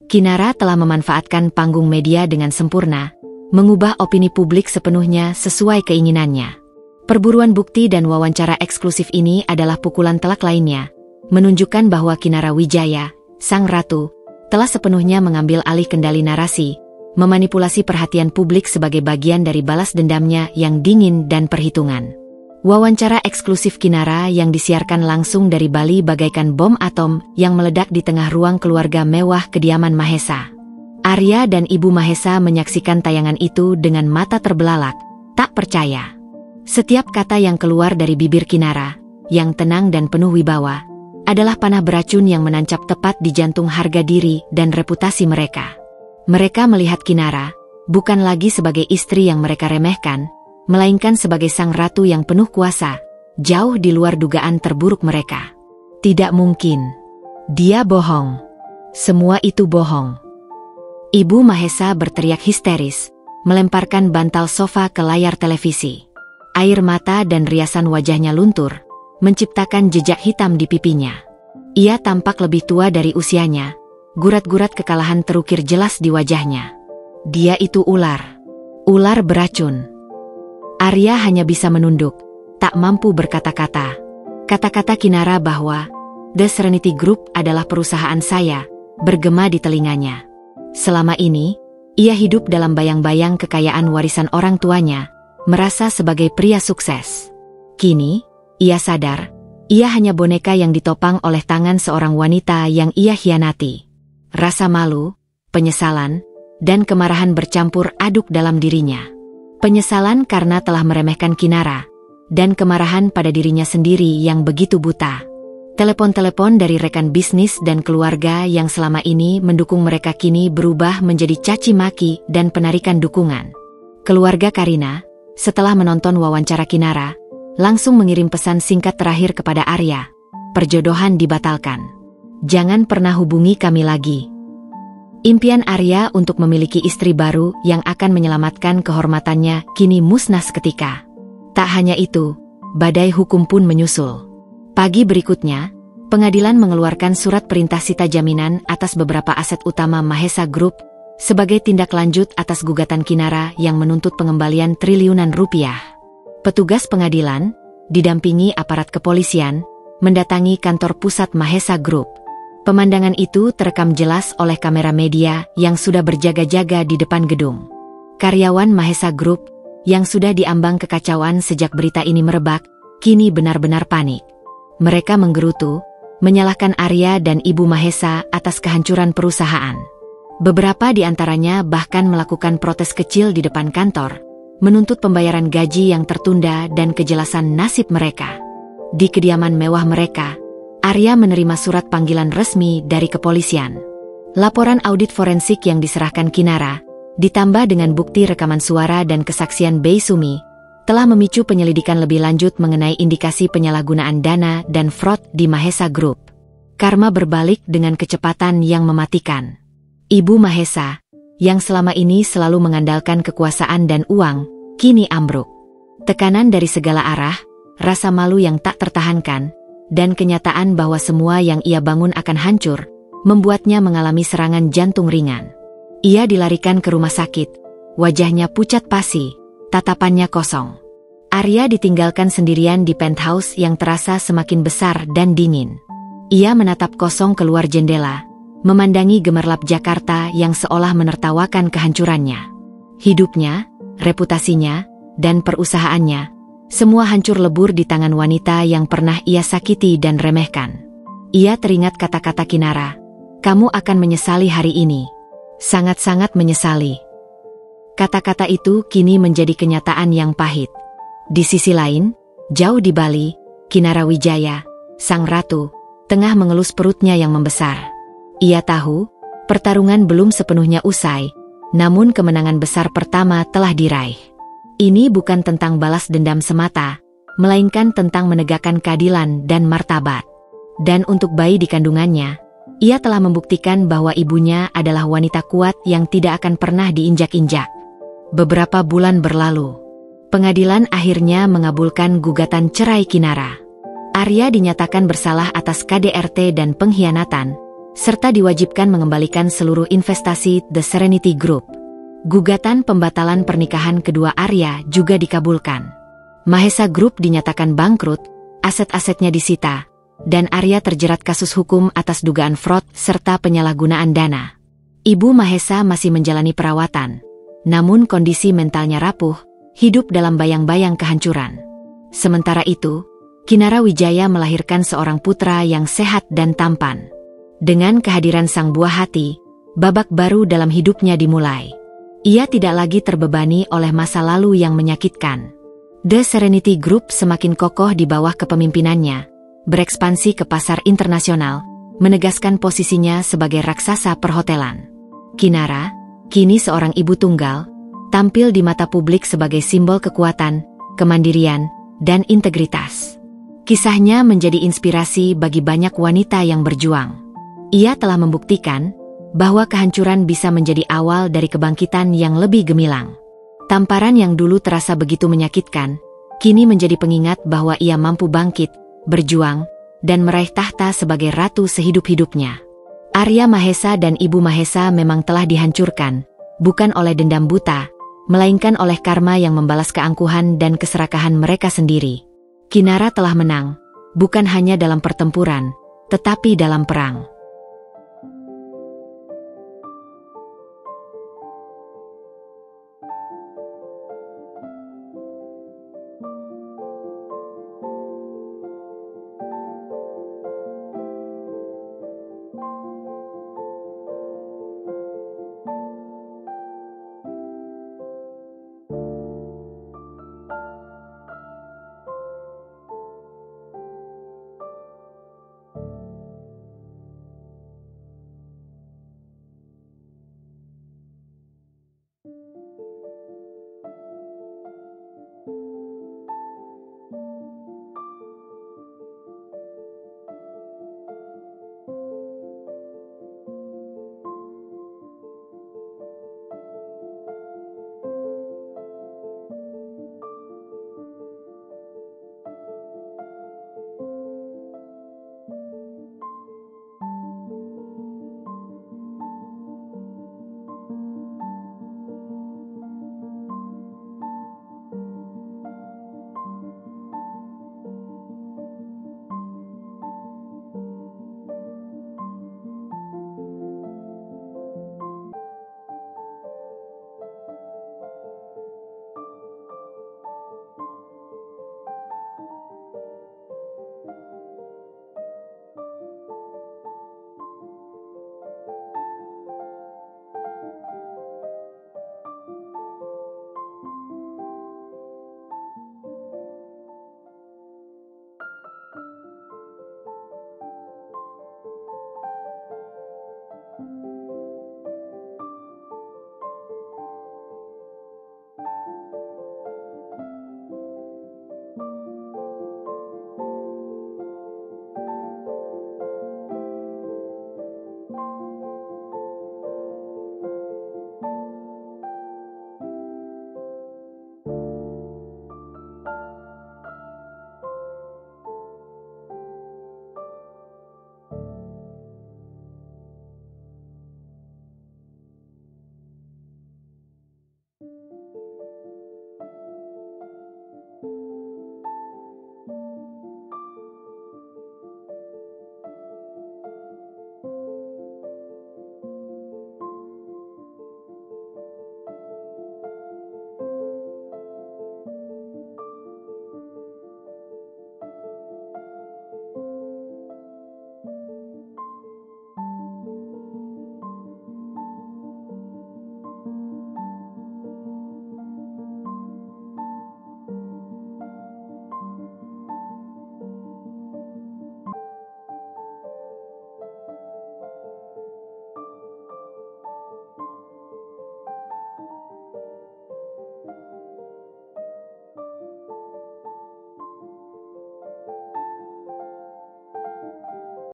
Kinara telah memanfaatkan panggung media dengan sempurna, mengubah opini publik sepenuhnya sesuai keinginannya. Perburuan bukti dan wawancara eksklusif ini adalah pukulan telak lainnya, menunjukkan bahwa Kinara Wijaya, sang ratu, telah sepenuhnya mengambil alih kendali narasi, memanipulasi perhatian publik sebagai bagian dari balas dendamnya yang dingin dan perhitungan. Wawancara eksklusif Kinara yang disiarkan langsung dari Bali bagaikan bom atom yang meledak di tengah ruang keluarga mewah kediaman Mahesa. Arya dan Ibu Mahesa menyaksikan tayangan itu dengan mata terbelalak, tak percaya. Setiap kata yang keluar dari bibir Kinara, yang tenang dan penuh wibawa, adalah panah beracun yang menancap tepat di jantung harga diri dan reputasi mereka. Mereka melihat Kinara, bukan lagi sebagai istri yang mereka remehkan, melainkan sebagai sang ratu yang penuh kuasa, jauh di luar dugaan terburuk mereka. Tidak mungkin. Dia bohong. Semua itu bohong. Ibu Mahesa berteriak histeris, melemparkan bantal sofa ke layar televisi. Air mata dan riasan wajahnya luntur, menciptakan jejak hitam di pipinya. Ia tampak lebih tua dari usianya, gurat-gurat kekalahan terukir jelas di wajahnya. Dia itu ular. Ular beracun. Arya hanya bisa menunduk, tak mampu berkata-kata. Kata-kata Kinara bahwa The Serenity Group adalah perusahaan saya, bergema di telinganya. Selama ini, ia hidup dalam bayang-bayang kekayaan warisan orang tuanya, merasa sebagai pria sukses. Kini, ia sadar, ia hanya boneka yang ditopang oleh tangan seorang wanita yang ia hianati. Rasa malu, penyesalan, dan kemarahan bercampur aduk dalam dirinya. Penyesalan karena telah meremehkan Kinara, dan kemarahan pada dirinya sendiri yang begitu buta. Telepon-telepon dari rekan bisnis dan keluarga yang selama ini mendukung mereka kini berubah menjadi caci maki dan penarikan dukungan. Keluarga Karina, setelah menonton wawancara Kinara, langsung mengirim pesan singkat terakhir kepada Arya. Perjodohan dibatalkan. Jangan pernah hubungi kami lagi. Impian Arya untuk memiliki istri baru yang akan menyelamatkan kehormatannya kini musnah seketika. Tak hanya itu, badai hukum pun menyusul. Pagi berikutnya, pengadilan mengeluarkan surat perintah sita jaminan atas beberapa aset utama Mahesa Group sebagai tindak lanjut atas gugatan Kinara yang menuntut pengembalian triliunan rupiah. Petugas pengadilan, didampingi aparat kepolisian, mendatangi kantor pusat Mahesa Group. Pemandangan itu terekam jelas oleh kamera media yang sudah berjaga-jaga di depan gedung. Karyawan Mahesa Group, yang sudah diambang kekacauan sejak berita ini merebak, kini benar-benar panik. Mereka menggerutu, menyalahkan Arya dan Ibu Mahesa atas kehancuran perusahaan. Beberapa di antaranya bahkan melakukan protes kecil di depan kantor, menuntut pembayaran gaji yang tertunda dan kejelasan nasib mereka. Di kediaman mewah mereka, Arya menerima surat panggilan resmi dari kepolisian. Laporan audit forensik yang diserahkan Kinara ditambah dengan bukti rekaman suara dan kesaksian Bei Sumi, telah memicu penyelidikan lebih lanjut mengenai indikasi penyalahgunaan dana dan fraud di Mahesa Group. Karma berbalik dengan kecepatan yang mematikan. Ibu Mahesa, yang selama ini selalu mengandalkan kekuasaan dan uang, kini ambruk. Tekanan dari segala arah, rasa malu yang tak tertahankan, dan kenyataan bahwa semua yang ia bangun akan hancur, membuatnya mengalami serangan jantung ringan. Ia dilarikan ke rumah sakit, wajahnya pucat pasi, tatapannya kosong. Arya ditinggalkan sendirian di penthouse yang terasa semakin besar dan dingin. Ia menatap kosong keluar jendela, memandangi gemerlap Jakarta yang seolah menertawakan kehancurannya. Hidupnya, reputasinya, dan perusahaannya, semua hancur lebur di tangan wanita yang pernah ia sakiti dan remehkan. Ia teringat kata-kata Kinara, "Kamu akan menyesali hari ini. Sangat-sangat menyesali." Kata-kata itu kini menjadi kenyataan yang pahit. Di sisi lain, jauh di Bali, Kinara Wijaya, sang ratu, tengah mengelus perutnya yang membesar. Ia tahu, pertarungan belum sepenuhnya usai, namun kemenangan besar pertama telah diraih. Ini bukan tentang balas dendam semata, melainkan tentang menegakkan keadilan dan martabat. Dan untuk bayi di kandungannya, ia telah membuktikan bahwa ibunya adalah wanita kuat yang tidak akan pernah diinjak-injak. Beberapa bulan berlalu. Pengadilan akhirnya mengabulkan gugatan cerai Kinara. Arya dinyatakan bersalah atas KDRT dan pengkhianatan, serta diwajibkan mengembalikan seluruh investasi The Serenity Group. Gugatan pembatalan pernikahan kedua Arya juga dikabulkan. Mahesa Group dinyatakan bangkrut, aset-asetnya disita, dan Arya terjerat kasus hukum atas dugaan fraud serta penyalahgunaan dana. Ibu Mahesa masih menjalani perawatan, namun kondisi mentalnya rapuh, hidup dalam bayang-bayang kehancuran. Sementara itu, Kinara Wijaya melahirkan seorang putra yang sehat dan tampan. Dengan kehadiran sang buah hati, babak baru dalam hidupnya dimulai. Ia tidak lagi terbebani oleh masa lalu yang menyakitkan. The Serenity Group semakin kokoh di bawah kepemimpinannya, berekspansi ke pasar internasional, menegaskan posisinya sebagai raksasa perhotelan. Kinara, kini seorang ibu tunggal, tampil di mata publik sebagai simbol kekuatan, kemandirian, dan integritas. Kisahnya menjadi inspirasi bagi banyak wanita yang berjuang. Ia telah membuktikan bahwa kehancuran bisa menjadi awal dari kebangkitan yang lebih gemilang. Tamparan yang dulu terasa begitu menyakitkan, kini menjadi pengingat bahwa ia mampu bangkit, berjuang, dan meraih tahta sebagai ratu sehidup-hidupnya. Arya Mahesa dan Ibu Mahesa memang telah dihancurkan, bukan oleh dendam buta, melainkan oleh karma yang membalas keangkuhan dan keserakahan mereka sendiri. Kinara telah menang, bukan hanya dalam pertempuran, tetapi dalam perang.